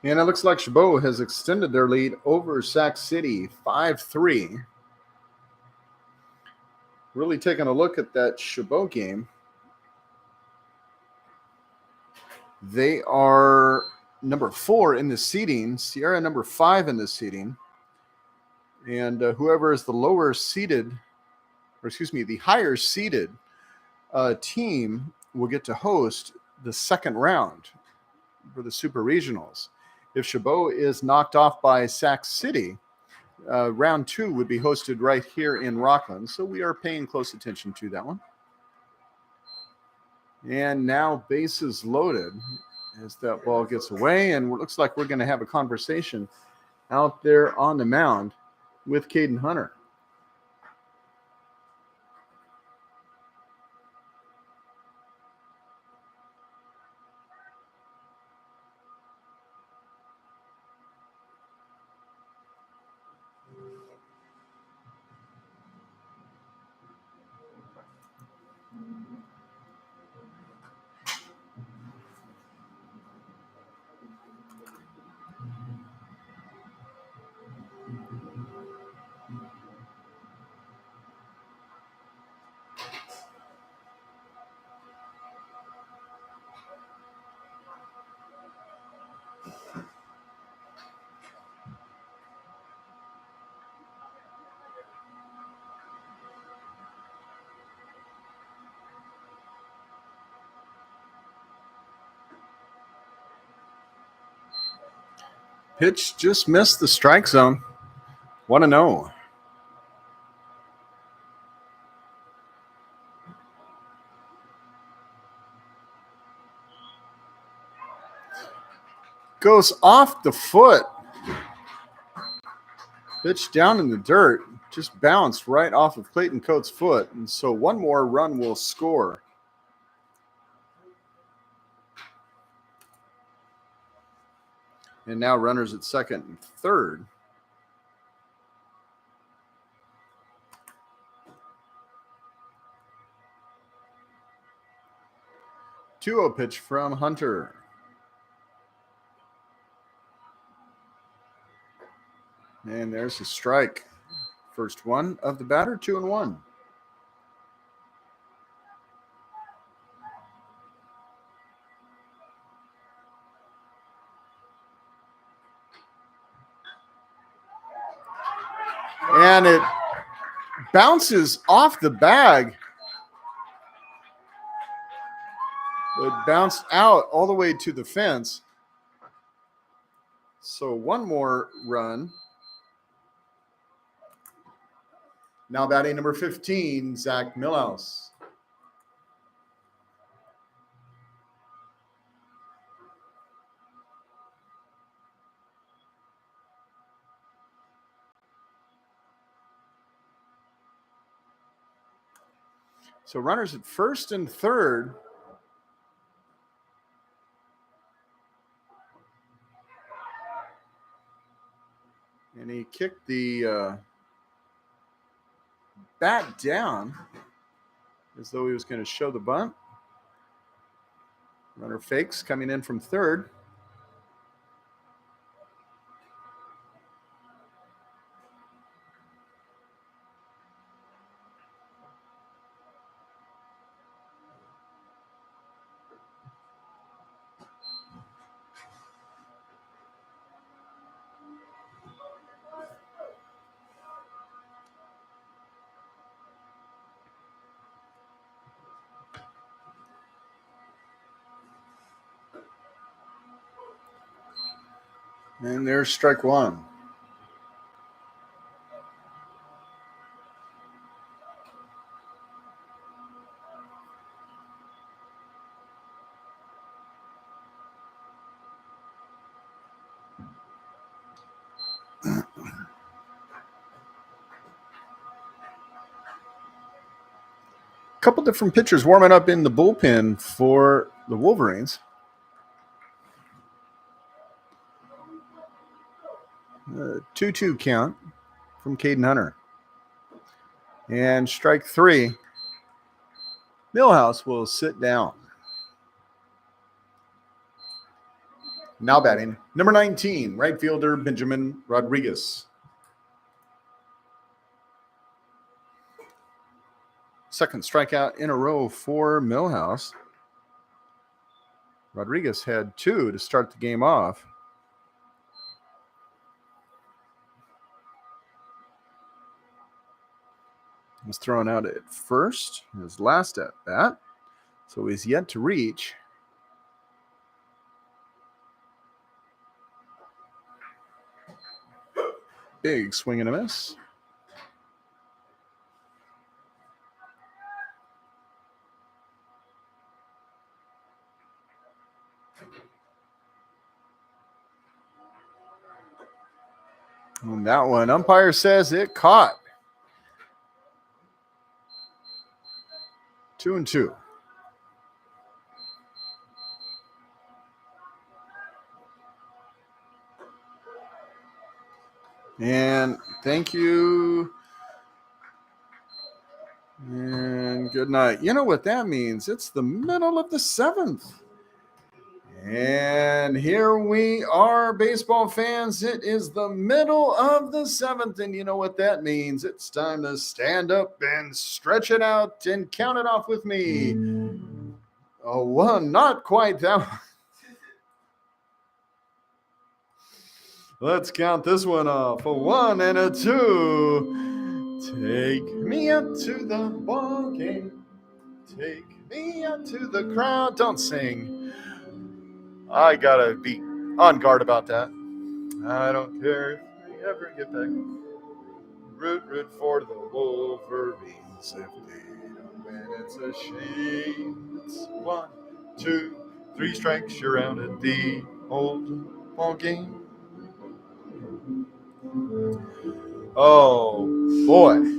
And it looks like Chabot has extended their lead over Sac City 5-3. Really taking a look at that Chabot game. They are number 4 in the seeding, Sierra number 5 in the seeding. And whoever is the the higher seeded team will get to host the second round for the Super Regionals. If Chabot is knocked off by Sac City, round 2 would be hosted right here in Rockland. So we are paying close attention to that one. And now bases loaded as that ball gets away. And it looks like we're going to have a conversation out there on the mound with Caden Hunter. Pitch just missed the strike zone. 1-0. Goes off the foot. Pitch down in the dirt. Just bounced right off of Clayton Coates' foot. And so one more run will score. And now runners at second and third. Two-0 pitch from Hunter. And there's a strike. First one of the batter, 2-1. And it bounces off the bag. It bounced out all the way to the fence. So one more run. Now batting number 15, Zach Millhouse. So runners at first and third. And he kicked the bat down as though he was going to show the bunt. Runner fakes coming in from third. And there's strike one. Couple different pitchers warming up in the bullpen for the Wolverines. 2-2 count from Caden Hunter. And strike three. Millhouse will sit down. Now batting, number 19, right fielder Benjamin Rodriguez. Second strikeout in a row for Millhouse. Rodriguez had 2 to start the game off. He's thrown out at first, his last at bat. So he's yet to reach. Big swing and a miss. And that one, umpire says it caught. 2-2. And thank you. And good night. You know what that means? It's the middle of the 7th. And here we are, baseball fans. It is the middle of the 7th. And you know what that means? It's time to stand up and stretch it out and count it off with me. A 1, not quite that one. Let's count this one off. A 1 and a 2. Take me out to the ball game. Take me out to the crowd. Don't sing. I gotta be on guard about that. I don't care if they ever get back. Root for the Wolverines. If they don't win, it's a shame. It's 1, 2, 3 strikes. You're out at the old ball game. Oh, boy.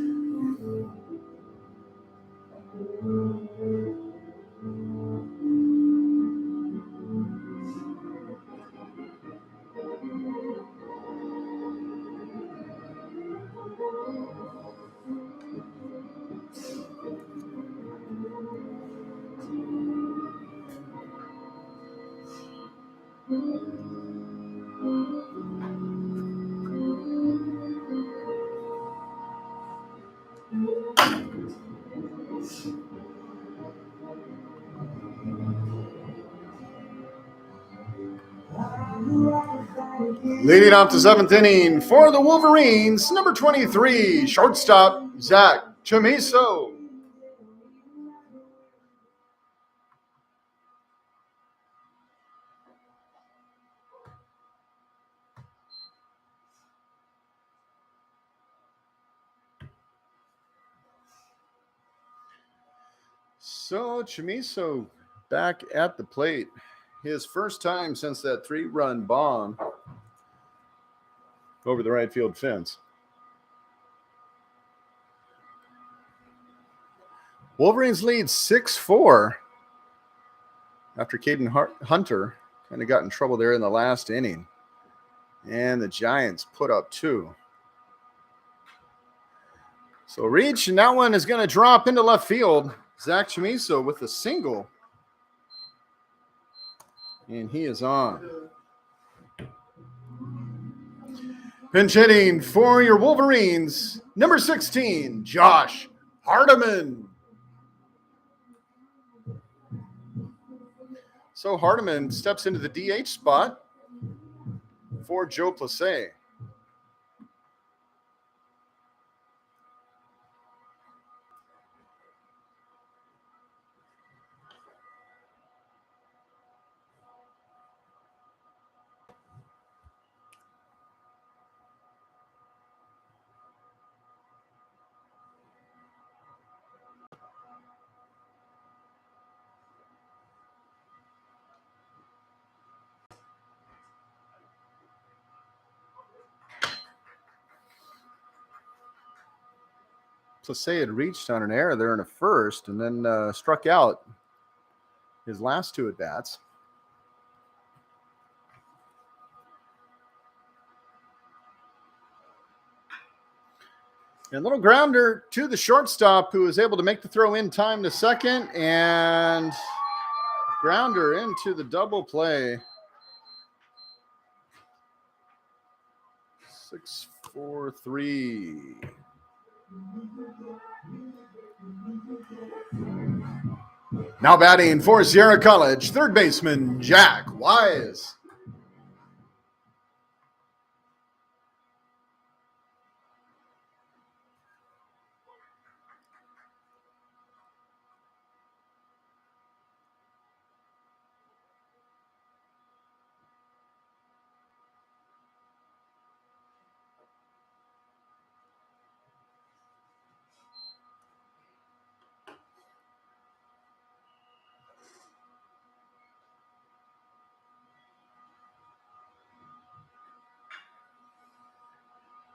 Leading off the 7th inning for the Wolverines, number 23, shortstop, Zach Chamiso. So Chamiso back at the plate. His first time since that 3-run bomb over the right field fence. Wolverines lead 6-4 after Caden Hunter kind of got in trouble there in the last inning. And the Giants put up 2. So reach, and that one is going to drop into left field. Zach Chamiso with a single. And he is on. Pinch hitting for your Wolverines, number 16, Josh Hardiman. So Hardiman steps into the DH spot for Joe Plessé. Plessé had reached on an error there in a first and then struck out his last 2 at-bats. And a little grounder to the shortstop who was able to make the throw in time to second, and grounder into the double play. 6-4-3. Now batting for Sierra College, third baseman Jack Wise.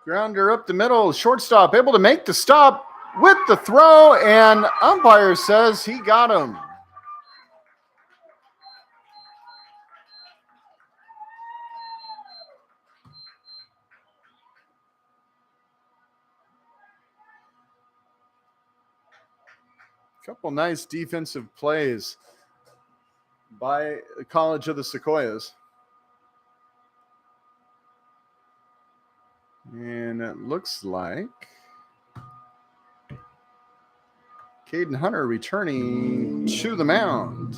Grounder up the middle, shortstop able to make the stop with the throw, and umpire says he got him. Couple nice defensive plays by the College of the Sequoias. And it looks like Caden Hunter returning to the mound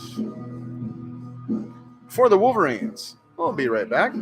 for the Wolverines. We'll be right back.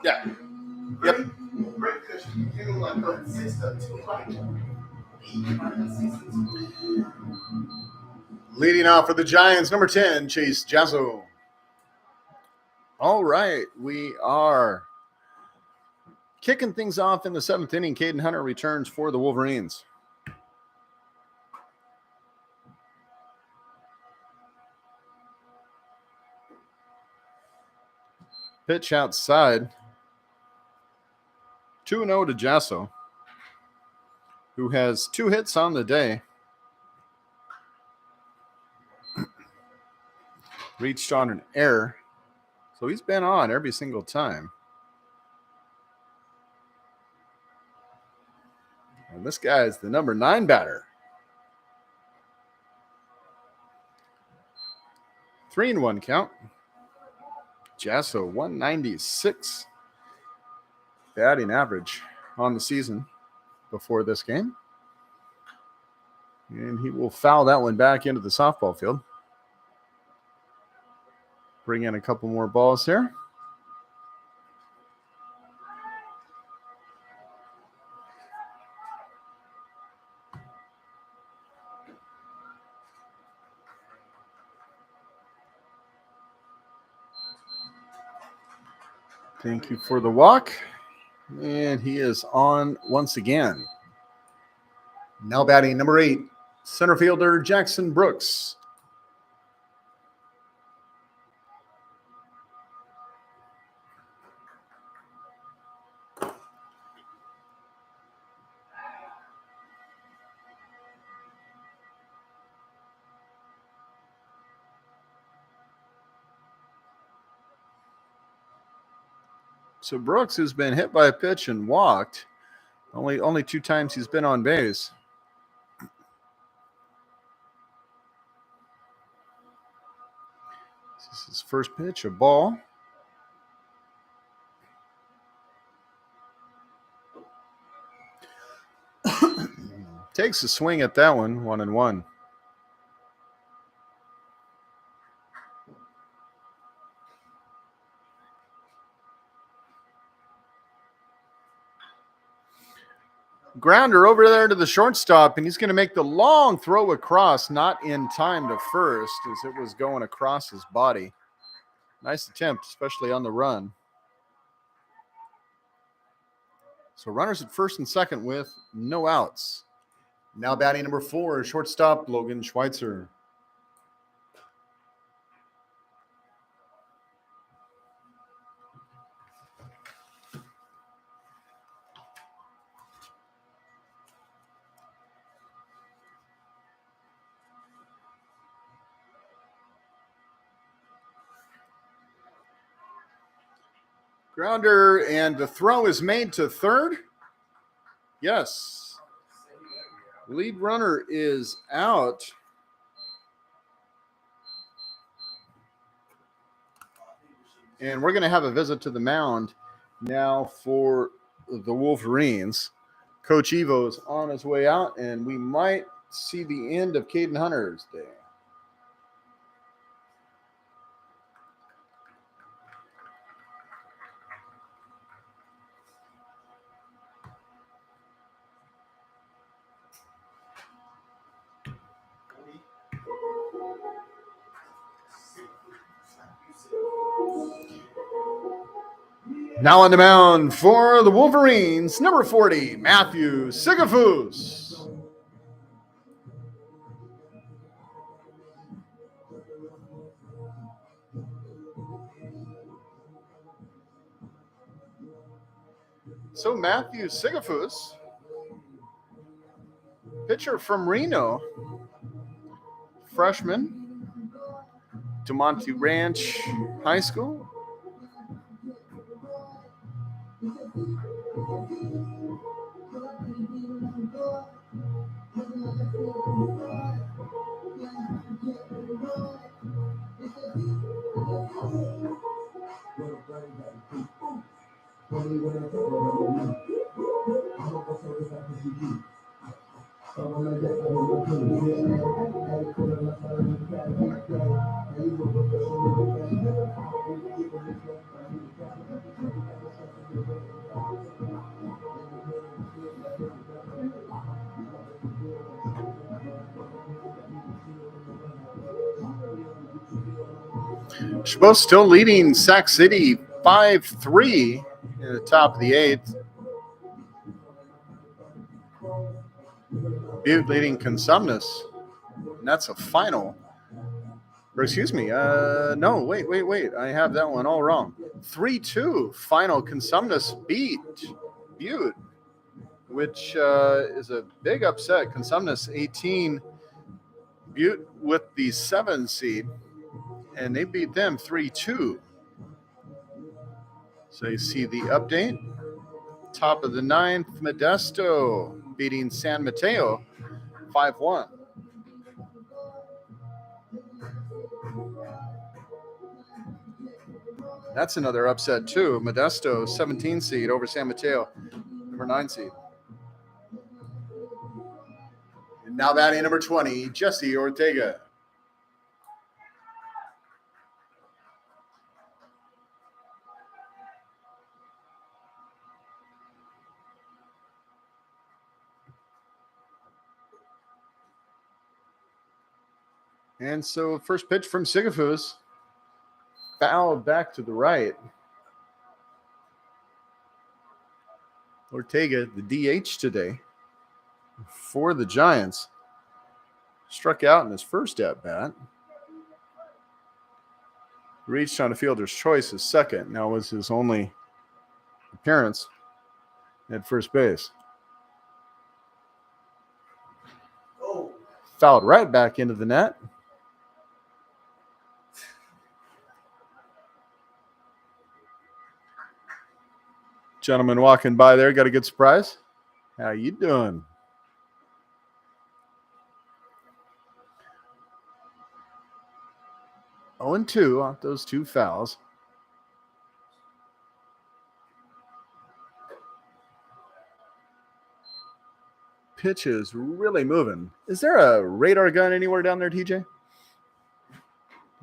Yeah. Yep. Leading off for the Giants, number 10, Chase Jazzo. All right, we are kicking things off in the 7th inning. Caden Hunter returns for the Wolverines. Pitch outside. 2-0 to Jasso, who has 2 hits on the day. Reached on an error, so he's been on every single time. And this guy is the number 9 batter. 3-1 count. Jasso, 196 batting average on the season before this game. And he will foul that one back into the softball field. Bring in a couple more balls here. Thank you for the walk. And he is on once again. Now batting number 8, center fielder Jackson Brooks. So Brooks has been hit by a pitch and walked. Only 2 times he's been on base. This is his first pitch, a ball. Takes a swing at that one, 1-1. Grounder over there to the shortstop, and he's going to make the long throw across, not in time to first, as it was going across his body. Nice attempt, especially on the run. So runners at first and second with no outs. Now batting number 4, shortstop Logan Schweitzer. Grounder, and the throw is made to third. Yes. Lead runner is out. And we're going to have a visit to the mound now for the Wolverines. Coach Evo's on his way out, and we might see the end of Caden Hunter's day. Now on the mound for the Wolverines, number 40, Matthew Sigafus. So Matthew Sigafus, pitcher from Reno, freshman, DeMonte Ranch High School. Chabot still leading Sac City 5-3 in the top of the 8th. Butte leading Consumnes. And that's a final. Or excuse me. No, wait. I have that one all wrong. 3-2 final. Consumnes beat Butte, which is a big upset. Consumnes 18, Butte with the 7 seed, and they beat them 3-2. So you see the update. Top of the 9th, Modesto beating San Mateo 5-1. That's another upset, too. Modesto, 17 seed over San Mateo, number 9 seed. And now batting number 20, Jesse Ortega. And so first pitch from Sigafus. Fouled back to the right. Ortega, the DH today for the Giants. Struck out in his first at-bat. Reached on a fielder's choice as second. Now was his only appearance at first base. Fouled right back into the net. Gentleman walking by there, got a good surprise. How you doing? Oh, and 2 off those 2 fouls. Pitch is really moving. Is there a radar gun anywhere down there, TJ?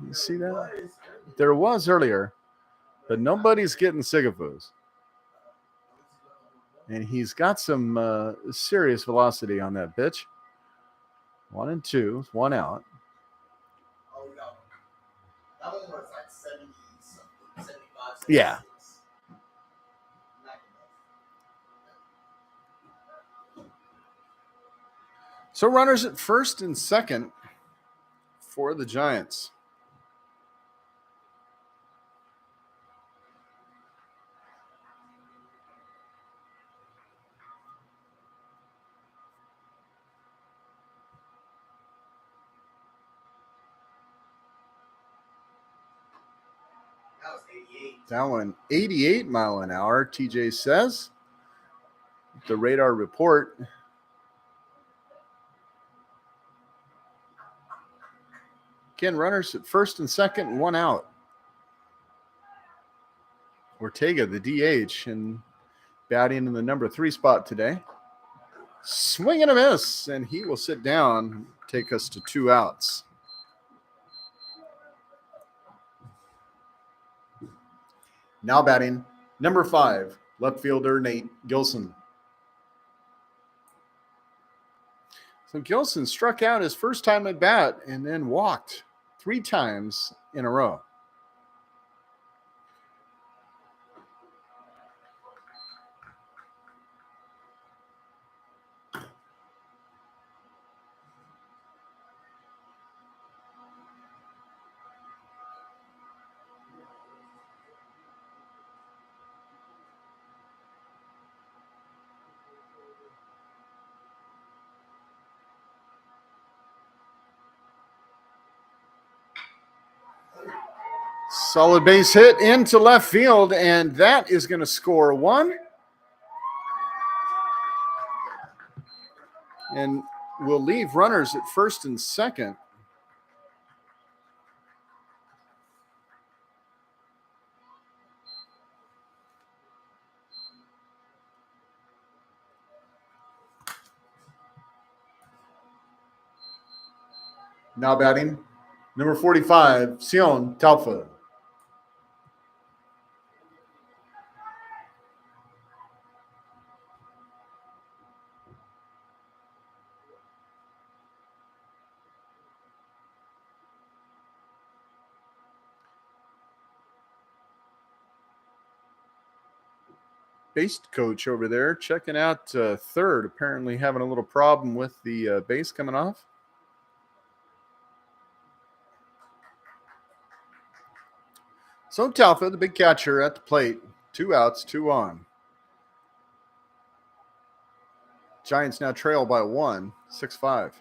You see that? There was earlier, but nobody's getting Sigafus. And he's got some serious velocity on that pitch. 1 and 2, 1 out. Oh, no. That one was like 70 something, 75. Yeah. So runners at first and second for the Giants. That was 88. That one, 88 mile an hour, TJ says. The radar report. Again, runners at first and second, 1 out. Ortega, the DH, and batting in the number 3 spot today. Swing and a miss, and he will sit down, take us to 2 outs. Now batting, number 5, left fielder Nate Gilson. So Gilson struck out his first time at bat and then walked 3 times in a row. Solid base hit into left field, and that is going to score 1. And we'll leave runners at first and second. Now batting, number 45, Sion Talfa. Base coach over there checking out third, apparently having a little problem with the base coming off. So Talfa, the big catcher at the plate, 2 outs, 2 on. Giants now trail by 1, 6-5.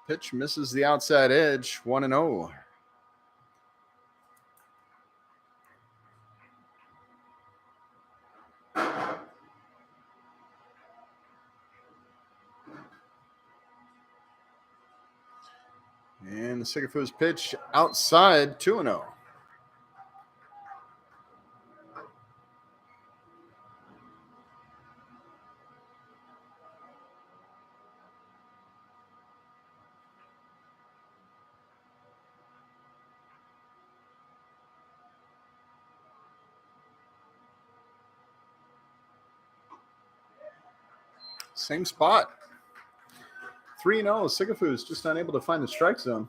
Pitch misses the outside edge, 1-0. And the Sigafoos pitch outside 2-0. Same spot. 3-0. Sigafoos just unable to find the strike zone.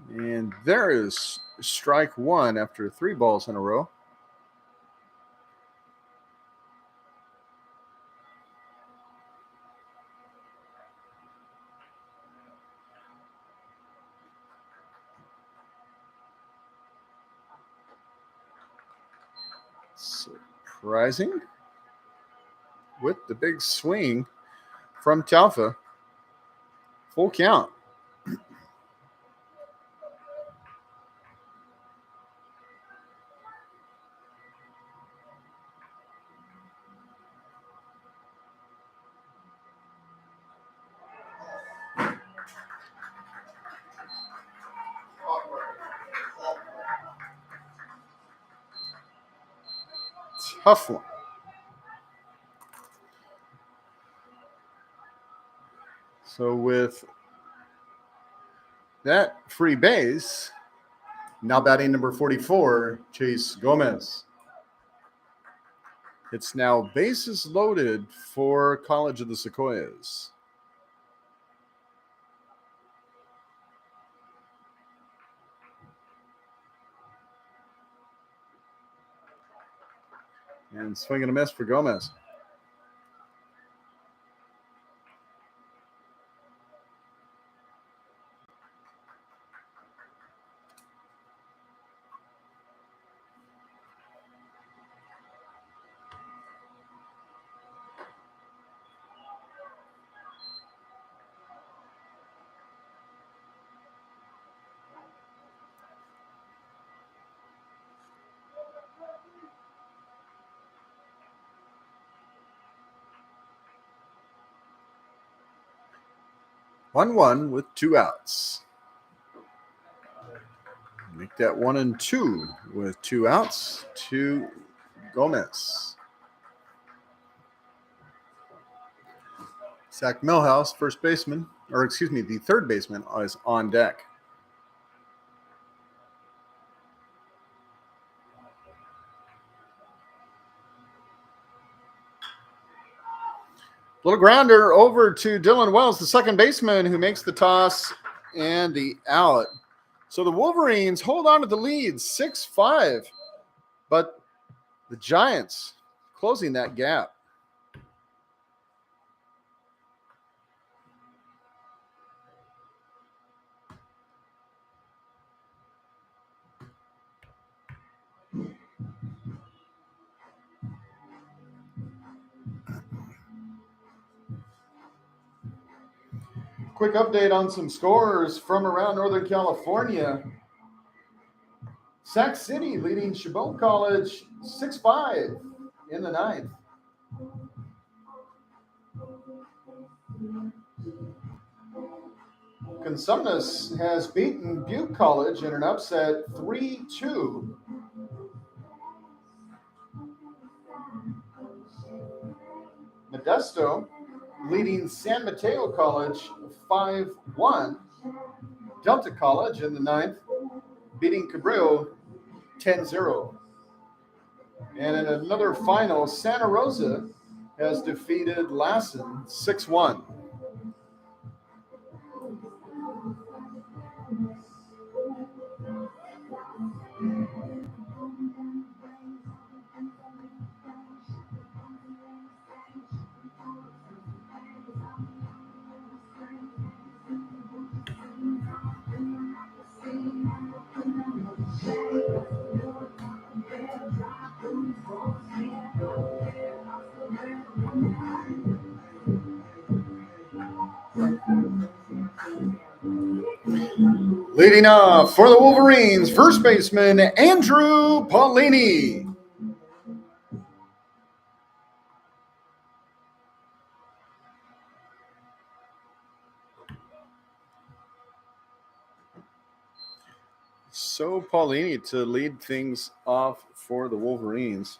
And there is strike one after 3 balls in a row. Surprising with the big swing from Talfa. Full count. Tough one. So with that free base, now batting number 44, Chase Gomez. It's now bases loaded for College of the Sequoias. And swing and a miss for Gomez. One with 2 outs. Make that 1 and 2 with 2 outs to Gomez. Zach Milhouse, the third baseman, is on deck. Little grounder over to Dylan Wells, the second baseman, who makes the toss and the out. So the Wolverines hold on to the lead, 6-5, but the Giants closing that gap. Quick update on some scores from around Northern California. Sac City leading Chabot College 6-5 in the ninth. Consumnes has beaten Butte College in an upset 3-2. Modesto leading San Mateo College 5-1. Delta College in the ninth beating Cabrillo 10-0. And in another final, Santa Rosa has defeated Lassen 6-1. Leading off for the Wolverines, first baseman Andrew Paulini. So Paulini to lead things off for the Wolverines.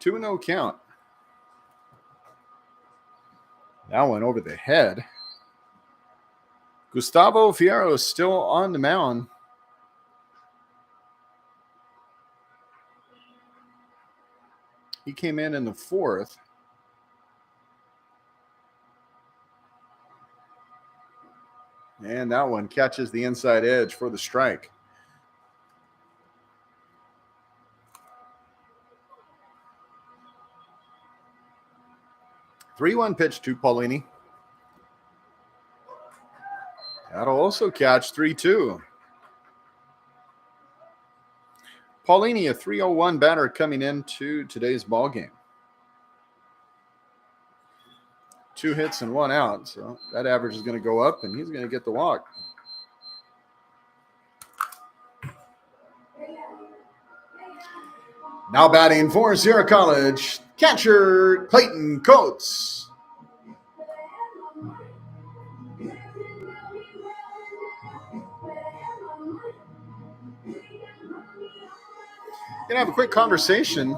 Two and 0 count. That one over the head. Gustavo Fierro still on the mound. He came in the fourth. And that one catches the inside edge for the strike. 3-1 pitch to Paulini. That'll also catch 3-2. Paulini, a 301 batter coming into today's ball game. 2 hits and 1 out, so that average is going to go up, and he's going to get the walk. Now batting for Sierra College, catcher Clayton Coates. Gonna have a quick conversation.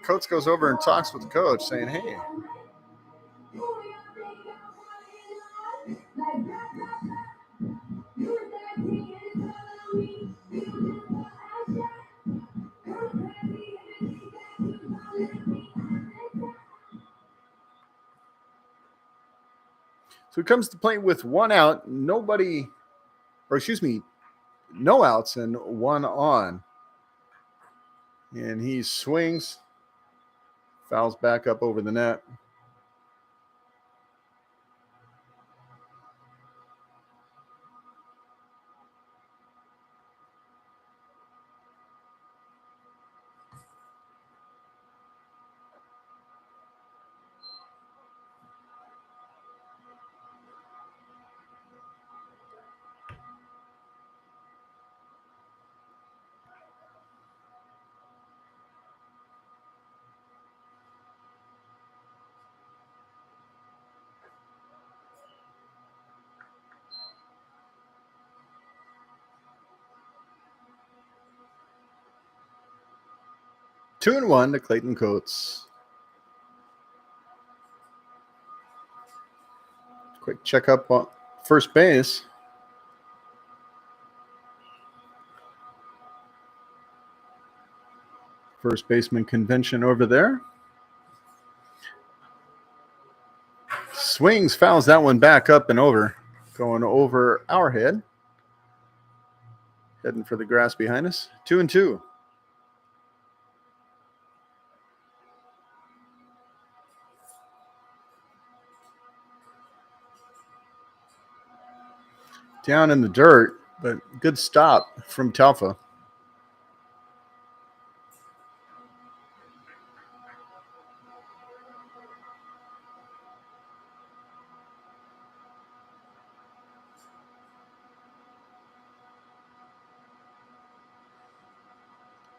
Coates goes over and talks with the coach, saying, "Hey, so he comes to play with 1 out, no outs and 1 on. And he swings, fouls back up over the net. Two and 1 to Clayton Coates. Quick checkup on first base. First baseman convention over there. Swings, fouls that one back up and over. Going over our head. Heading for the grass behind us. 2 and 2. Down in the dirt, but good stop from Talfa.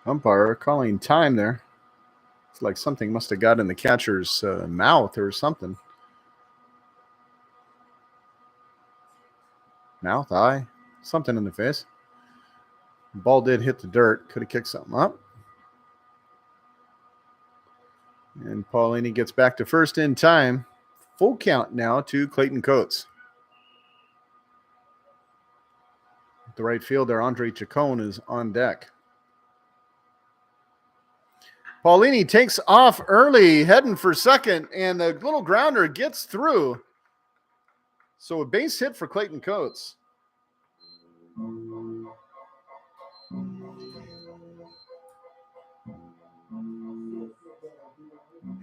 Umpire calling time there. It's like something must have got in the catcher's mouth or something. Mouth, eye, something in the face. Ball did hit the dirt. Could have kicked something up. And Paulini gets back to first in time. Full count now to Clayton Coates. The right fielder, Andre Chacon, is on deck. Paulini takes off early, heading for second, and the little grounder gets through. So a base hit for Clayton Coates.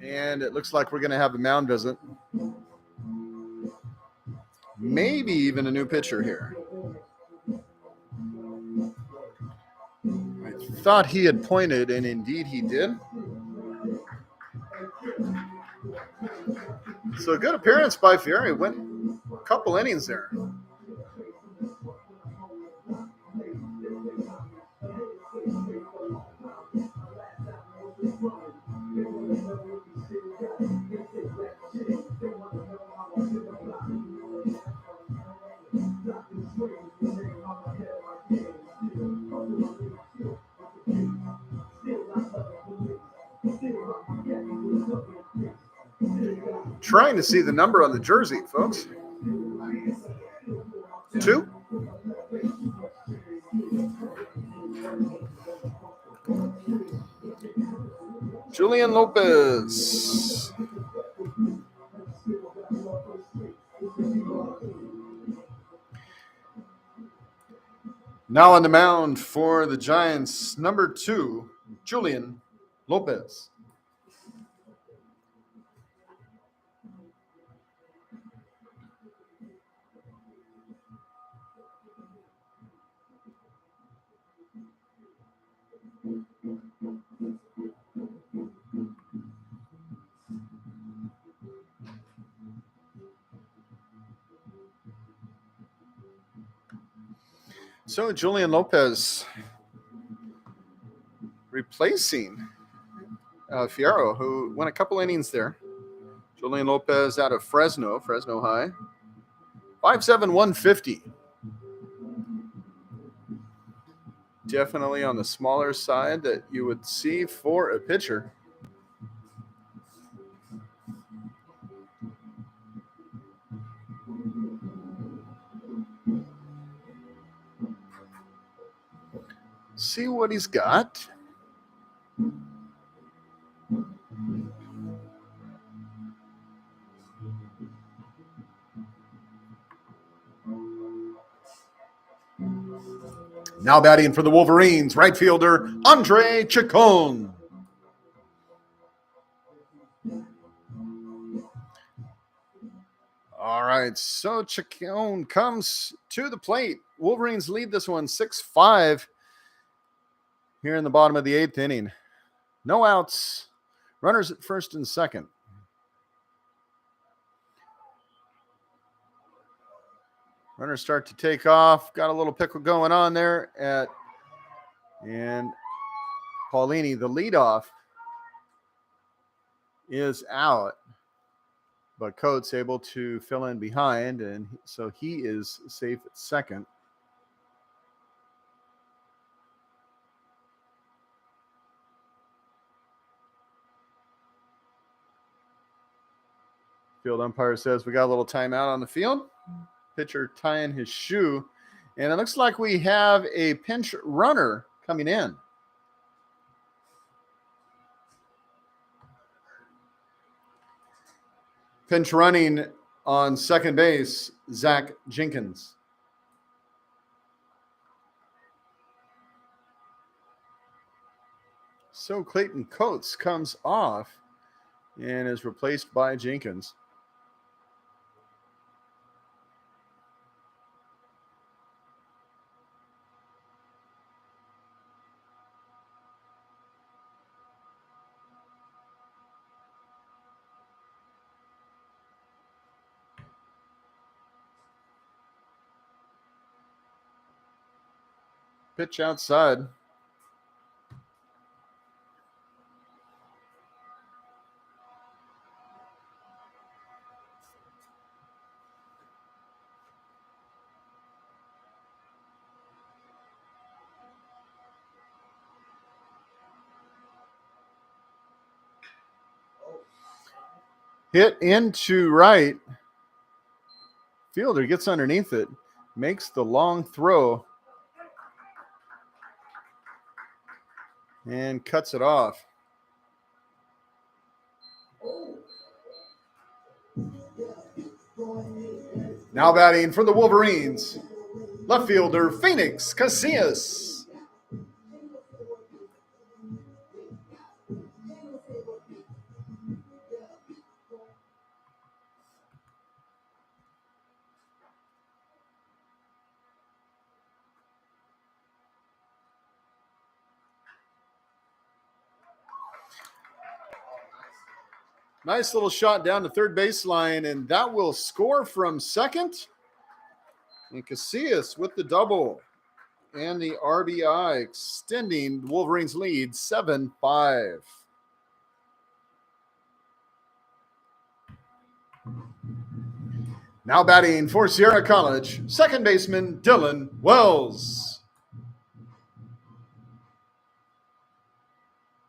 And it looks like we're going to have a mound visit. Maybe even a new pitcher here. thought he had pointed, and indeed he did. So a good appearance by Fieri. Went a couple innings there. Trying to see the number on the jersey, folks. 2. Julian Lopez. Now on the mound for the Giants, number 2, Julian Lopez. So Julian Lopez replacing Fierro, who went a couple innings there. Julian Lopez out of Fresno High. 5'7", 150. Definitely on the smaller side that you would see for a pitcher. See what he's got. Now batting for the Wolverines, right fielder Andre Chacon. All right, so Chacon comes to the plate. Wolverines lead this one 6-5 here in the bottom of the 8th inning. No outs, runners at first and second. Runners start to take off. Got a little pickle going on there and Paulini, the leadoff, is out. But Coates able to fill in behind, and so he is safe at second. Field umpire says we got a little timeout on the field. Pitcher tying his shoe. And it looks like we have a pinch runner coming in. Pinch running on second base, Zach Jenkins. So Clayton Coates comes off and is replaced by Jenkins. Pitch outside. Hit into right. Fielder gets underneath it, makes the long throw, and cuts it off. Now batting for the Wolverines, left fielder Phoenix Casillas. Nice little shot down the third baseline, and that will score from second. And Casillas with the double and the RBI, extending the Wolverines' lead 7-5. Now batting for Sierra College, second baseman Dylan Wells.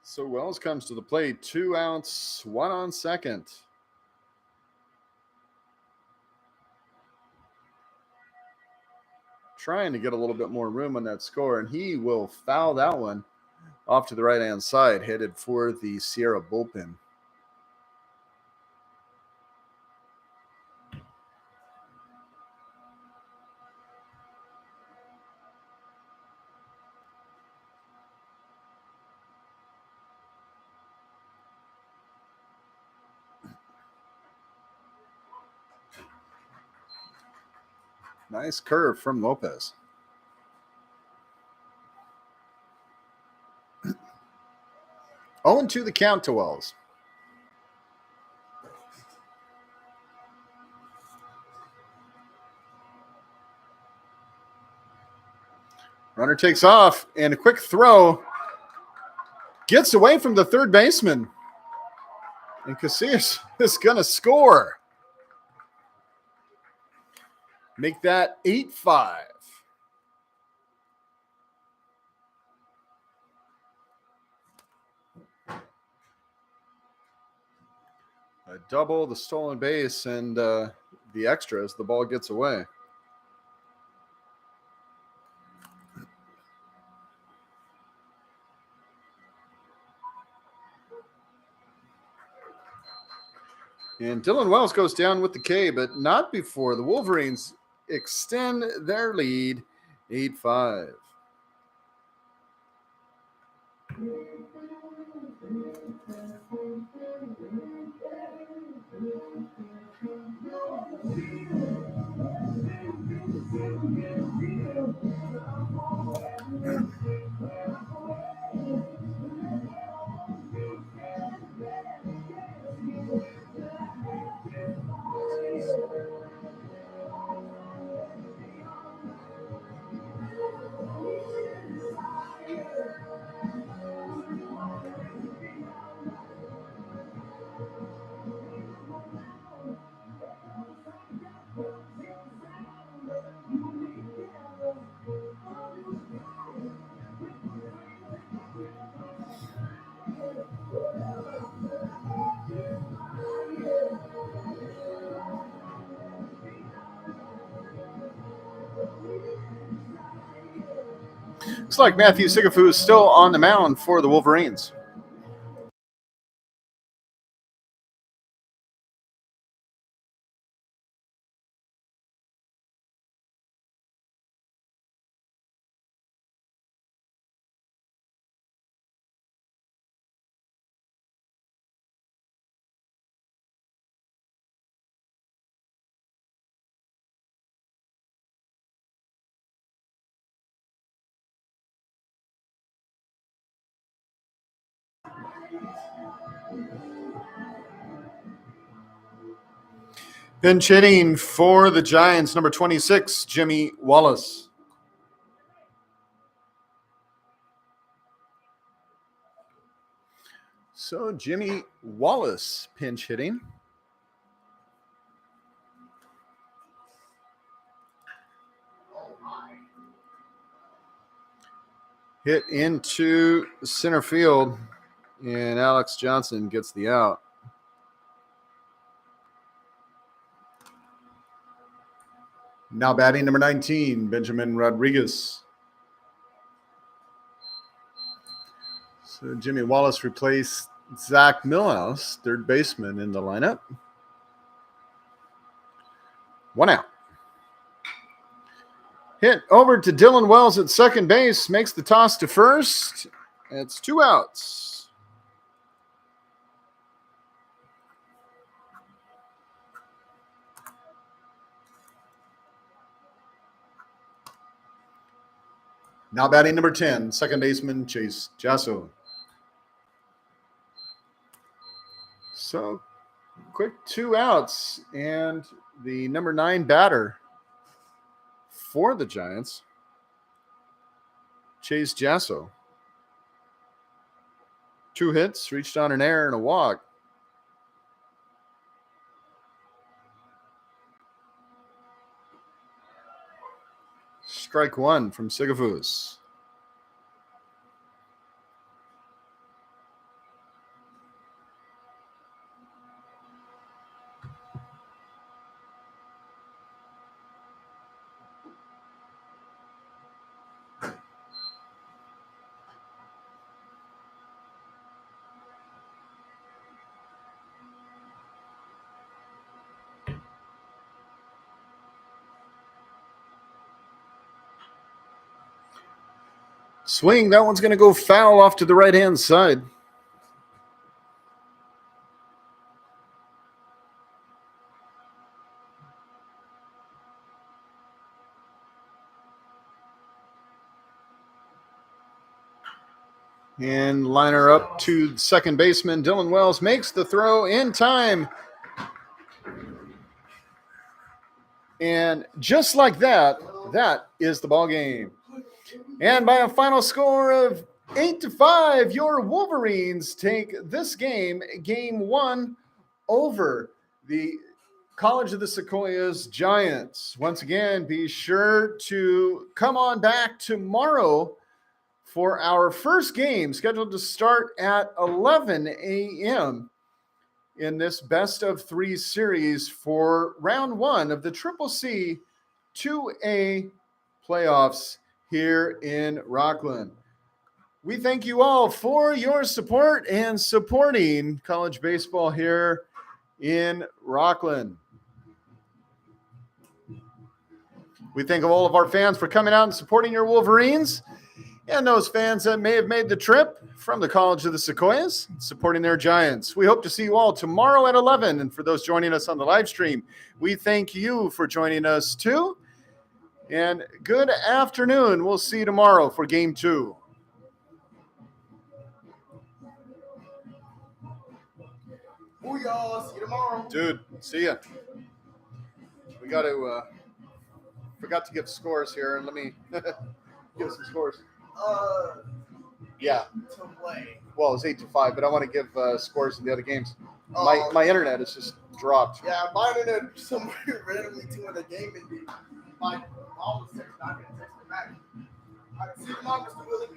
So Wells comes to the plate, 2 outs, 1 on second. Trying to get a little bit more room on that score, and he will foul that one off to the right-hand side, headed for the Sierra bullpen. Nice curve from Lopez. Oh, and 2 the count to Wells. Runner takes off, and a quick throw gets away from the third baseman. And Casillas is going to score. Make that 8-5. A double, the stolen base, and the extra as the ball gets away. And Dylan Wells goes down with the K, but not before the Wolverines extend their lead 8-5. Looks like Matthew Sigafu is still on the mound for the Wolverines. Pinch hitting for the Giants, number 26, Jimmy Wallace. So Jimmy Wallace pinch hitting. Hit into center field, and Alex Johnson gets the out. Now batting number 19, Benjamin Rodriguez. So Jimmy Wallace replaced Zach Millhouse, third baseman, in the lineup. 1 out. Hit over to Dylan Wells at second base, makes the toss to first. It's 2 outs. Now batting number 10, second baseman Chase Jasso. So Quick 2 outs, and the number 9 batter for the Giants, Chase Jasso. 2 hits, reached on an error and a walk. Strike 1 from Sigafus. Swing, that one's going to go foul off to the right-hand side. And liner up to second baseman Dylan Wells makes the throw in time. And just like that, that is the ball game. And by a final score of 8-5, your Wolverines take this game, game 1, over the College of the Sequoias Giants. Once again, be sure to come on back tomorrow for our first game, scheduled to start at 11 a.m. in this best of 3 series for round 1 of the CCCAA 2A playoffs here in Rockland. We thank you all for your support and supporting college baseball here in Rockland. We thank all of our fans for coming out and supporting your Wolverines, and those fans that may have made the trip from the College of the Sequoias, supporting their Giants. We hope to see you all tomorrow at 11. And for those joining us on the live stream, we thank you for joining us too. And good afternoon. We'll see you tomorrow for game 2. Booyah! See you tomorrow. Dude, see ya. We got to, forgot to give scores here. Let me give some scores. Yeah. To play. Well, it's 8-5, but I want to give scores in the other games. My internet is just dropped. Yeah, my internet somewhere randomly to when the game ended. My mom was texting, I didn't text her back. I can see the mom was still willing.